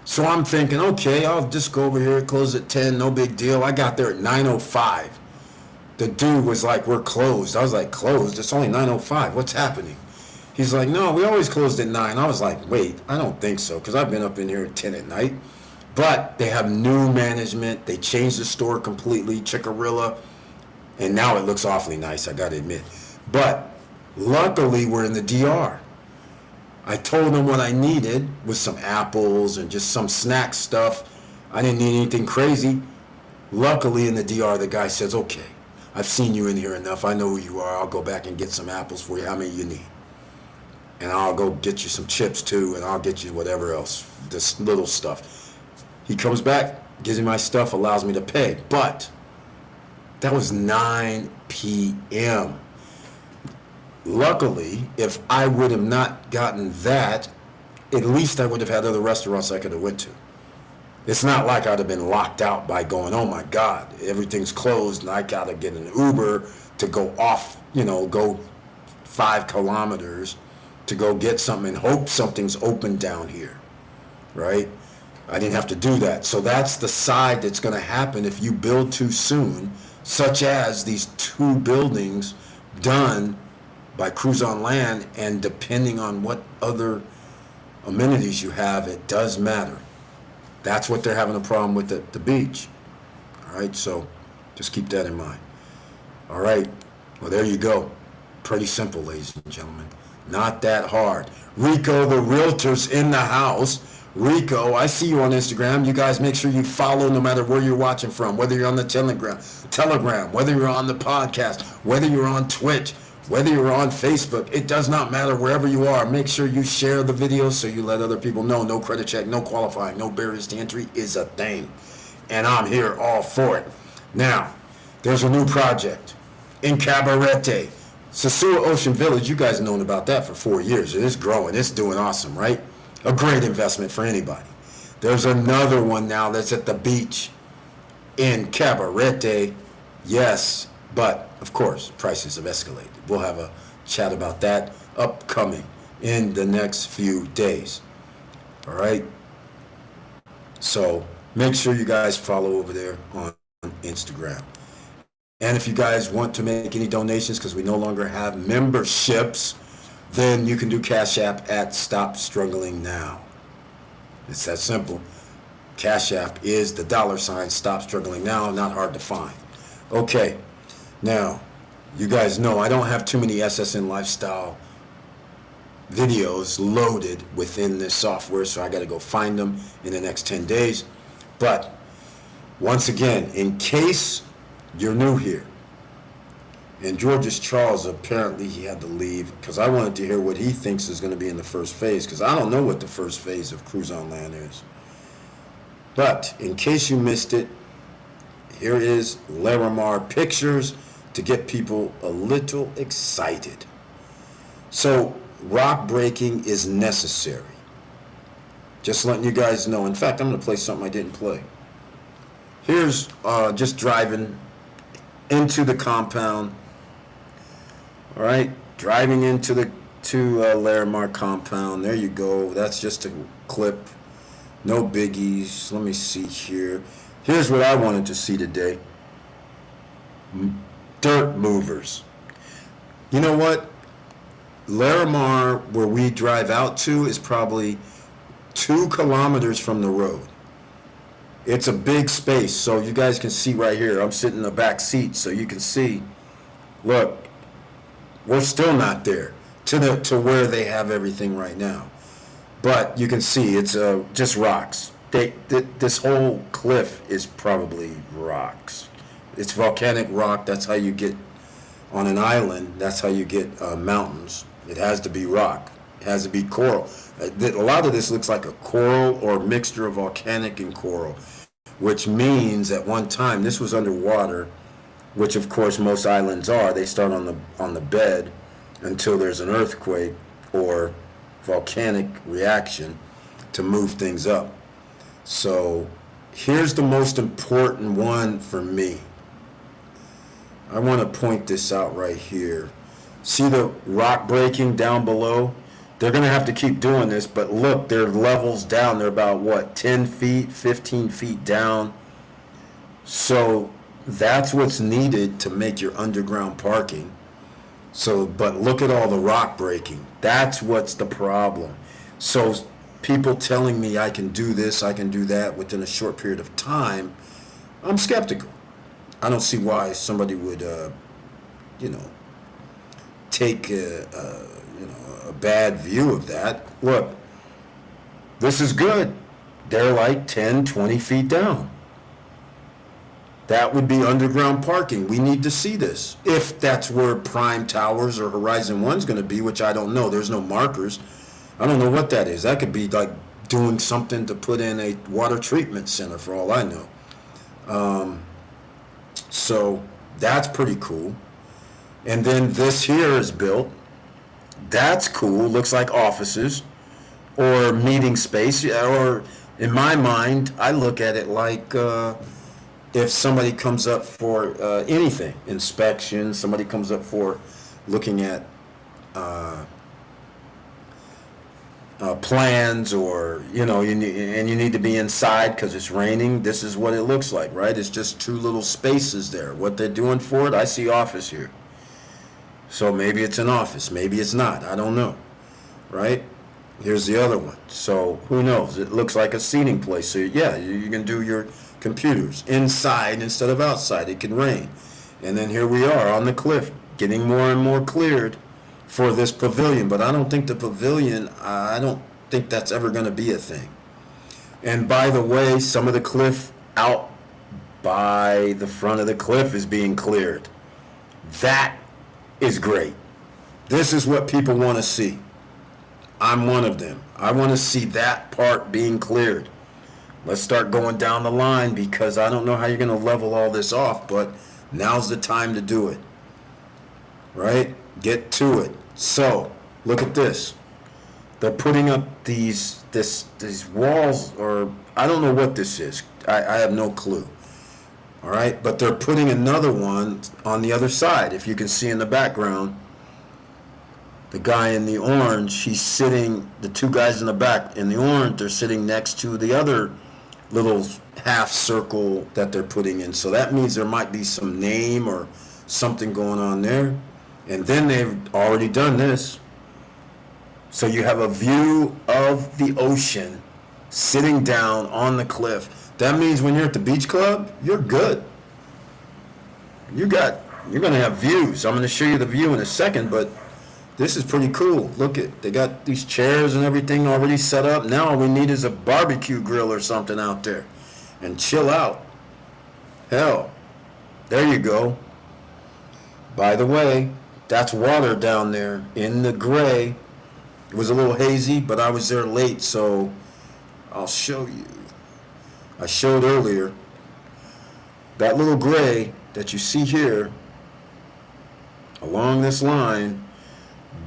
So I'm thinking, okay, I'll just go over here, close at 10, no big deal. I got there at 9:05. The dude was like, we're closed. I was like, closed? It's only 9:05. What's happening? He's like, no, we always closed at 9. I was like, wait, I don't think so, because I've been up in here at 10 at night. But they have new management. They changed the store completely, Chickarilla, and now it looks awfully nice, I got to admit. But luckily, we're in the DR. I told them what I needed was some apples and just some snack stuff. I didn't need anything crazy. Luckily, in the DR, the guy says, okay, I've seen you in here enough. I know who you are. I'll go back and get some apples for you. How many you need? And I'll go get you some chips too, and I'll get you whatever else, this little stuff. He comes back, gives me my stuff, allows me to pay. But that was 9 p.m. Luckily, if I would have not gotten that, at least I would have had other restaurants I could have went to. It's not like I'd have been locked out by going, oh my God, everything's closed and I gotta get an Uber to go off, go 5 kilometers to go get something and hope something's open down here, right? I didn't have to do that. So that's the side that's gonna happen if you build too soon, such as these 2 buildings done by Cruise on Land, and depending on what other amenities you have, it does matter. That's what they're having a problem with at the beach. All right, so just keep that in mind. All right, well, there you go. Pretty simple, ladies and gentlemen. Not that hard. Rico, the realtor's in the house. Rico, I see you on Instagram. You guys make sure you follow no matter where you're watching from, whether you're on the Telegram, whether you're on the podcast, whether you're on Twitch, whether you're on Facebook. It does not matter wherever you are. Make sure you share the video so you let other people know. No credit check, no qualifying, no barriers to entry is a thing. And I'm here all for it. Now, there's a new project in Cabarete. Sosua Ocean Village, you guys have known about that for 4 years. It's growing. It's doing awesome, right? A great investment for anybody. There's another one now that's at the beach in Cabarete. Yes, but of course, prices have escalated. We'll have a chat about that upcoming in the next few days. All right? So make sure you guys follow over there on Instagram. And if you guys want to make any donations, because we no longer have memberships, then you can do Cash App at Stop Struggling Now. It's that simple. Cash App is the $ Stop Struggling Now, not hard to find. Okay, now, you guys know I don't have too many SSN Lifestyle videos loaded within this software, so I got to go find them in the next 10 days. But once again, in case you're new here, and George's Charles, apparently he had to leave because I wanted to hear what he thinks is going to be in the first phase, because I don't know what the first phase of Cruise on Land is. But in case you missed it, here is Larimar pictures to get people a little excited. So rock breaking is necessary. Just letting you guys know. In fact, I'm going to play something I didn't play. Here's just driving into the compound. All right, driving into the Larimar compound. There you go. That's just a clip. No biggies. Let me see here. Here's what I wanted to see today. Dirt movers. You know what? Larimar, where we drive out to, is probably 2 kilometers from the road. It's a big space, so you guys can see right here. I'm sitting in the back seat, so you can see. Look, we're still not there to where they have everything right now. But you can see it's just rocks. This whole cliff is probably rocks. It's volcanic rock. That's how you get on an island. That's how you get mountains. It has to be rock. It has to be coral. A lot of this looks like a coral or mixture of volcanic and coral, which means at one time this was underwater, which of course most islands are. They start on the bed until there's an earthquake or volcanic reaction to move things up. So here's the most important one for me. I want to point this out right here. See the rock breaking down below? They're going to have to keep doing this, but look, their levels down. They're about, what, 10 feet, 15 feet down. So that's what's needed to make your underground parking. So, but look at all the rock breaking. That's what's the problem. So people telling me I can do this, I can do that within a short period of time, I'm skeptical. I don't see why somebody would, take a bad view of that. Look, this is good. They're like 10, 20 feet down. That would be underground parking. We need to see this. If that's where Prime Towers or Horizon One's going to be, which I don't know. There's no markers. I don't know what that is. That could be like doing something to put in a water treatment center for all I know. So that's pretty cool. And then this here is built. That's cool. Looks like offices or meeting space. Or in my mind, I look at it like if somebody comes up for anything, inspection, somebody comes up for looking at plans, or you need to be inside because it's raining. This is what it looks like, right? It's just 2 little spaces there. What they're doing for it, I see office here. So maybe it's an office, maybe it's not. I don't know, right? Here's the other one. So who knows? It looks like a seating place. So yeah, you can do your computers inside instead of outside. It can rain. And then here we are on the cliff, getting more and more cleared for this pavilion. But I don't think the pavilion, I don't think that's ever going to be a thing. And by the way, some of the cliff out by the front of the cliff is being cleared. That is great. This is what people want to see. I'm one of them. I want to see that part being cleared. Let's start going down the line, because I don't know how you're going to level all this off, but now's the time to do it. Right? Get to it. So, look at this. They're putting up these walls, or I don't know what this is. I have no clue. All right? But they're putting another one on the other side. If you can see in the background, the guy in the orange, he's sitting, the 2 guys in the back in the orange, they're sitting next to the other little half circle that they're putting in. So that means there might be some name or something going on there. And then they've already done this. So you have a view of the ocean sitting down on the cliff. That means when you're at the beach club, you're good. You're going to have views. I'm going to show you the view in a second, but this is pretty cool. Look at, they got these chairs and everything already set up. Now all we need is a barbecue grill or something out there and chill out. Hell, there you go. By the way, that's water down there in the gray. It was a little hazy, but I was there late, so I'll show you. I showed earlier that little gray that you see here along this line.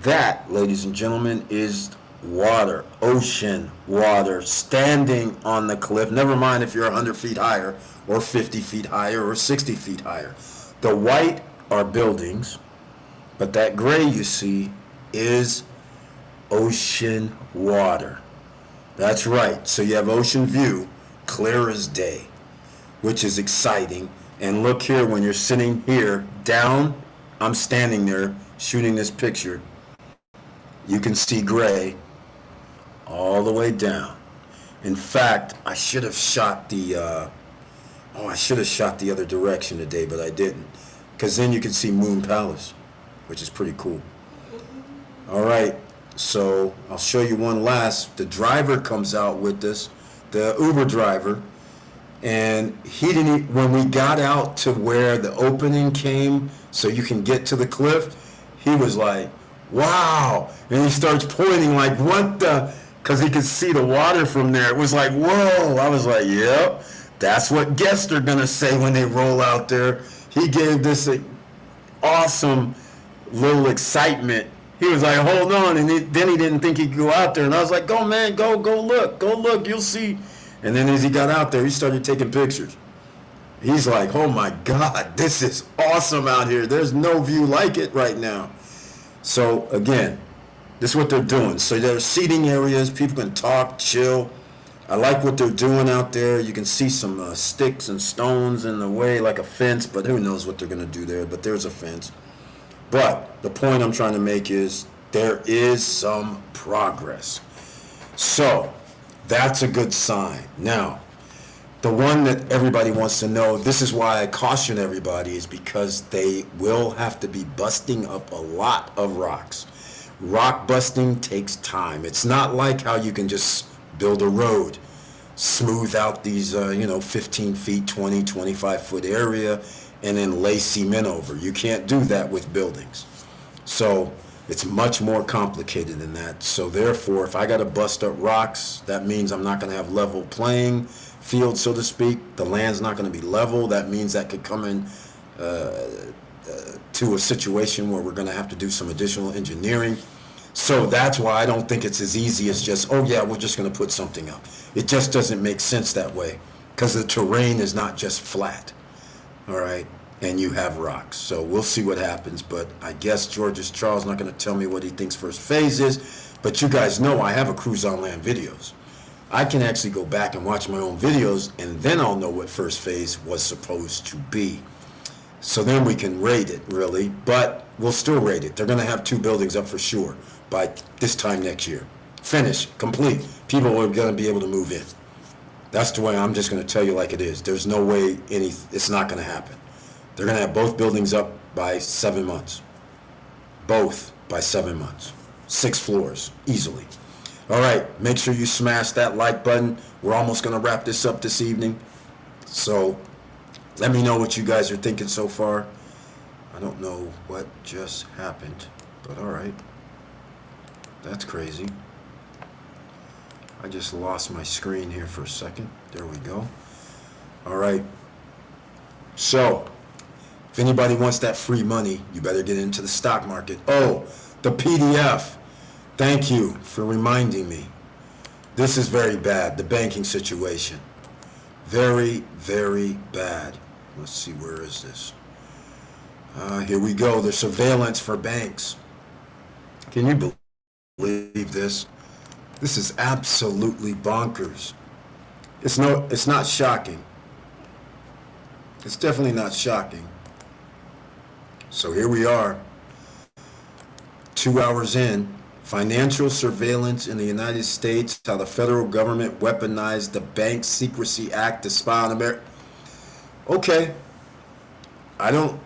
That, ladies and gentlemen, is water, ocean water, standing on the cliff. Never mind if you're 100 feet higher or 50 feet higher or 60 feet higher. The white are buildings, but that gray you see is ocean water. That's right. So you have ocean view, clear as day, which is exciting. And look here, when you're sitting here down, I'm standing there shooting this picture. You can see gray all the way down. In fact, I should have shot the other direction today, but I didn't, because then you can see Moon Palace, which is pretty cool. All right, so I'll show you one last. The driver comes out with us, the Uber driver, and he didn't, when we got out to where the opening came so you can get to the cliff, he was like, wow, and he starts pointing like, what the, because he could see the water from there. It was like, whoa. I was like, yep, that's what guests are gonna say when they roll out there. He gave this awesome little excitement. He was like, hold on, and then he didn't think he could go out there, and I was like, go man, go look, you'll see. And then as he got out there, he started taking pictures. He's like, oh my God, this is awesome out here. There's no view like it right now. So again, this is what they're doing. So there's seating areas, people can talk, chill. I like what they're doing out there. You can see some sticks and stones in the way, like a fence, but who knows what they're going to do there, but there's a fence. But the point I'm trying to make is there is some progress. So that's a good sign. Now, the one that everybody wants to know, this is why I caution everybody, is because they will have to be busting up a lot of rocks. Rock busting takes time. It's not like how you can just build a road, smooth out these, 15 feet, 20, 25 foot area, and then lay cement over. You can't do that with buildings. So it's much more complicated than that. So therefore, if I got to bust up rocks, that means I'm not going to have level playing field, so to speak. The land's not going to be level. That means that could come in to a situation where we're going to have to do some additional engineering. So that's why I don't think it's as easy as just, oh yeah, we're just going to put something up. It just doesn't make sense that way, because the terrain is not just flat, all right, and you have rocks. So we'll see what happens, but I guess George's Charles not going to tell me what he thinks first phase is, but you guys know I have a Cruise on Land videos. I can actually go back and watch my own videos, and then I'll know what first phase was supposed to be. So then we can rate it, really, but we'll still rate it. They're going to have 2 buildings up for sure by this time next year. Finished, complete. People are going to be able to move in. That's the way I'm just going to tell you like it is. There's no way it's not going to happen. They're going to have both buildings up by 7 months. Both by 7 months. 6 floors, easily. All right, make sure you smash that like button. We're almost going to wrap this up this evening. So let me know what you guys are thinking so far. I don't know what just happened, but all right. That's crazy. I just lost my screen here for a second. There we go. All right. So if anybody wants that free money, you better get into the stock market. Oh, the PDF. Thank you for reminding me. This is very bad, the banking situation. Very, very bad. Let's see, where is this? Here we go, the surveillance for banks. Can you believe this? This is absolutely bonkers. It's not shocking. It's definitely not shocking. So here we are, 2 hours in, Financial surveillance in the United States, how the federal government weaponized the Bank Secrecy Act to spy on America. Okay, I don't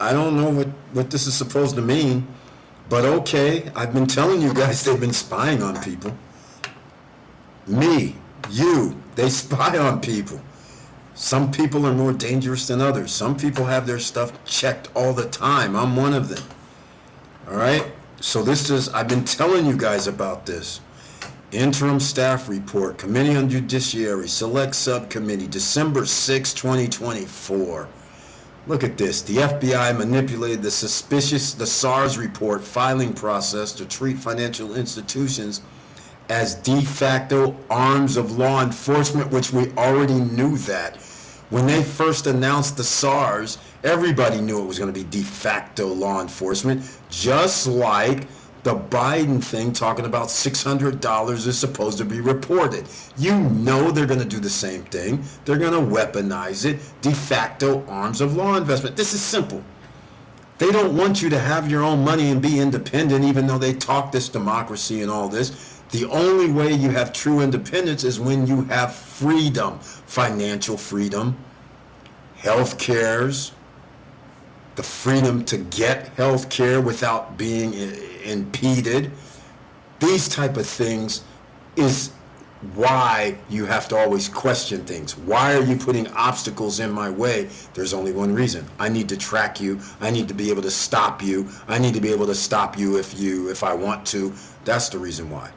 know what this is supposed to mean, but okay, I've been telling you guys they've been spying on people. Me, you, they spy on people. Some people are more dangerous than others. Some people have their stuff checked all the time. I'm one of them. All right? So I've been telling you guys about this. Interim staff report, Committee on Judiciary, Select Subcommittee, December 6, 2024. Look at this. The FBI manipulated the SARS report filing process to treat financial institutions as de facto arms of law enforcement, which we already knew that. When they first announced the SARS, everybody knew it was going to be de facto law enforcement, just like the Biden thing talking about $600 is supposed to be reported. You know they're going to do the same thing. They're going to weaponize it, de facto arms of law enforcement. This is simple. They don't want you to have your own money and be independent, even though they talk this democracy and all this. The only way you have true independence is when you have freedom, financial freedom, health cares, the freedom to get health care without being impeded. These type of things is why you have to always question things. Why are you putting obstacles in my way? There's only one reason. I need to track you. I need to be able to stop you. I need to be able to stop you if I want to. That's the reason why.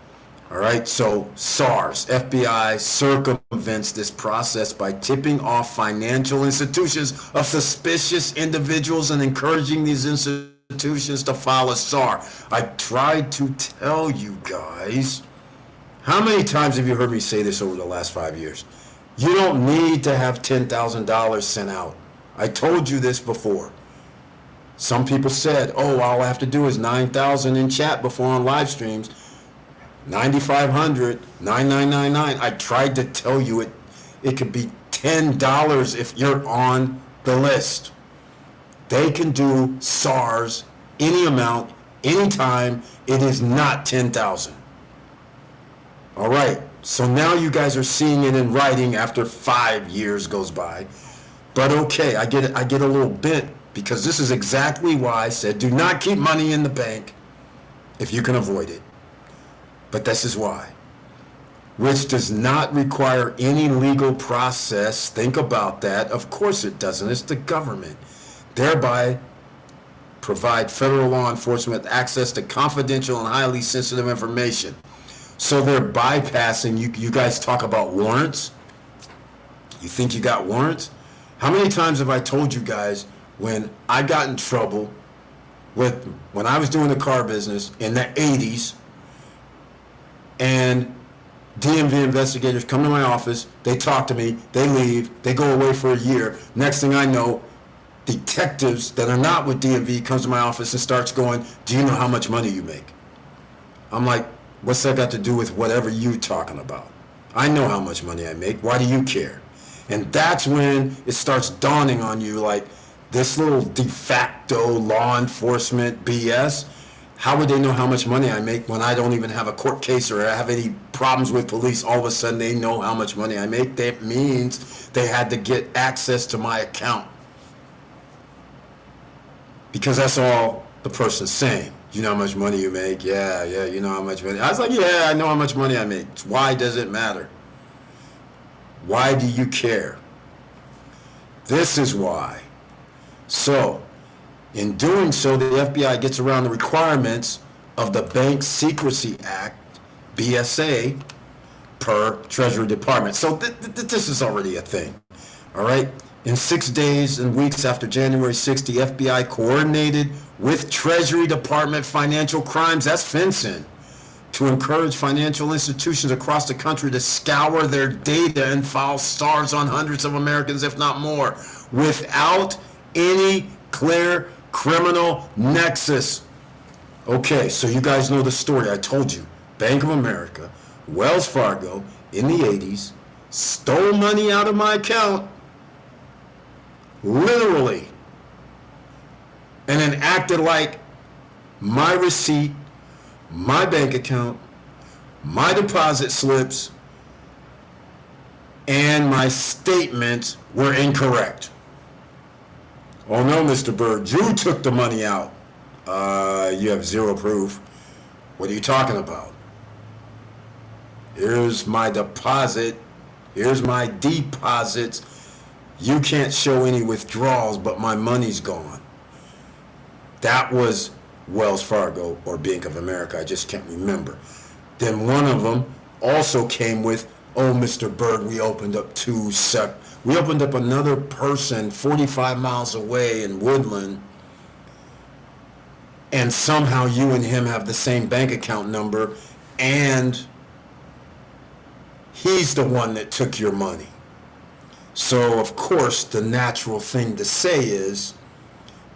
All right, so SARS, FBI circumvents this process by tipping off financial institutions of suspicious individuals and encouraging these institutions to file a SAR. I tried to tell you guys. How many times have you heard me say this over the last 5 years? You don't need to have $10,000 sent out. I told you this before. Some people said, oh, all I have to do is 9,000 in chat before on live streams. 9,500, 9,999. I tried to tell you it could be $10 if you're on the list. They can do SARS any amount, anytime. It is not 10,000. All right. So now you guys are seeing it in writing after 5 years goes by. But okay, I get a little bit, because this is exactly why I said do not keep money in the bank if you can avoid it. But this is why. Which does not require any legal process. Think about that. Of course it doesn't. It's the government. Thereby provide federal law enforcement with access to confidential and highly sensitive information. So they're bypassing, you guys talk about warrants. You think you got warrants? How many times have I told you guys when I got in trouble when I was doing the car business in the 80s, and DMV investigators come to my office, they talk to me, they leave, they go away for a year. Next thing I know, detectives that are not with DMV comes to my office and starts going, do you know how much money you make? I'm like, what's that got to do with whatever you talking about? I know how much money I make. Why do you care? And that's when it starts dawning on you, like, this little de facto law enforcement BS. How would they know how much money I make when I don't even have a court case or I have any problems with police? All of a sudden they know how much money I make. That means they had to get access to my account. Because that's all the person's saying. You know how much money you make? Yeah, you know how much money. I was like, yeah, I know how much money I make. Why does it matter? Why do you care? This is why. So, in doing so, the FBI gets around the requirements of the Bank Secrecy Act, BSA, per Treasury Department. So this is already a thing, all right? In 6 days and weeks after January 6th, the FBI coordinated with Treasury Department financial crimes, that's FinCEN, to encourage financial institutions across the country to scour their data and file SARS on hundreds of Americans, if not more, without any clear criminal nexus. Okay, so you guys know the story. I told you. Bank of America, Wells Fargo, in the 80s, stole money out of my account, literally, and then acted like my receipt, my bank account, my deposit slips, and my statements were incorrect. Oh no, Mr. Bird, you took the money out. You have zero proof. What are you talking about? Here's my deposit. Here's my deposits. You can't show any withdrawals, but my money's gone. That was Wells Fargo or Bank of America. I just can't remember. Then one of them also came with, oh, Mr. Bird, we opened up we opened up another person 45 miles away in Woodland, and somehow you and him have the same bank account number, and he's the one that took your money. So, of course, the natural thing to say is,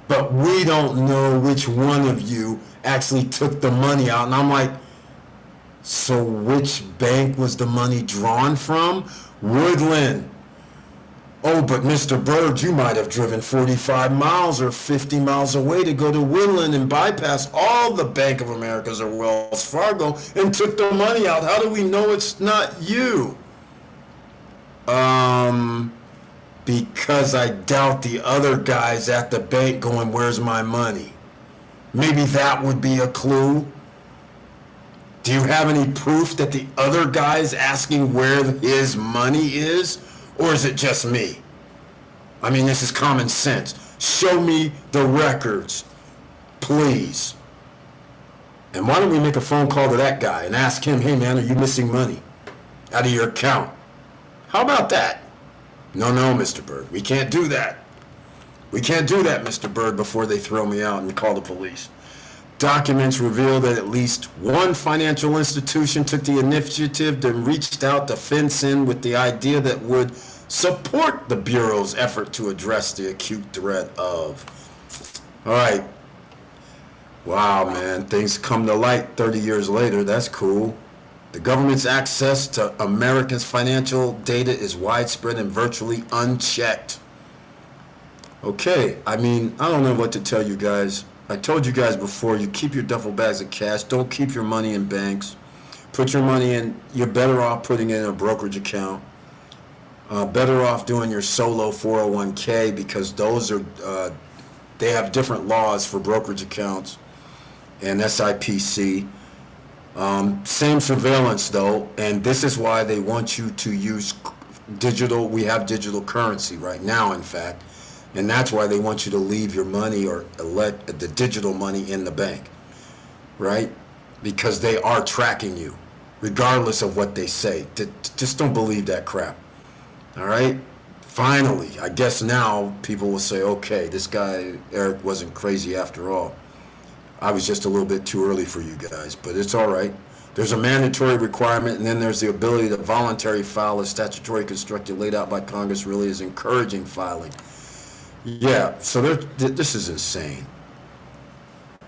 but we don't know which one of you actually took the money out. And I'm like, so which bank was the money drawn from? Woodland. Oh, but Mr. Bird, you might have driven 45 miles or 50 miles away to go to Woodland and bypass all the Bank of Americas or Wells Fargo and took the money out. How do we know it's not you? Because I doubt the other guys at the bank going, where's my money? Maybe that would be a clue. Do you have any proof that the other guy's asking where his money is? Or is it just me? I mean, this is common sense. Show me the records, please. And why don't we make a phone call to that guy and ask him, hey man, are you missing money out of your account? How about that? No, Mr. Bird, we can't do that. We can't do that, Mr. Bird, before they throw me out and call the police. Documents reveal that at least one financial institution took the initiative and reached out to FinCEN with the idea that would support the Bureau's effort to address the acute threat of. All right. Wow, man. Things come to light 30 years later. That's cool. The government's access to Americans' financial data is widespread and virtually unchecked. Okay. I mean, I don't know what to tell you guys. I told you guys before, you keep your duffel bags of cash. Don't keep your money in banks. Put your money in, you're better off putting it in a brokerage account. Better off doing your solo 401k because those are, they have different laws for brokerage accounts and SIPC. Same surveillance though, and this is why they want you to use digital, we have digital currency right now, in fact. And that's why they want you to leave your money or let the digital money in the bank, right? Because they are tracking you, regardless of what they say. Just don't believe that crap, all right? Finally, I guess now people will say, okay, this guy, Eric, wasn't crazy after all. I was just a little bit too early for you guys, but it's all right. There's a mandatory requirement, and then there's the ability to voluntarily file. A statutory construct laid out by Congress really is encouraging filing. Yeah, so this is insane.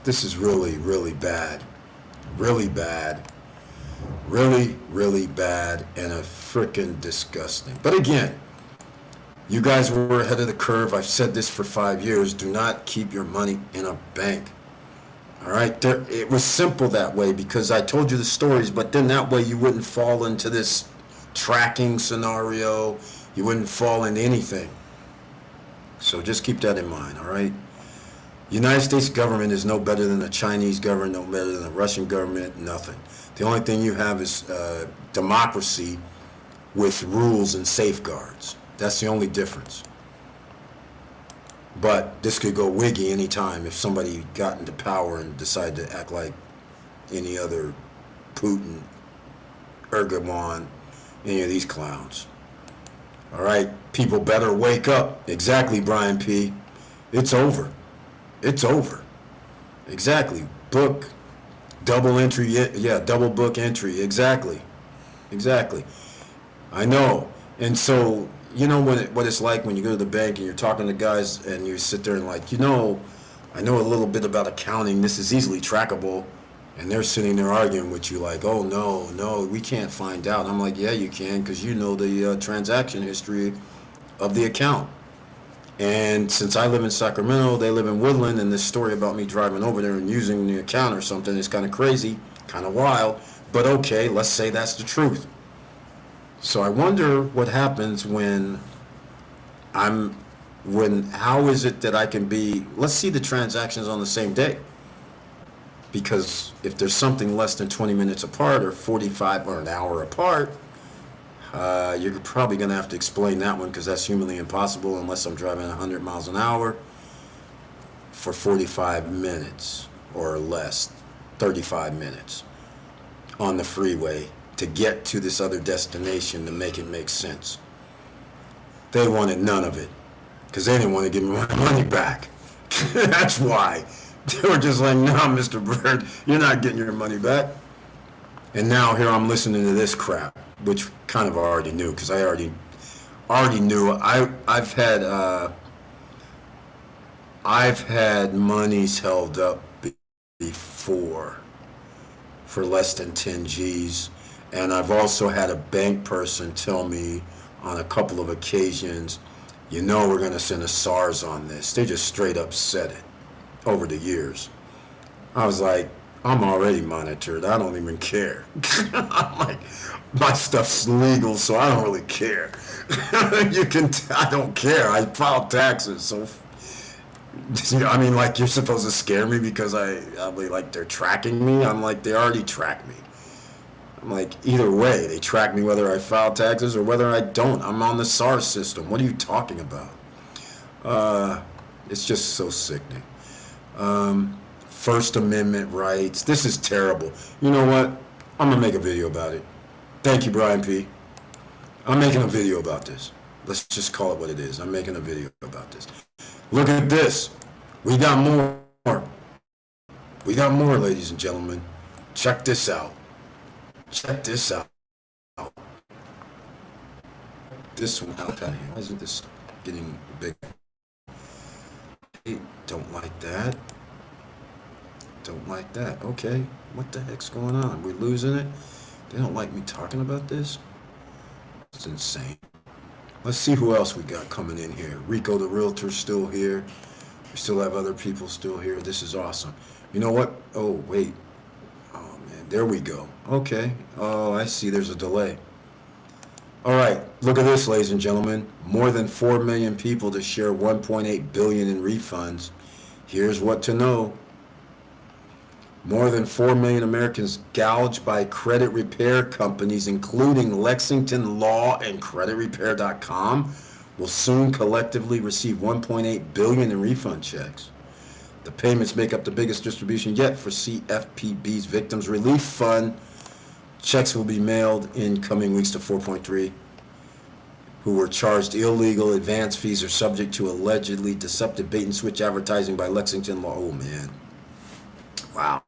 This is really, really bad. Really bad. Really, really bad and a freaking disgusting. But again, you guys were ahead of the curve. I've said this for 5 years. Do not keep your money in a bank. All right? It was simple that way because I told you the stories, but then that way you wouldn't fall into this tracking scenario. You wouldn't fall into anything. So just keep that in mind, all right? United States government is no better than the Chinese government, no better than the Russian government, nothing. The only thing you have is democracy with rules and safeguards. That's the only difference. But this could go wiggy anytime if somebody got into power and decided to act like any other Putin, Erdogan, any of these clowns. All right, people better wake up. Exactly, Brian P. It's over. It's over. Exactly. Book, double entry, yeah, double book entry. Exactly. I know. And so, you know what it's like when you go to the bank and you're talking to guys and you sit there and like, I know a little bit about accounting. This is easily trackable. And they're sitting there arguing with you like, oh, no, we can't find out. I'm like, yeah, you can, because you know the transaction history of the account. And since I live in Sacramento, they live in Woodland, and this story about me driving over there and using the account or something is kind of crazy Kind of wild, but okay, let's say that's the truth. So I wonder what happens how is it that I can be, let's see the transactions on the same day. Because if there's something less than 20 minutes apart or 45 or an hour apart, you're probably going to have to explain that one because that's humanly impossible unless I'm driving 100 miles an hour for 45 minutes or less, 35 minutes on the freeway to get to this other destination to make it make sense. They wanted none of it because they didn't want to give me my money back. That's why. They were just like, no, Mr. Bird, you're not getting your money back. And now here I'm listening to this crap, which kind of already knew because I already knew. I've had monies held up before for less than 10 G's, and I've also had a bank person tell me on a couple of occasions, we're going to send a SARS on this. They just straight up said it over the years. I was like, I'm already monitored. I don't even care. I'm like, my stuff's legal, so I don't really care. I don't care. I file taxes, so like you're supposed to scare me because I'll be like they're tracking me. I'm like, they already track me. I'm like, either way, they track me whether I file taxes or whether I don't. I'm on the SARS system. What are you talking about? It's just so sickening. First Amendment rights. This is terrible. You know what? I'm going to make a video about it. Thank you, Brian P. I'm making a video about this. Let's just call it what it is. I'm making a video about this. Look at this. We got more. We got more, ladies and gentlemen. Check this out. Check this out. This one out here. Why isn't this getting big? Hey, don't like that. Don't like that. Okay. What the heck's going on? We're losing it? They don't like me talking about this? It's insane. Let's see who else we got coming in here. Rico the Realtor's still here. We still have other people still here. This is awesome. You know what? Oh, wait. Oh, man. There we go. Okay. Oh, I see. There's a delay. All right. Look at this, ladies and gentlemen. More than 4 million people to share 1.8 billion in refunds. Here's what to know. More than 4 million Americans gouged by credit repair companies, including Lexington Law and CreditRepair.com, will soon collectively receive 1.8 billion in refund checks. The payments make up the biggest distribution yet for CFPB's Victims Relief Fund. Checks will be mailed in coming weeks to 4.3 who were charged illegal advance fees or subject to allegedly deceptive bait and switch advertising by Lexington Law. Oh, man. Wow.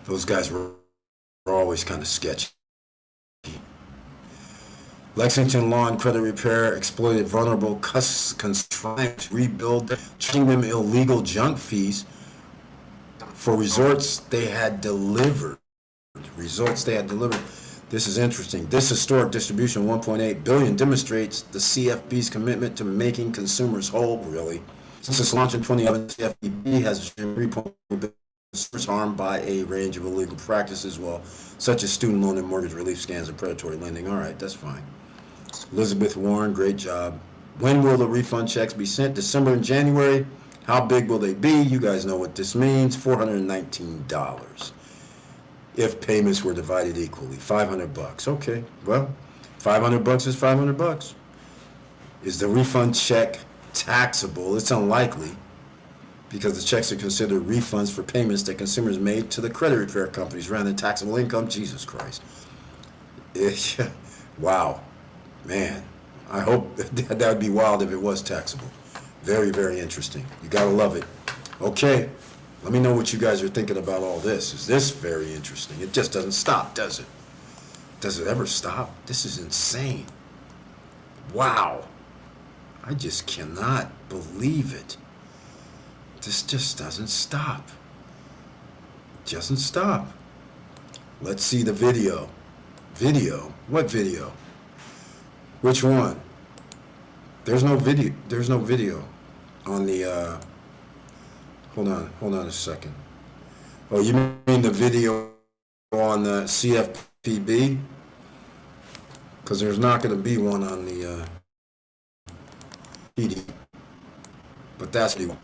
Those guys were always kind of sketchy. Lexington Law and Credit Repair exploited vulnerable consignors to rebuild, charging them illegal junk fees for resorts they had delivered. This is interesting. This historic distribution, 1.8 billion, demonstrates the CFB's commitment to making consumers whole. Really, since its launch in 2011, CFPB has been 3.1 billion consumers harmed by a range of illegal practices, such as student loan and mortgage relief scams and predatory lending. All right, that's fine. Elizabeth Warren, great job. When will the refund checks be sent? December and January. How big will they be? You guys know what this means. $419. If payments were divided equally, $500. Okay, well, $500 is $500. Is the refund check taxable? It's unlikely, because the checks are considered refunds for payments that consumers made to the credit repair companies rather than taxable income. Jesus Christ. Wow. Man, I hope that would be wild if it was taxable. Very, very interesting. You gotta love it. Okay, let me know what you guys are thinking about all this. Is this very interesting? It just doesn't stop, does it? Does it ever stop? This is insane. Wow. I just cannot believe it. This just doesn't stop. It doesn't stop. Let's see the video. Video? What video? Which one? There's no video. There's no video on the, hold on a second. Oh, you mean the video on the CFPB? Because there's not going to be one on the PD. But that's the one.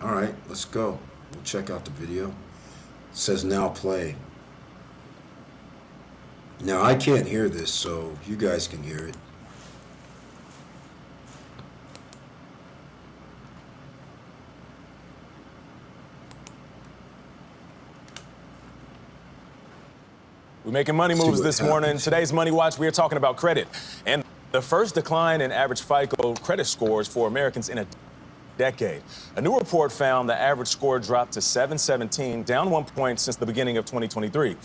All right, let's go. We'll check out the video. It says now play. Now I can't hear this, so you guys can hear it. We're making money moves this morning. Today's Money Watch, we are talking about credit. And the first decline in average FICO credit scores for Americans in a decade. A new report found the average score dropped to 717, down 1 point since the beginning of 2023.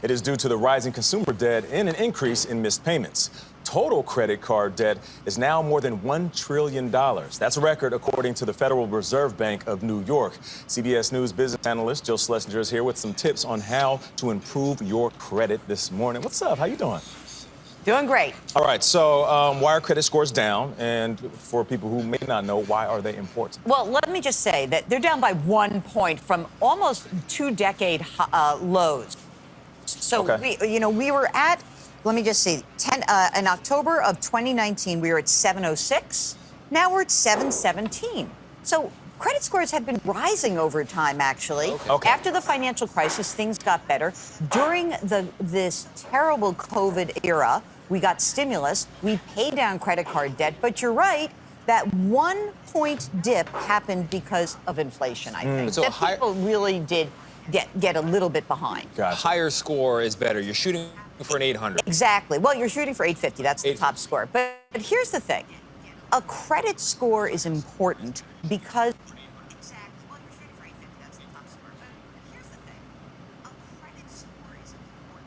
It is due to the rising consumer debt and an increase in missed payments. Total credit card debt is now more than $1 trillion. That's a record according to the Federal Reserve Bank of New York. CBS News business analyst Jill Schlesinger is here with some tips on how to improve your credit this morning. What's up? How you doing? Doing great. All right, so why are credit scores down? And for people who may not know, why are they important? Well, let me just say that they're down by 1 point from almost 2-decade lows. So, Okay. we were at, let me just see, in October of 2019, we were at 706. Now we're at 717. So credit scores have been rising over time, actually. Okay. After the financial crisis, things got better. During this terrible COVID era, we got stimulus. We paid down credit card debt. But you're right, that 1 point dip happened because of inflation, I think. So that people really did get a little bit behind. Gotcha. Higher score is better. You're shooting for an 800. Exactly. Well, you're shooting for 850. That's the top score. But here's the thing. A credit score is important because... Exactly. Well, you're shooting for 850. That's the top score. But here's the thing. A credit score is important because...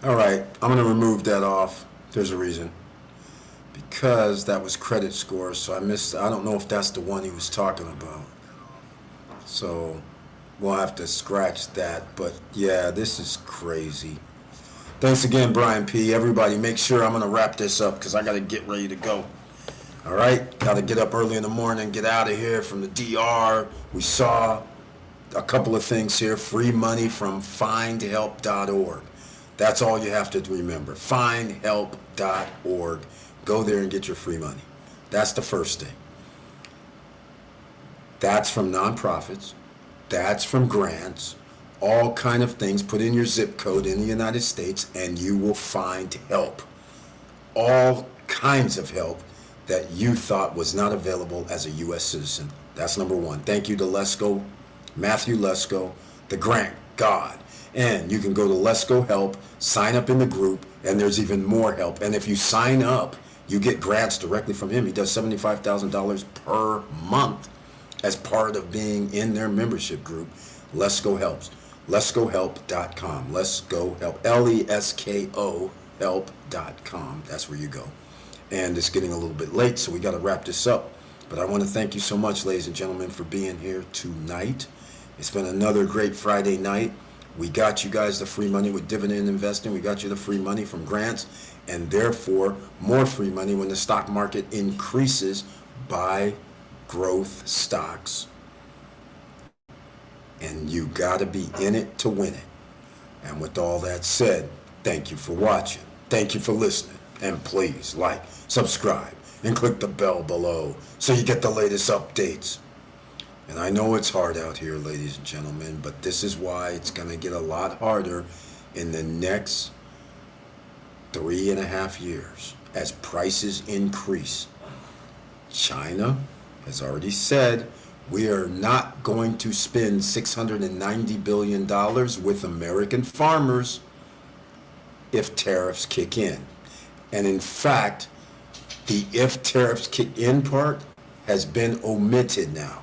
All right, I'm going to remove that off. There's a reason. Because that was credit score, so I don't know if that's the one he was talking about. So we'll have to scratch that. But yeah, this is crazy. Thanks again, Brian P. Everybody, make sure I'm going to wrap this up because I got to get ready to go. All right? Got to get up early in the morning, get out of here from the DR. We saw a couple of things here. Free money from findhelp.org. That's all you have to remember. Findhelp.org. Go there and get your free money. That's the first thing. That's from nonprofits. That's from grants. All kind of things. Put in your zip code in the United States and you will find help. All kinds of help that you thought was not available as a U.S. citizen. That's number one. Thank you to Lesko, Matthew Lesko, the grant god. And you can go to Lesko Help, sign up in the group, and there's even more help. And if you sign up, you get grants directly from him. He does $75,000 per month as part of being in their membership group. Lesko Helps. LeskoHelp.com. Lesko Help. Lesko help.com. That's where you go. And it's getting a little bit late, so we got to wrap this up. But I want to thank you so much, ladies and gentlemen, for being here tonight. It's been another great Friday night. We got you guys the free money with dividend investing. We got you the free money from grants, and therefore more free money when the stock market increases. Buy growth stocks. And you got to be in it to win it. And with all that said, thank you for watching. Thank you for listening. And please like, subscribe, and click the bell below so you get the latest updates. And I know it's hard out here, ladies and gentlemen, but this is why it's going to get a lot harder in the next 3.5 years as prices increase. China has already said we are not going to spend $690 billion with American farmers if tariffs kick in. And in fact, the if tariffs kick in part has been omitted now.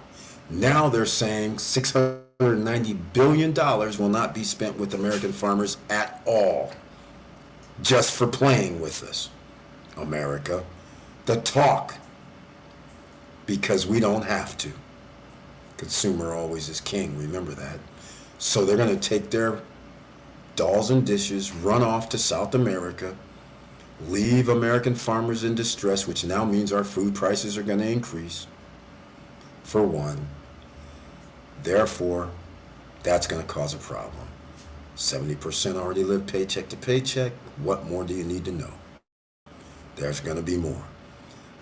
Now they're saying $690 billion will not be spent with American farmers at all, just for playing with us, America. The talk, because we don't have to. Consumer always is king, remember that. So they're going to take their dolls and dishes, run off to South America, leave American farmers in distress, which now means our food prices are going to increase, for one. Therefore, that's going to cause a problem. 70% already live paycheck to paycheck. What more do you need to know? There's going to be more.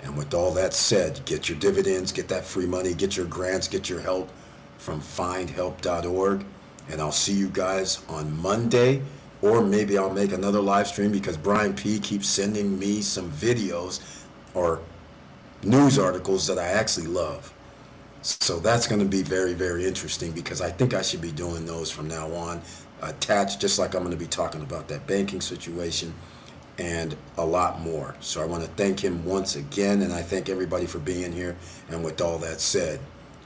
And with all that said, get your dividends, get that free money, get your grants, get your help from findhelp.org. And I'll see you guys on Monday, or maybe I'll make another live stream because Brian P. keeps sending me some videos or news articles that I actually love. So that's going to be very, very interesting because I think I should be doing those from now on, attached, just like I'm going to be talking about that banking situation and a lot more. So I want to thank him once again, and I thank everybody for being here. And with all that said,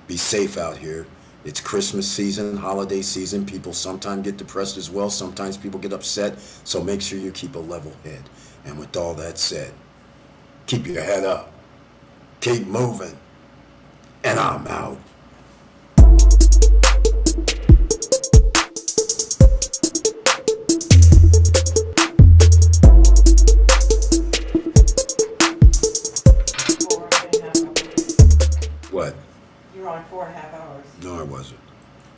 be safe out here. It's Christmas season, holiday season. People sometimes get depressed as well. Sometimes people get upset. So make sure you keep a level head. And with all that said, keep your head up. Keep moving. And I'm out.